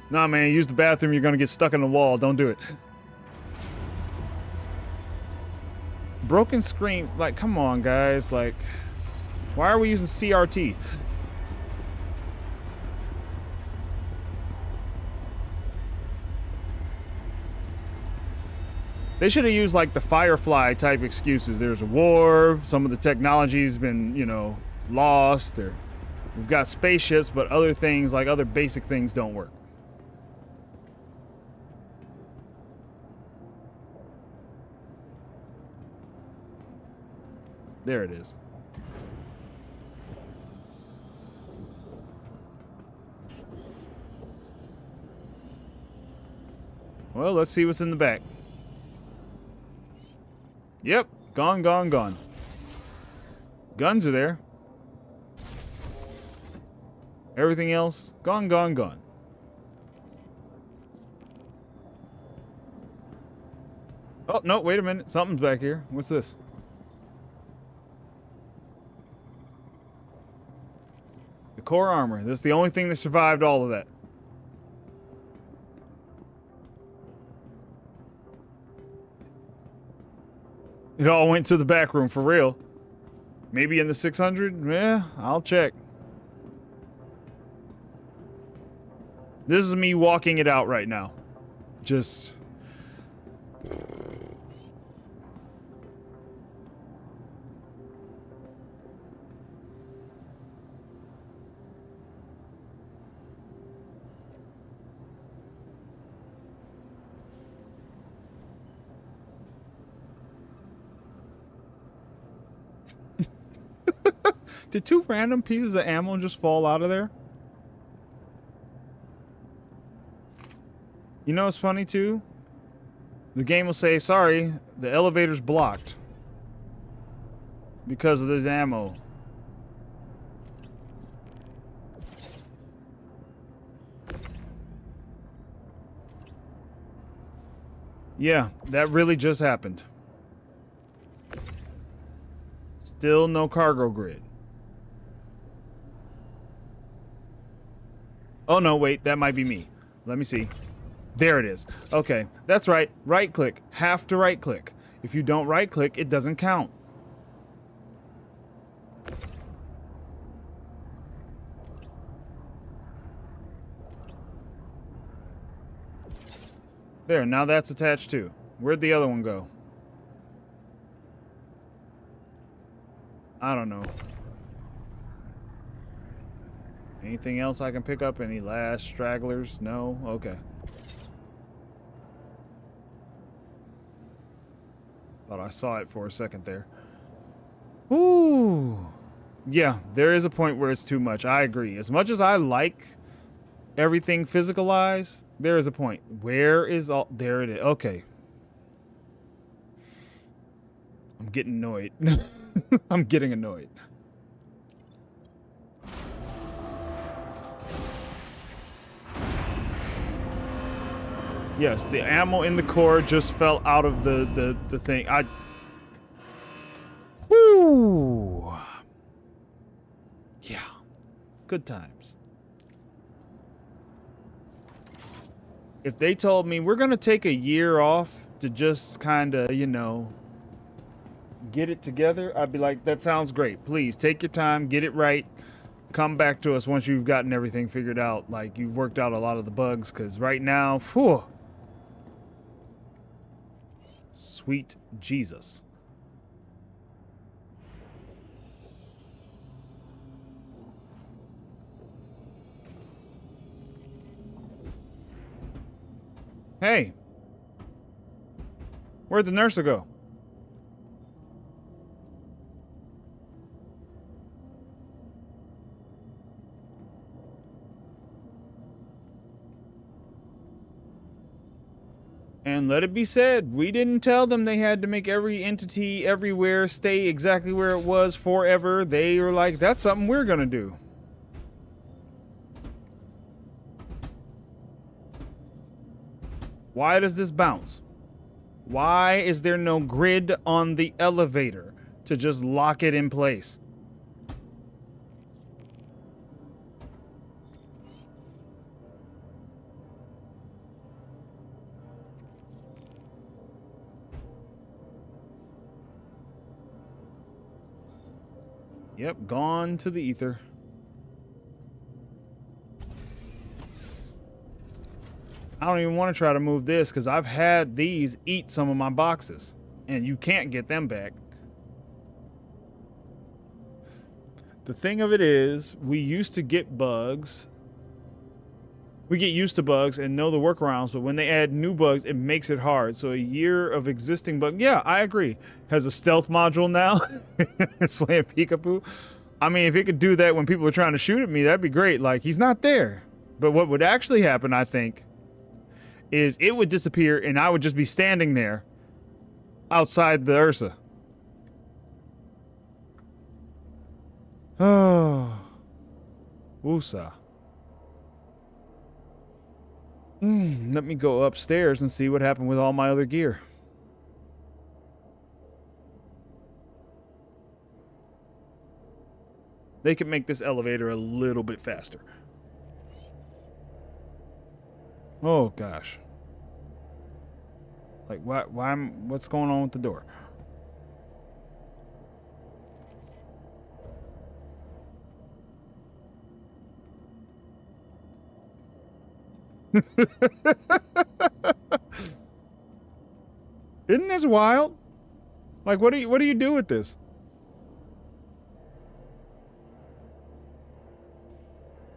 Nah, man, use the bathroom, you're gonna get stuck in the wall. Don't do it. Broken screens, like, come on, guys. Like, why are we using CRT? They should have used like the Firefly type excuses. There's a war, some of the technology's been, you know, lost, or we've got spaceships, but other things, like other basic things, don't work. There it is. Well, let's see what's in the back. Yep, gone, gone, gone. Guns are there. Everything else, gone, gone, gone. Oh, no, wait a minute. Something's back here. What's this? The core armor. That's the only thing that survived all of that. It all went to the back room, for real. Maybe in the 600? Yeah, I'll check. This is me walking it out right now. Just... Did two random pieces of ammo just fall out of there? You know what's funny too? The game will say, sorry, the elevator's blocked because of this ammo. Yeah, that really just happened. Still no cargo grid. Oh no, wait, that might be me. Let me see. There it is. Okay, that's right. Right click. Have to right click. If you don't right click, it doesn't count. There, now that's attached too. Where'd the other one go? I don't know. Anything else I can pick up? Any last stragglers? No? Okay. Thought I saw it for a second there. Ooh. Yeah, there is a point where it's too much. I agree. As much as I like everything physicalized, there is a point. Where is all... There it is. Okay. I'm getting annoyed. I'm getting annoyed. Yes, the ammo in the core just fell out of the thing. Woo! Yeah. Good times. If they told me we're gonna take a year off to just kinda, you know, get it together, I'd be like, that sounds great. Please take your time, get it right. come back to us once you've gotten everything figured out. Like, you've worked out a lot of the bugs, because right now, whew. Sweet Jesus. Hey. Where'd the nurse go? And let it be said, we didn't tell them they had to make every entity everywhere stay exactly where it was forever. They were like, that's something we're gonna do. Why does this bounce? Why is there no grid on the elevator to just lock it in place? Yep, gone to the ether. I don't even want to try to move this because I've had these eat some of my boxes and you can't get them back. The thing of it is, we used to get bugs. We get used to bugs and know the workarounds, but when they add new bugs, it makes it hard. So a year of existing bugs, yeah, I agree. Has a stealth module now. It's playing peekaboo. I mean, if it could do that when people are trying to shoot at me, that'd be great. Like, he's not there. But what would actually happen, I think, is it would disappear and I would just be standing there outside the Ursa. Oh. Woosah. Let me go upstairs and see what happened with all my other gear. They could make this elevator a little bit faster. Oh gosh. Like what's going on with the door? Isn't this wild? Like, what do you do with this?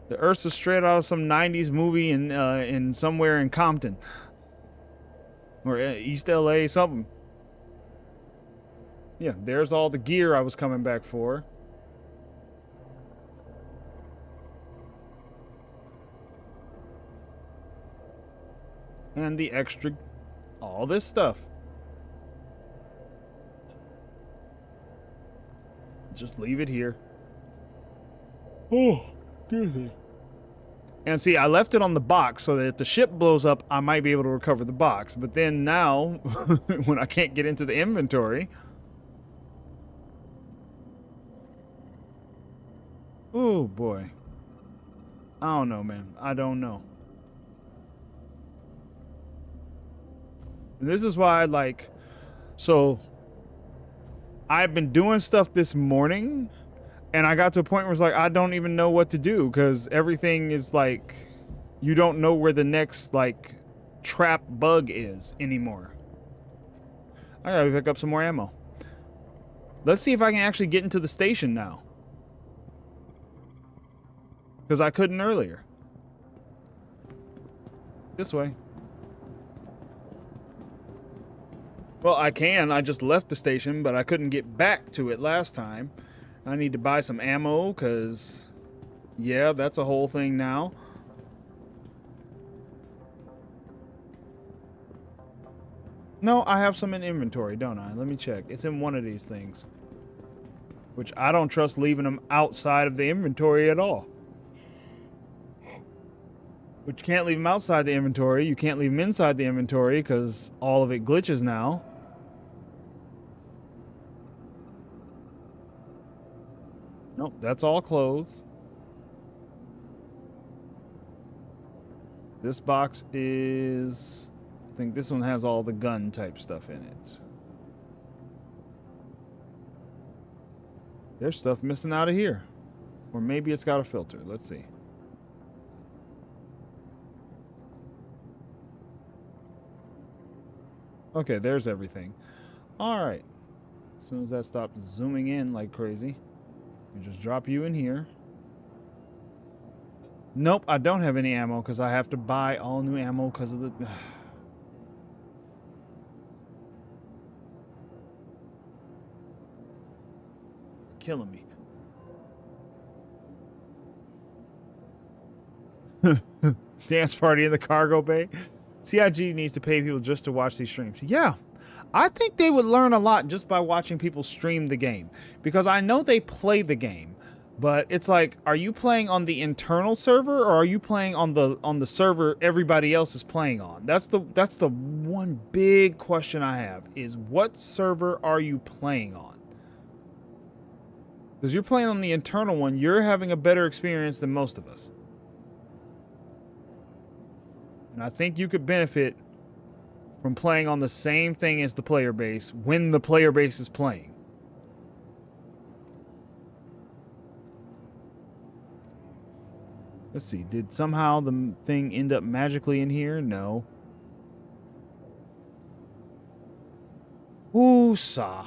The Ursa straight out of some 90s movie in somewhere in Compton. Or East LA, something. Yeah, there's all the gear I was coming back for. And the extra, all this stuff. Just leave it here. Oh, goodness. And see, I left it on the box so that if the ship blows up, I might be able to recover the box. But then now, when I can't get into the inventory. Oh, boy. I don't know, man. I don't know. And this is why, like, so I've been doing stuff this morning, and I got to a point where it's like, I don't even know what to do, because everything is like, you don't know where the next, like, trap bug is anymore. I gotta pick up some more ammo. Let's see if I can actually get into the station now. Because I couldn't earlier. This way. Well, I can. I just left the station, but I couldn't get back to it last time. I need to buy some ammo, because, yeah, that's a whole thing now. No, I have some in inventory, don't I? Let me check. It's in one of these things. Which I don't trust leaving them outside of the inventory at all. But you can't leave them outside the inventory. You can't leave them inside the inventory, because all of it glitches now. Nope, that's all closed. This box is... I think this one has all the gun type stuff in it. There's stuff missing out of here. Or maybe it's got a filter. Let's see. Okay, there's everything. All right. As soon as that stops zooming in like crazy, we just drop you in here. Nope, I don't have any ammo because I have to buy all new ammo because of the... Killing me. Dance party in the cargo bay. CIG needs to pay people just to watch these streams. Yeah, I think they would learn a lot just by watching people stream the game, because I know they play the game, but it's like, are you playing on the internal server or are you playing on the server everybody else is playing on? That's the one big question I have, is what server are you playing on? Because you're playing on the internal one, you're having a better experience than most of us. And I think you could benefit from playing on the same thing as the player base when the player base is playing. Let's see. Did somehow the thing end up magically in here? No. Woosah.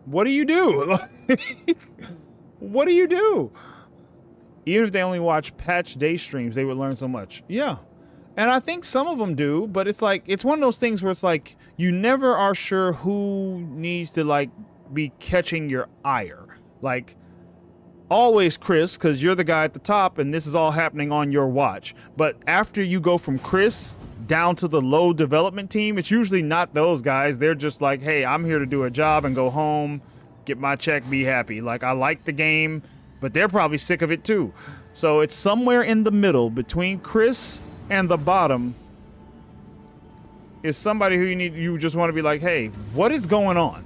What do you do? What do you do? Even if they only watch patch day streams, they would learn so much. Yeah. And I think some of them do, but it's like, it's one of those things where it's like, you never are sure who needs to like be catching your ire. Like, always Chris, because you're the guy at the top and this is all happening on your watch. But after you go from Chris down to the low development team, it's usually not those guys. They're just like, hey, I'm here to do a job and go home, get my check, be happy. Like, I like the game, but they're probably sick of it too. So it's somewhere in the middle between Chris and the bottom is somebody who you just want to be like, hey, what is going on?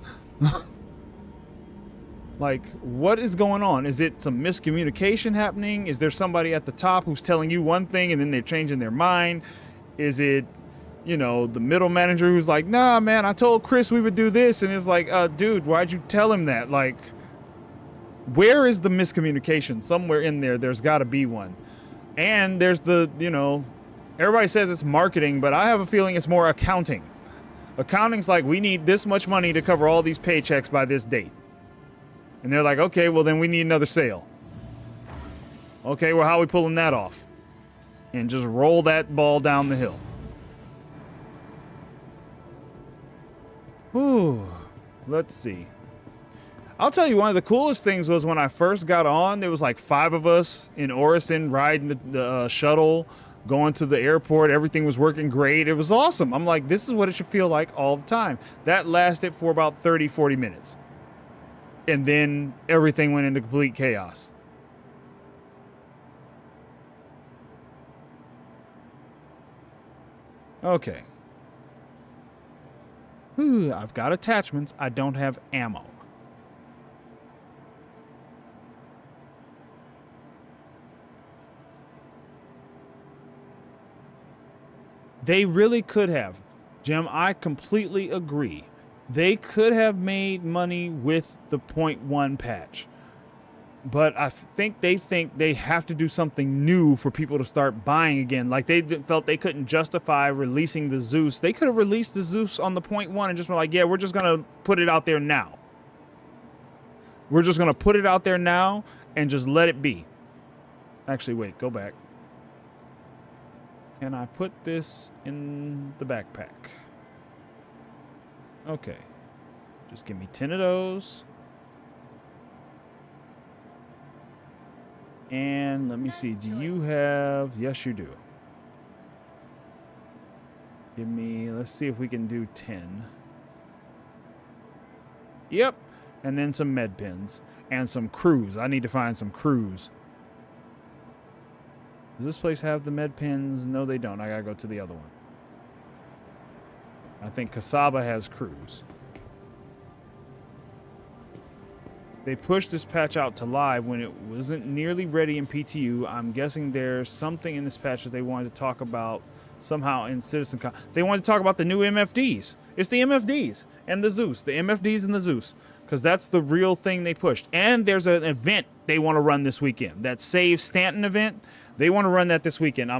Like, what is going on? Is it some miscommunication happening? Is there somebody at the top who's telling you one thing and then they're changing their mind? Is it, you know, the middle manager who's like, nah, man, I told Chris we would do this. And it's like, dude, why'd you tell him that? Like, where is the miscommunication? Somewhere in there, there's got to be one. And there's the, you know, everybody says it's marketing, but I have a feeling it's more accounting. Accounting's like, we need this much money to cover all these paychecks by this date. And they're like, okay, well, then we need another sale. Okay, well, how are we pulling that off? And just roll that ball down the hill. Whew. Let's see. I'll tell you, one of the coolest things was when I first got on, there was like 5 of us in Orison riding the shuttle, going to the airport. Everything was working great. It was awesome. I'm like, this is what it should feel like all the time. That lasted for about 30, 40 minutes. And then everything went into complete chaos. Okay. Whew, I've got attachments. I don't have ammo. They really could have. Jim, I completely agree. They could have made money with the 0.1 patch. But I think they have to do something new for people to start buying again. Like, they felt they couldn't justify releasing the Zeus. They could have released the Zeus on the 0.1 and just been like, yeah, we're just going to put it out there now. We're just going to put it out there now and just let it be. Actually, wait, go back. Can I put this in the backpack? Okay. Just give me 10 of those. And let me see. Do you have... Yes, you do. Give me... Let's see if we can do 10. Yep. And then some med pens. And some crews. I need to find some crews. Does this place have the med pens? No, they don't. I gotta go to the other one. I think Kasaba has crews. They pushed this patch out to live when it wasn't nearly ready in PTU. I'm guessing there's something in this patch that they wanted to talk about somehow in CitizenCon. They wanted to talk about the new MFDs. It's the MFDs and the Zeus. The MFDs and the Zeus. Because that's the real thing they pushed. And there's an event they want to run this weekend. That Save Stanton event. They want to run that this weekend.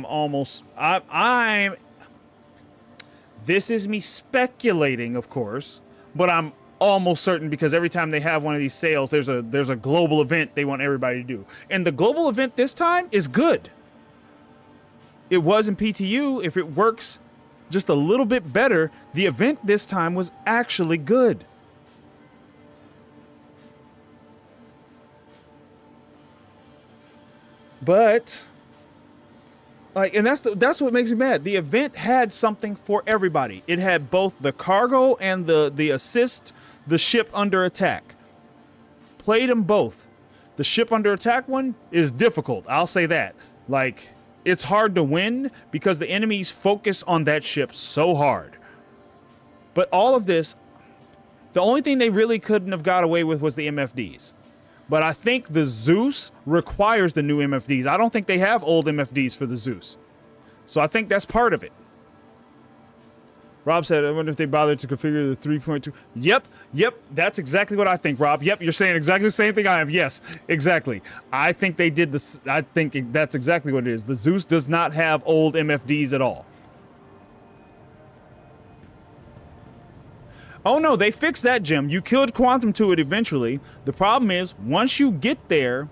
This is me speculating, of course. But I'm almost certain because every time they have one of these sales, there's a global event they want everybody to do. And the global event this time is good. It was in PTU. If it works just a little bit better, the event this time was actually good. But like, and that's what makes me mad. The event had something for everybody. It had both the cargo and the assist the ship under attack. Played them both. The ship under attack one is difficult. I'll say that. Like, it's hard to win because the enemies focus on that ship so hard. But all of this, the only thing they really couldn't have got away with was the MFDs. But I think the Zeus requires the new MFDs. I don't think they have old MFDs for the Zeus. So I think that's part of it. Rob said, I wonder if they bothered to configure the 3.2. Yep, that's exactly what I think, Rob. Yep, you're saying exactly the same thing I am. Yes, exactly. I think they did this. I think that's exactly what it is. The Zeus does not have old MFDs at all. Oh no, they fixed that, Jim. You killed Quantum to it eventually. The problem is, once you get there,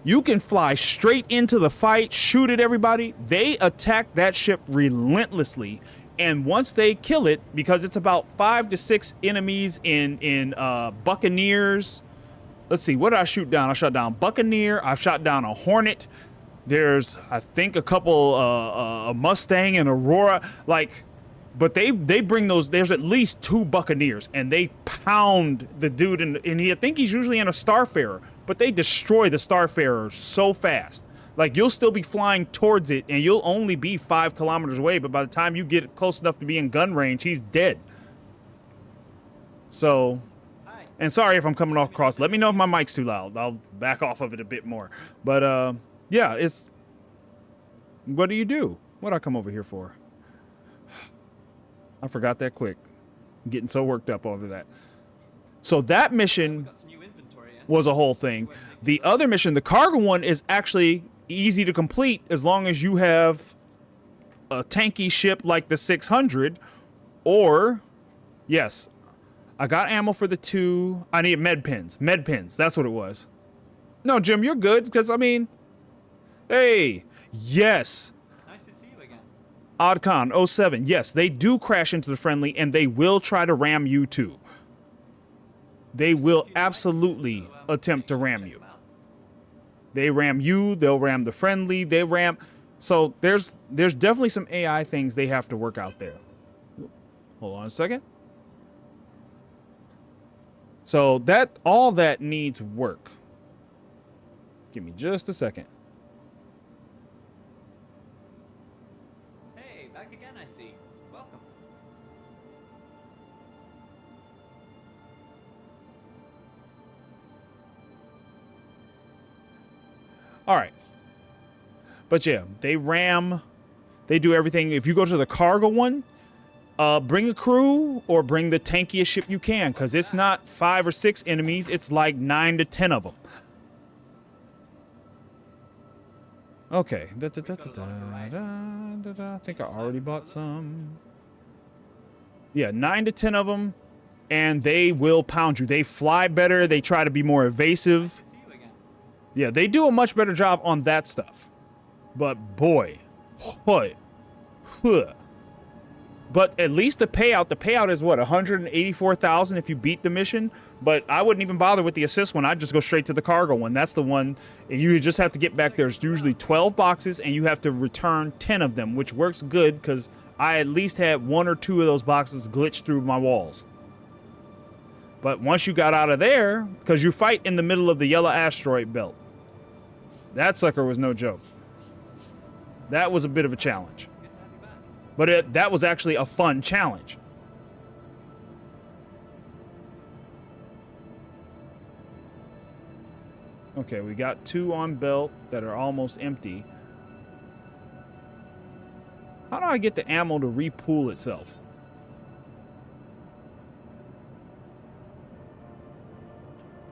you can fly straight into the fight, shoot at everybody. They attack that ship relentlessly. And once they kill it, because it's about 5 to 6 enemies in Buccaneers. Let's see, what did I shoot down? I shot down Buccaneer. I've shot down a Hornet. There's, I think, a couple, a Mustang and Aurora. Like, but they bring those. There's at least 2 Buccaneers, and they pound the dude. And I think he's usually in a Starfarer, but they destroy the Starfarer so fast. Like, you'll still be flying towards it, and you'll only be 5 kilometers away, but by the time you get close enough to be in gun range, he's dead. So, and sorry if I'm coming off cross. Let me know if my mic's too loud. I'll back off of it a bit more. But, yeah, it's... What do? What'd I come over here for? I forgot that quick. I'm getting so worked up over that. So that mission was a whole thing. The other mission, the cargo one, is actually easy to complete as long as you have a tanky ship like the 600, or, yes, I got ammo for the 2. I need med pins. Med pins, that's what it was. No, Jim, you're good, because, I mean, hey, yes. Nice to see you again. Oddcon 07, yes, they do crash into the friendly, and they will try to ram you too. They will absolutely attempt to ram you. They ram you, they'll ram the friendly, they ram... So there's definitely some AI things they have to work out there. Hold on a second. So all that needs work. Give me just a second. Hey, back again, I see. Welcome. All right. But yeah, they ram, they do everything. If you go to the cargo one, bring a crew or bring the tankiest ship you can, because it's not 5 or 6 enemies, it's like 9 to 10 of them. Okay. I think I already bought some. Yeah, 9 to 10 of them, and they will pound you. They fly better. They try to be more evasive. Yeah, they do a much better job on that stuff. But boy, but at least the payout is what, 184,000 if you beat the mission. But I wouldn't even bother with the assist one. I'd just go straight to the cargo one. That's the one, and you just have to get back. There's usually 12 boxes, and you have to return 10 of them, which works good because I at least had 1 or 2 of those boxes glitch through my walls. But once you got out of there, because you fight in the middle of the yellow asteroid belt, that sucker was no joke. That was a bit of a challenge. But that was actually a fun challenge. Okay, we got 2 on belt that are almost empty. How do I get the ammo to repool itself?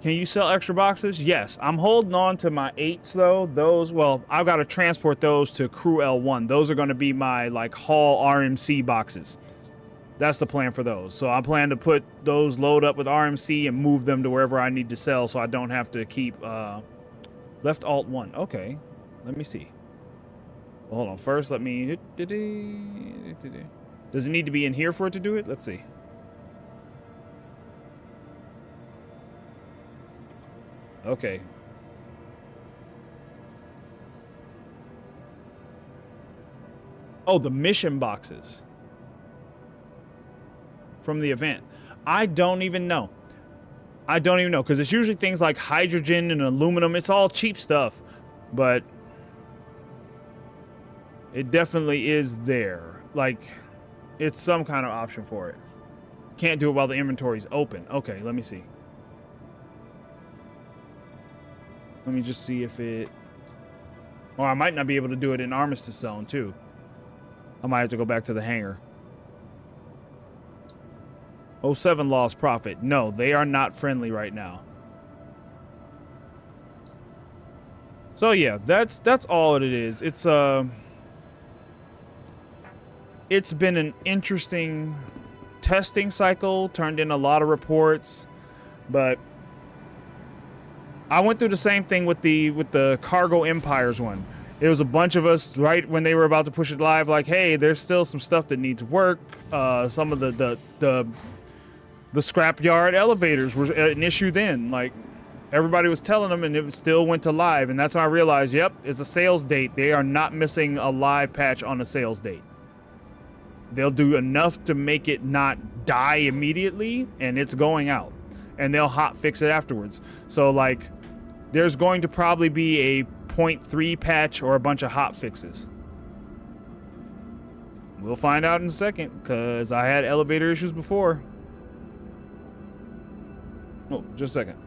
Can you sell extra boxes? Yes. I'm holding on to my 8s though. Those, well, I've got to transport those to Crew L1. Those are going to be my like haul RMC boxes. That's the plan for those. So I plan to put those load up with RMC and move them to wherever I need to sell so I don't have to keep left alt 1. Okay. Let me see. Well, hold on. First, let me... Does it need to be in here for it to do it? Let's see. Okay. Oh, the mission boxes. From the event. I don't even know. I don't even know. Because it's usually things like hydrogen and aluminum. It's all cheap stuff. But... it definitely is there. Like, it's some kind of option for it. Can't do it while the inventory's open. Okay, let me see. Let me just see if it... Or I might not be able to do it in Armistice Zone, too. I might have to go back to the hangar. 07 lost profit. No, they are not friendly right now. So, yeah, that's all it is. It's been an interesting testing cycle, turned in a lot of reports, but I went through the same thing with the Cargo Empires one. It was a bunch of us right when they were about to push it live, like, hey, there's still some stuff that needs work. Some of the scrapyard elevators were an issue then. Like, everybody was telling them, and it still went to live. And that's when I realized, yep, it's a sales date. They are not missing a live patch on a sales date. They'll do enough to make it not die immediately, and it's going out. And they'll hot fix it afterwards. So, like, there's going to probably be a 0.3 patch or a bunch of hot fixes. We'll find out in a second, because I had elevator issues before. Oh, just a second.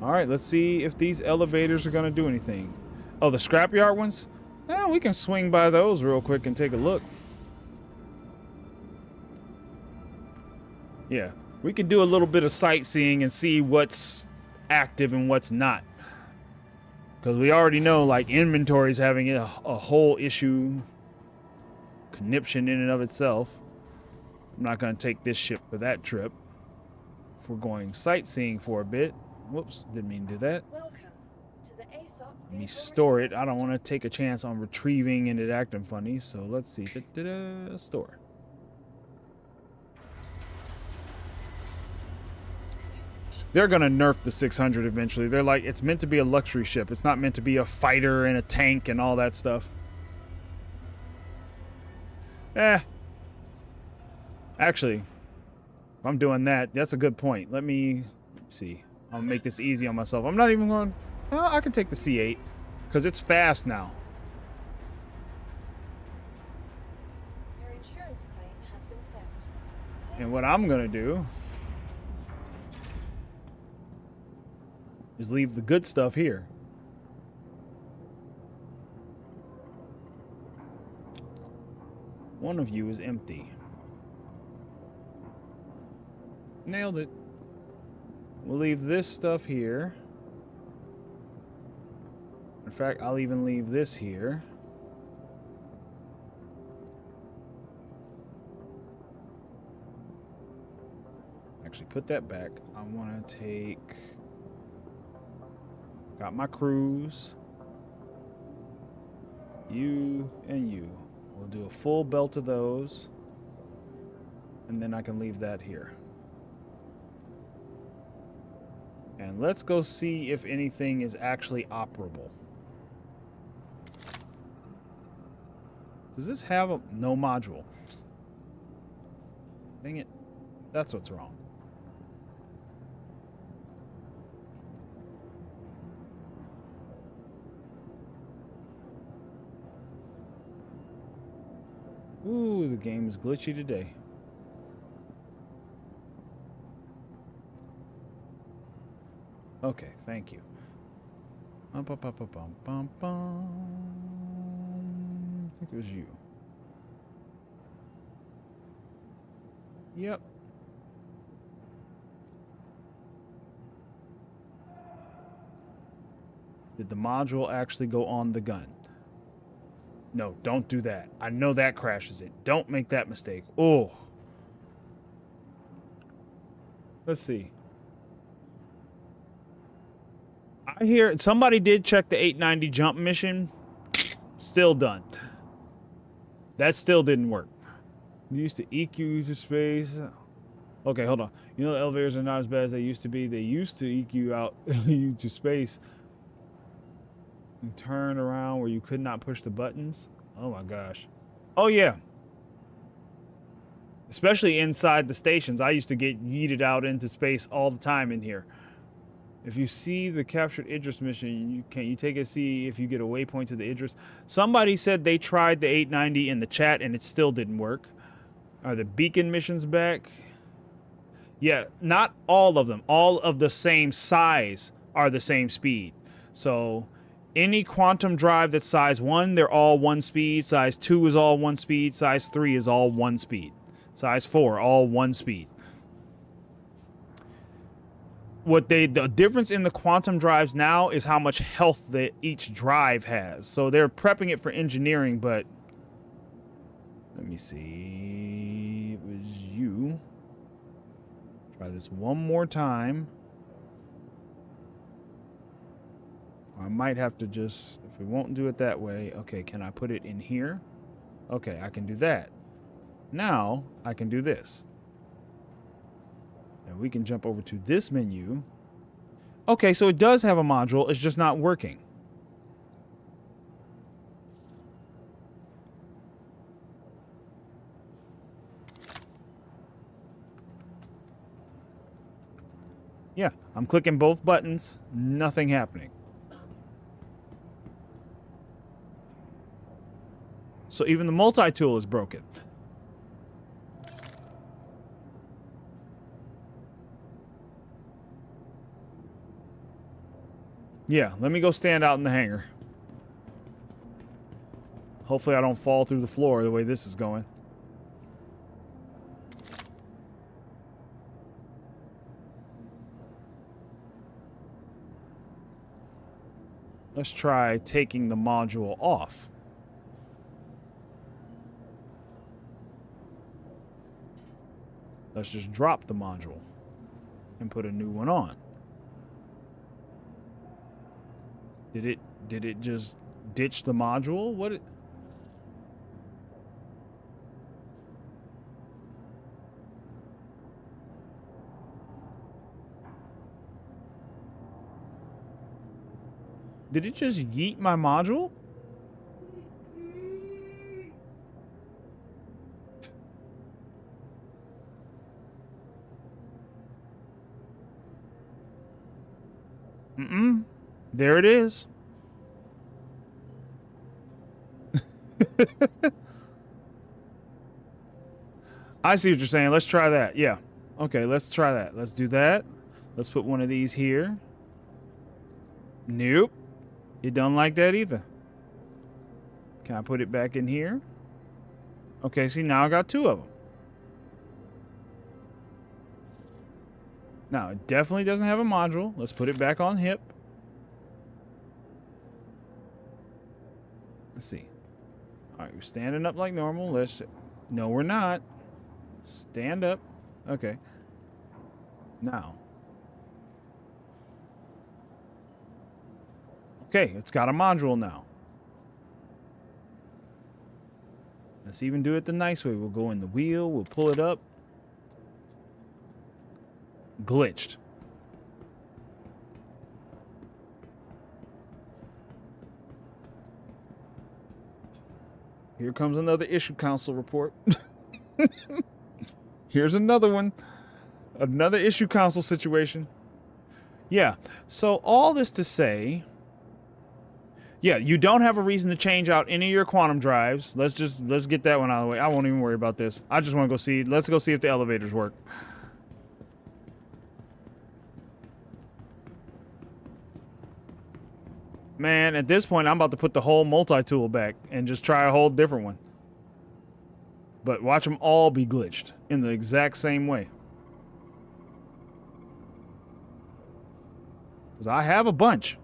All right, let's see if these elevators are going to do anything. Oh, the scrapyard ones? Yeah, we can swing by those real quick and take a look. Yeah, we can do a little bit of sightseeing and see what's active and what's not. Because we already know, like, inventory's having a whole issue. Conniption in and of itself. I'm not going to take this ship for that trip. If we're going sightseeing for a bit. Whoops, didn't mean to do that. Welcome to the ASUS Let me store it. I don't want to take a chance on retrieving and it acting funny. So let's see. Store. They're going to nerf the 600 eventually. They're like, it's meant to be a luxury ship. It's not meant to be a fighter and a tank and all that stuff. Actually, if I'm doing that, that's a good point. Let me see. I'll make this easy on myself. I'm not even going... Well, I can take the C8. Because it's fast now. Your insurance claim has been sent. And what I'm going to do... is leave the good stuff here. One of you is empty. Nailed it. We'll leave this stuff here. In fact, I'll even leave this here. Actually, put that back. I want to take... Got my crews. You and you. We'll do a full belt of those. And then I can leave that here. And let's go see if anything is actually operable. Does this have a... no module? Dang it. That's what's wrong. Ooh, the game is glitchy today. Okay, thank you. I think it was you. Yep. Did the module actually go on the gun? No, don't do that. I know that crashes it. Don't make that mistake. Oh. Let's see. I hear somebody did check the 890 jump mission. Still done. That still didn't work. You used to EQ to space. Okay, hold on. You know the elevators are not as bad as they used to be. They used to EQ out you to space and turn around where you could not push the buttons. Oh my gosh. Oh yeah. Especially inside the stations. I used to get yeeted out into space all the time in here. If you see the captured Idris mission, you take a see if you get a waypoint to the Idris. Somebody said they tried the 890 in the chat and it still didn't work. Are the beacon missions back? Yeah, not all of them. All of the same size are the same speed. So any quantum drive that's size 1, they're all 1 speed. Size 2 is all 1 speed. Size 3 is all 1 speed. Size 4, all 1 speed. The difference in the quantum drives now is how much health that each drive has. So they're prepping it for engineering, but let me see. It was you. Try this one more time. I might have to just, if we won't do it that way. Okay, can I put it in here? Okay, I can do that. Now I can do this. And we can jump over to this menu. Okay, so it does have a module. It's just not working. Yeah, I'm clicking both buttons. Nothing happening. So even the multi-tool is broken. Yeah, let me go stand out in the hangar. Hopefully I don't fall through the floor the way this is going. Let's try taking the module off. Let's just drop the module and put a new one on. Did it just ditch the module? What? Did it just yeet my module? Mm-mm. There it is. I see what you're saying. Let's try that. Yeah. Okay, let's try that. Let's do that. Let's put one of these here. Nope. It don't like that either. Can I put it back in here? Okay, see, now I got 2 of them. Now, it definitely doesn't have a module. Let's put it back on hip. Let's see. All right, we're standing up like normal. Let's... No, we're not. Stand up. Okay. Now. Okay, it's got a module now. Let's even do it the nice way. We'll go in the wheel. We'll pull it up. Glitched. Here comes another issue council report. Here's another one. Another issue council situation. Yeah. So all this to say, yeah, you don't have a reason to change out any of your quantum drives. Let's get that one out of the way. I won't even worry about this. I just want to go see. Let's go see if the elevators work. Man, at this point, I'm about to put the whole multi-tool back and just try a whole different one. But watch them all be glitched in the exact same way. Because I have a bunch.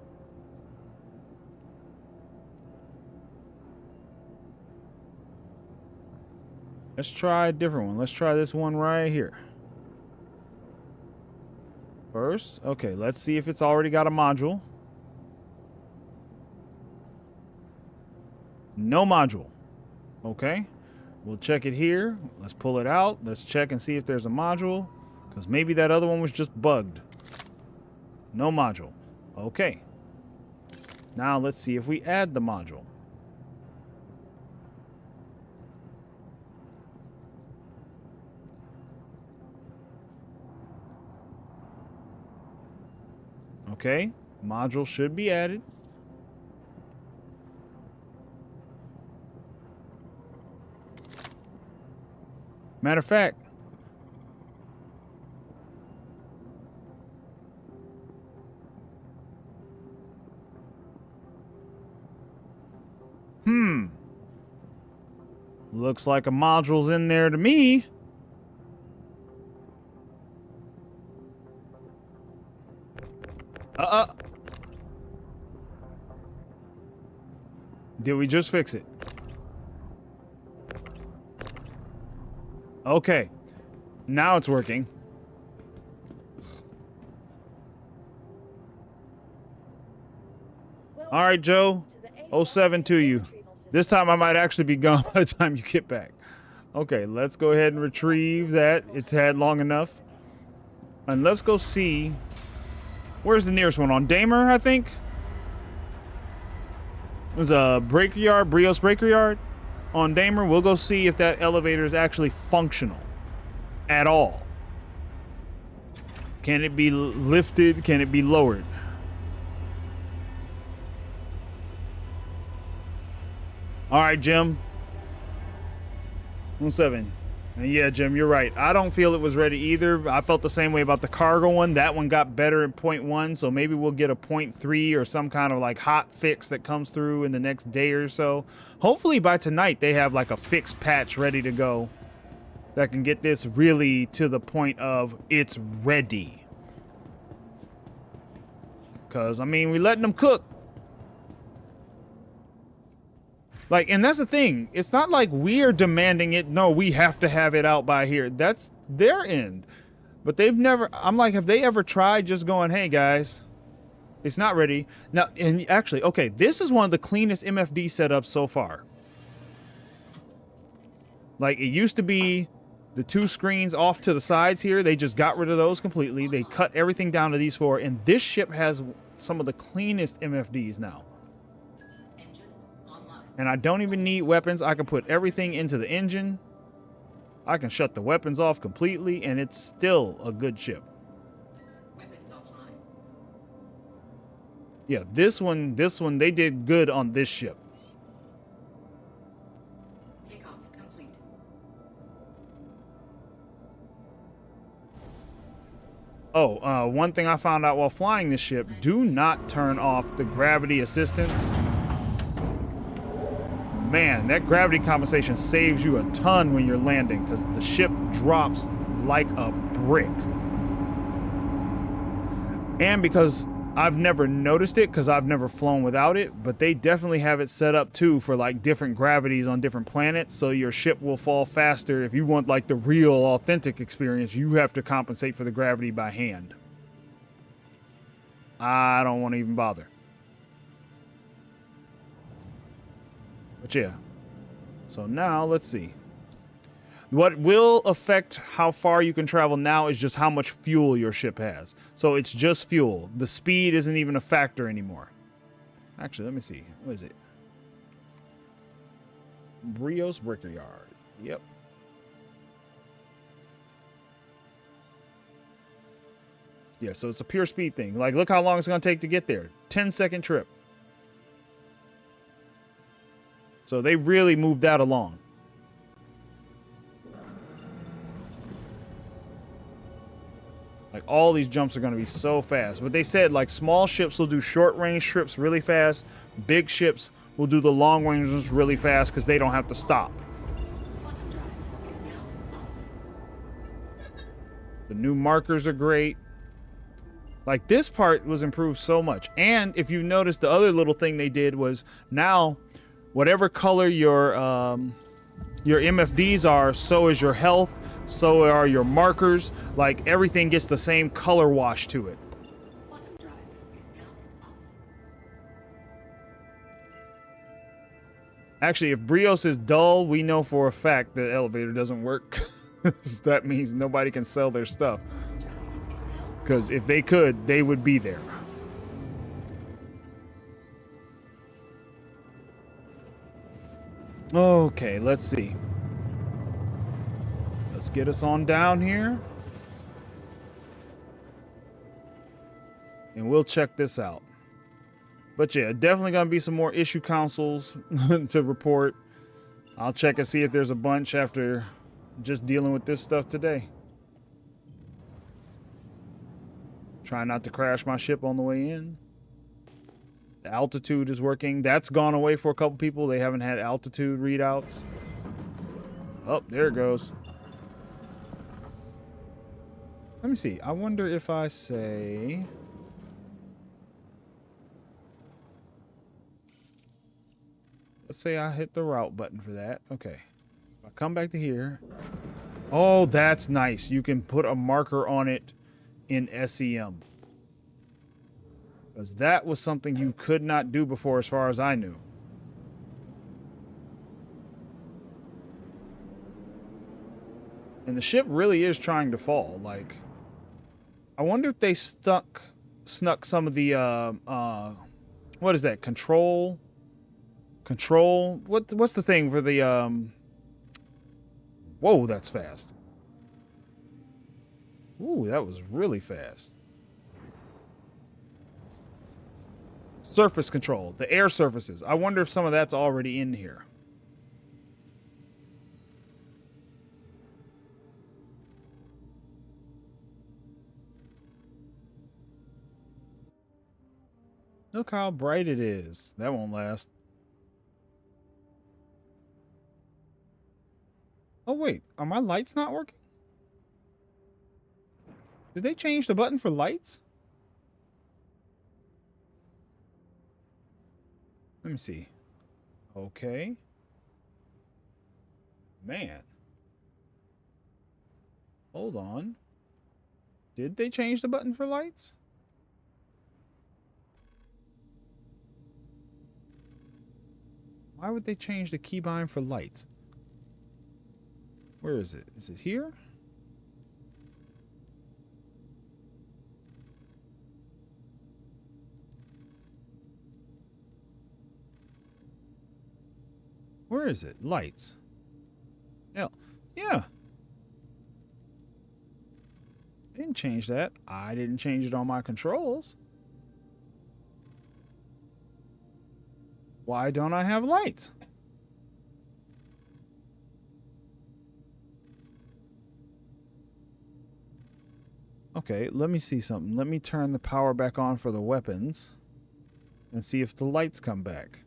Let's try a different one. Let's try this one right here. First, okay, let's see if it's already got a module. No module. Okay. We'll check it here. Let's pull it out. Let's check and see if there's a module. Because maybe that other one was just bugged. No module. Okay. Now let's see if we add the module. Okay. Module should be added. Matter of fact, looks like a module's in there to me. Did we just fix it? Okay. Now it's working. All right, Joe. 07 to you. This time I might actually be gone by the time you get back. Okay, let's go ahead and retrieve that. It's had long enough. And let's go see. Where's the nearest one? On Damer, I think? There's a breaker yard, Brios breaker yard on Damer. We'll go see if that elevator is actually functional at all. Can it be lifted? Can it be lowered? All right, Jim. 17. And yeah, Jim, you're right. I don't feel it was ready either. I felt the same way about the cargo one. That one got better at 0.1, so maybe we'll get a 0.3 or some kind of like hot fix that comes through in the next day or so. Hopefully by tonight they have like a fixed patch ready to go that can get this really to the point of it's ready. Because, I mean, we're letting them cook. Like, and that's the thing. It's not like we're demanding it. No, we have to have it out by here. That's their end. But they've never, I'm like, have they ever tried just going, hey, guys, it's not ready. Now, and actually, okay, this is one of the cleanest MFD setups so far. Like, it used to be the two screens off to the sides here. They just got rid of those completely. They cut everything down to these four. And this ship has some of the cleanest MFDs now. And I don't even need weapons. I can put everything into the engine. I can shut the weapons off completely, and it's still a good ship. Weapons offline. Yeah, this one, they did good on this ship. Takeoff complete. Oh, one thing I found out while flying this ship, do not turn off the gravity assistance. Man, that gravity compensation saves you a ton when you're landing because the ship drops like a brick. And because I've never noticed it because I've never flown without it, but they definitely have it set up too for like different gravities on different planets, so your ship will fall faster. If you want like the real authentic experience, you have to compensate for the gravity by hand. I don't want to even bother. But yeah, so now let's see. What will affect how far you can travel now is just how much fuel your ship has. So it's just fuel. The speed isn't even a factor anymore. Actually, let me see. What is it? Brios breaker yard. Yep. Yeah, so it's a pure speed thing. Like, look how long it's going to take to get there. 10-second trip. So they really moved that along. Like, all these jumps are going to be so fast. But they said, like, small ships will do short-range trips really fast. Big ships will do the long-range ones really fast because they don't have to stop. Quantum drive is now off. The new markers are great. Like, this part was improved so much. And if you notice, the other little thing they did was now whatever color your MFDs are, so is your health, so are your markers. Like, everything gets the same color wash to it. Quantum drive is now off. Actually, if Brios is dull, we know for a fact the elevator doesn't work. That means nobody can sell their stuff. Because if they could, they would be there. Okay, let's see. Let's get us on down here. And we'll check this out. But yeah, definitely going to be some more issue consoles to report. I'll check and see if there's a bunch after just dealing with this stuff today. Try not to crash my ship on the way in. The altitude is working. That's gone away for a couple people. They haven't had altitude readouts. Oh, there it goes. Let me see. I wonder if I say... Let's say I hit the route button for that. Okay. If I come back to here. Oh, that's nice. You can put a marker on it in SEM. Because that was something you could not do before as far as I knew. And the ship really is trying to fall. Like, I wonder if they snuck some of the, what is that? Control? What's the thing for the, whoa, that's fast. Ooh, that was really fast. Surface control, the air surfaces. I wonder if some of that's already in here. Look how bright it is. That won't last. Oh, wait. Are my lights not working? Did they change the button for lights? Let me see. Okay. Man. Hold on. Did they change the button for lights? Why would they change the keybind for lights? Where is it? Is it here? Where is it? Lights. Yeah. Yeah. I didn't change that. I didn't change it on my controls. Why don't I have lights? Okay, let me see something. Let me turn the power back on for the weapons and see if the lights come back.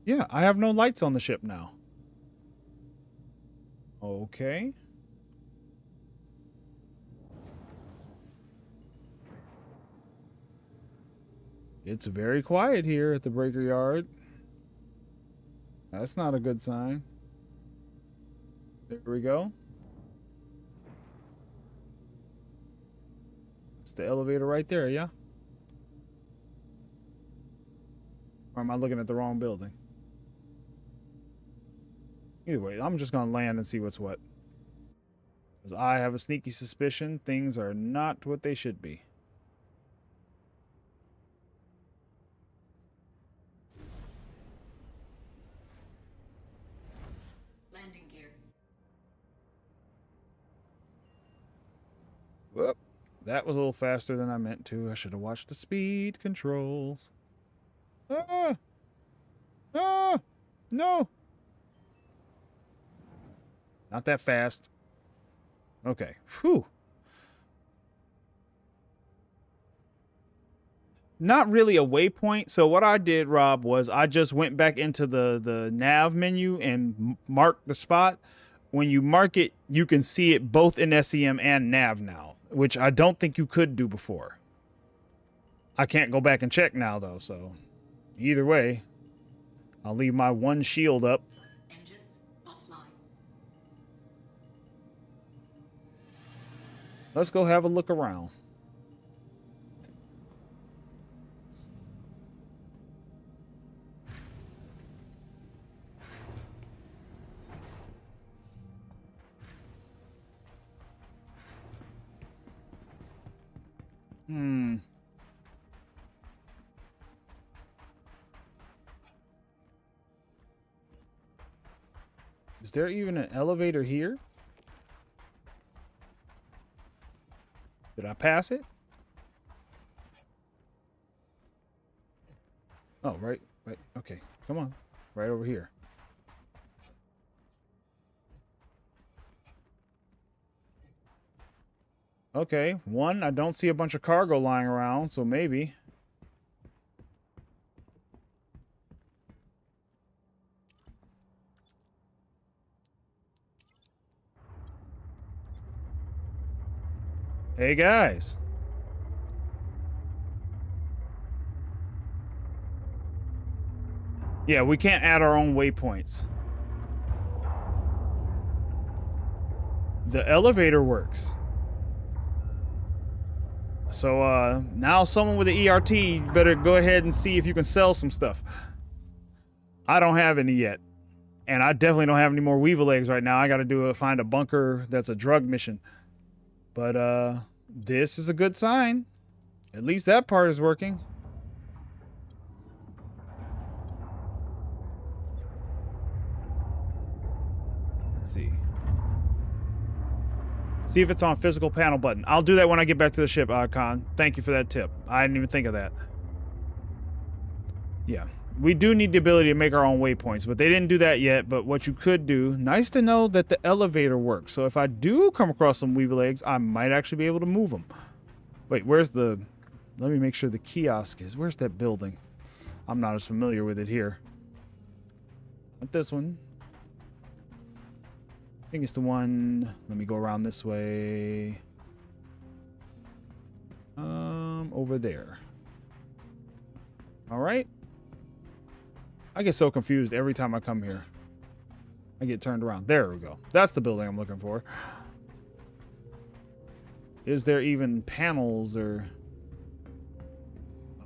Yeah, I have no lights on the ship now. Okay. It's very quiet here at the breaker yard. That's not a good sign. There we go. That's the elevator right there, yeah? Or am I looking at the wrong building? Either way, I'm just going to land and see what's what. Because I have a sneaky suspicion things are not what they should be. Landing gear. Whoop. That was a little faster than I meant to. I should have watched the speed controls. Ah! Ah! No! Not that fast. Okay. Whew. Not really a waypoint. So what I did, Rob, was I just went back into the nav menu and marked the spot. When you mark it, you can see it both in SEM and nav now, which I don't think you could do before. I can't go back and check now, though, so either way, I'll leave my one shield up. Engines offline. Let's go have a look around. Is there even an elevator here? Did I pass it? Oh, right. Okay, come on. Right over here. Okay, one, I don't see a bunch of cargo lying around, so maybe. Hey, guys. Yeah, we can't add our own waypoints. The elevator works. So, now someone with an ERT better go ahead and see if you can sell some stuff. I don't have any yet. And I definitely don't have any more Weevil eggs right now. I got to find a bunker that's a drug mission. But, this is a good sign. At least that part is working. Let's see. See if it's on physical panel button. I'll do that when I get back to the ship, Khan. Thank you for that tip. I didn't even think of that. Yeah. We do need the ability to make our own waypoints, but they didn't do that yet. But what you could do, nice to know that the elevator works. So if I do come across some Weevil eggs, I might actually be able to move them. Wait, where's the... Let me make sure the kiosk is. Where's that building? I'm not as familiar with it here. Not this one. I think it's the one... Let me go around this way. Over there. All right. I get so confused every time I come here. I get turned around. There we go. That's the building I'm looking for. Is there even panels or...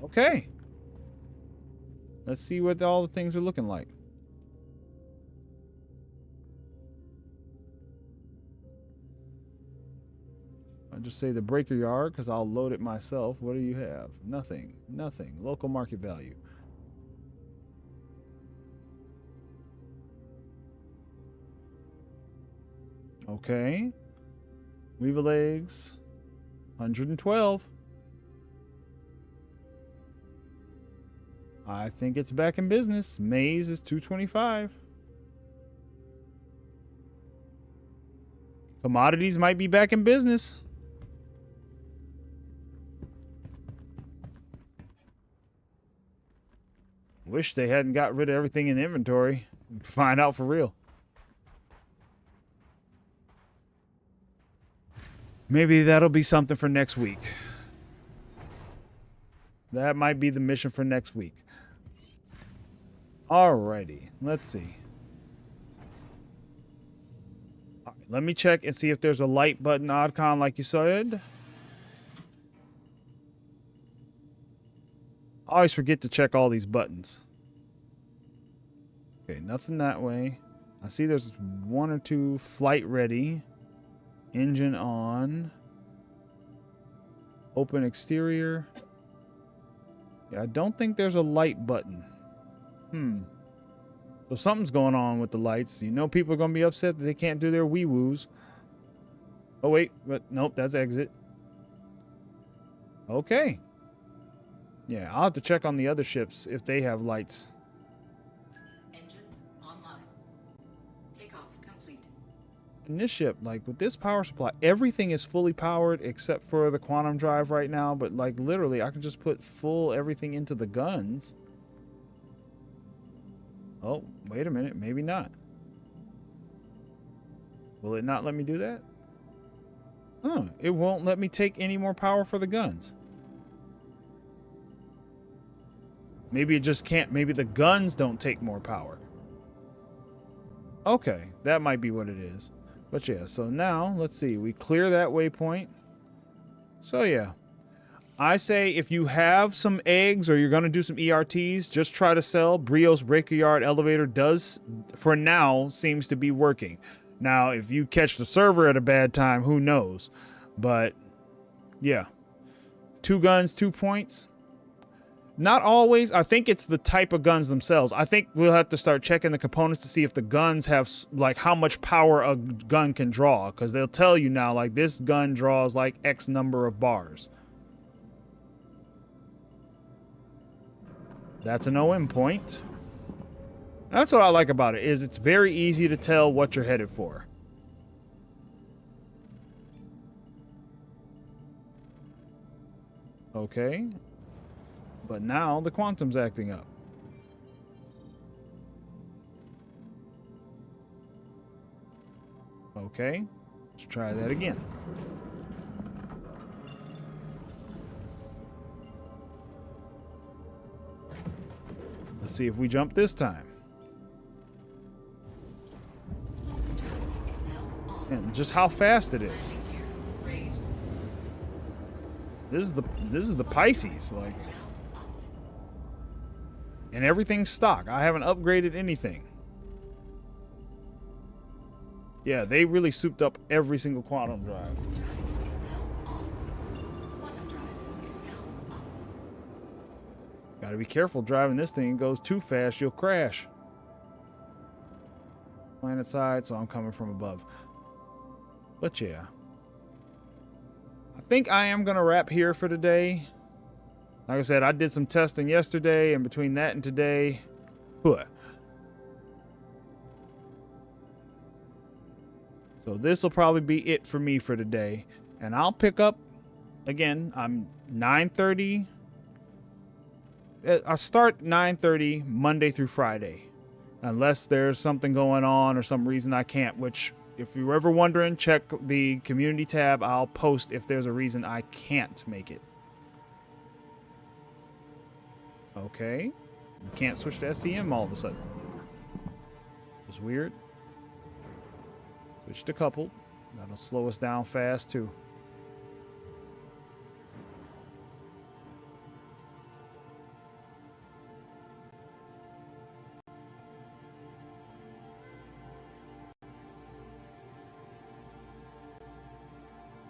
Okay. Let's see what all the things are looking like. I'll just say the breaker yard because I'll load it myself. What do you have? Nothing. Nothing. Local market value. Okay. Weevil eggs. 112. I think it's back in business. Maize is 225. Commodities might be back in business. Wish they hadn't got rid of everything in inventory. Find out for real. Maybe that'll be something for next week. That might be the mission for next week. Alrighty, let's see. All right, let me check and see if there's a light button icon like you said. I always forget to check all these buttons. Okay, nothing that way. I see there's one or two flight ready. Engine on. Open exterior. Yeah, I don't think there's a light button. So something's going on with the lights. You know people are going to be upset that they can't do their wee-woos. Oh, wait. But nope, that's exit. Okay. Yeah, I'll have to check on the other ships if they have lights. Engines online. Takeoff complete. in this ship, like with this power supply, everything is fully powered except for the quantum drive right now. But like literally, I can just put full everything into the guns. Oh, wait a minute. Maybe not. Will it not let me do that? Oh, it won't let me take any more power for the guns. Maybe it just can't. Maybe the guns don't take more power. Okay, that might be what it is. But yeah, so now, let's see. We clear that waypoint. So yeah. I say if you have some eggs or you're going to do some ERTs, just try to sell. Brio's Breaker Yard Elevator does, for now, seems to be working. Now, if you catch the server at a bad time, who knows? But, yeah. 2 guns, 2 points. Not always. I think it's the type of guns themselves. I think we'll have to start checking the components to see if the guns have, like, how much power a gun can draw. Because they'll tell you now, like, this gun draws, like, X number of bars. That's an OM point. That's what I like about it, is it's very easy to tell what you're headed for. Okay. But now the quantum's acting up. Okay. Let's try that again. Let's see if we jump this time. And just how fast it is. This is the Pisces, like, and everything's stock. I haven't upgraded anything. Yeah, they really souped up every single quantum drive. Gotta be careful driving this thing. It goes too fast, you'll crash. Planet side, so I'm coming from above. But yeah. I think I am gonna wrap here for today. Like I said, I did some testing yesterday, and between that and today, so this will probably be it for me for today. And I'll pick up, again, I'm 9:30. I start 9:30 Monday through Friday. Unless there's something going on or some reason I can't, which, if you're ever wondering, check the community tab. I'll post if there's a reason I can't make it. Okay. You can't switch to SCM all of a sudden. It's weird. Switch to coupled. That'll slow us down fast too.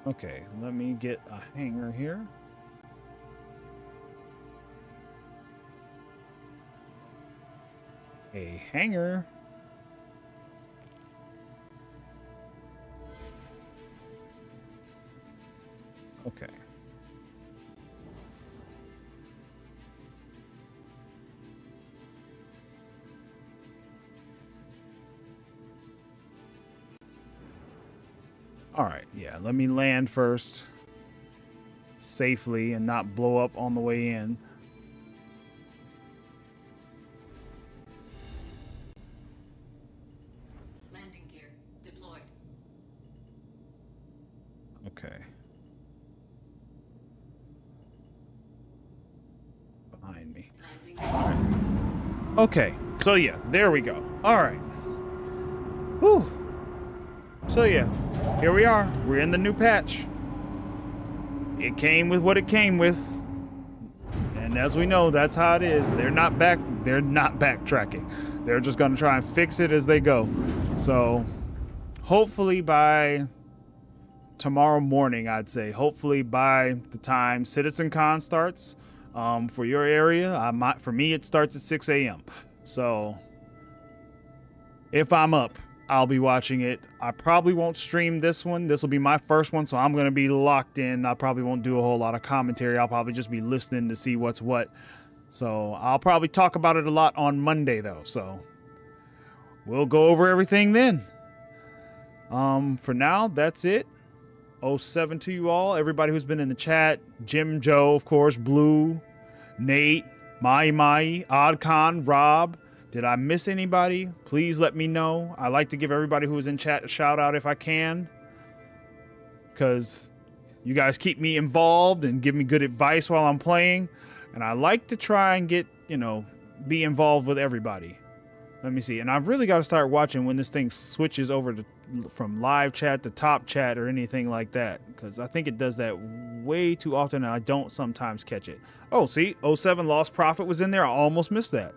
Okay, let me get a hanger here. A hanger. Okay. All right, yeah, let me land first safely and not blow up on the way in. Landing gear deployed. Okay. Behind me. All right. Okay, so yeah, there we go. All right. Whew. So yeah, here we are. We're in the new patch. It came with what it came with. And as we know, that's how it is. They're not backtracking. They're just going to try and fix it as they go. So hopefully by tomorrow morning, I'd say, hopefully by the time CitizenCon starts, for your area, for me, it starts at 6 a.m. So if I'm up, I'll be watching it. I probably won't stream this one. This will be my first one, so I'm going to be locked in. I probably won't do a whole lot of commentary. I'll probably just be listening to see what's what. So I'll probably talk about it a lot on Monday, though. So we'll go over everything then. For now, that's it. 07 to you all. Everybody who's been in the chat. Jim, Joe, of course, Blue, Nate, Mai, Oddcon, Rob. Did I miss anybody? Please let me know. I like to give everybody who's in chat a shout out if I can, because you guys keep me involved and give me good advice while I'm playing. And I like to try and get, be involved with everybody. Let me see. And I've really got to start watching when this thing switches over to from live chat to top chat or anything like that, because I think it does that way too often and I don't sometimes catch it. Oh, see, 07 Lost Profit was in there. I almost missed that.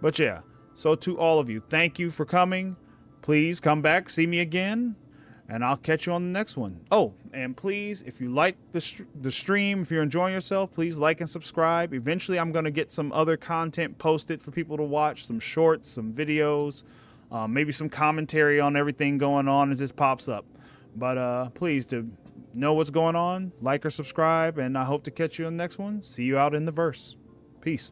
But yeah, so to all of you, thank you for coming. Please come back, see me again, and I'll catch you on the next one. Oh, and please, if you like the stream, if you're enjoying yourself, please like and subscribe. Eventually, I'm going to get some other content posted for people to watch, some shorts, some videos, maybe some commentary on everything going on as it pops up. But please, to know what's going on, like or subscribe, and I hope to catch you on the next one. See you out in the verse. Peace.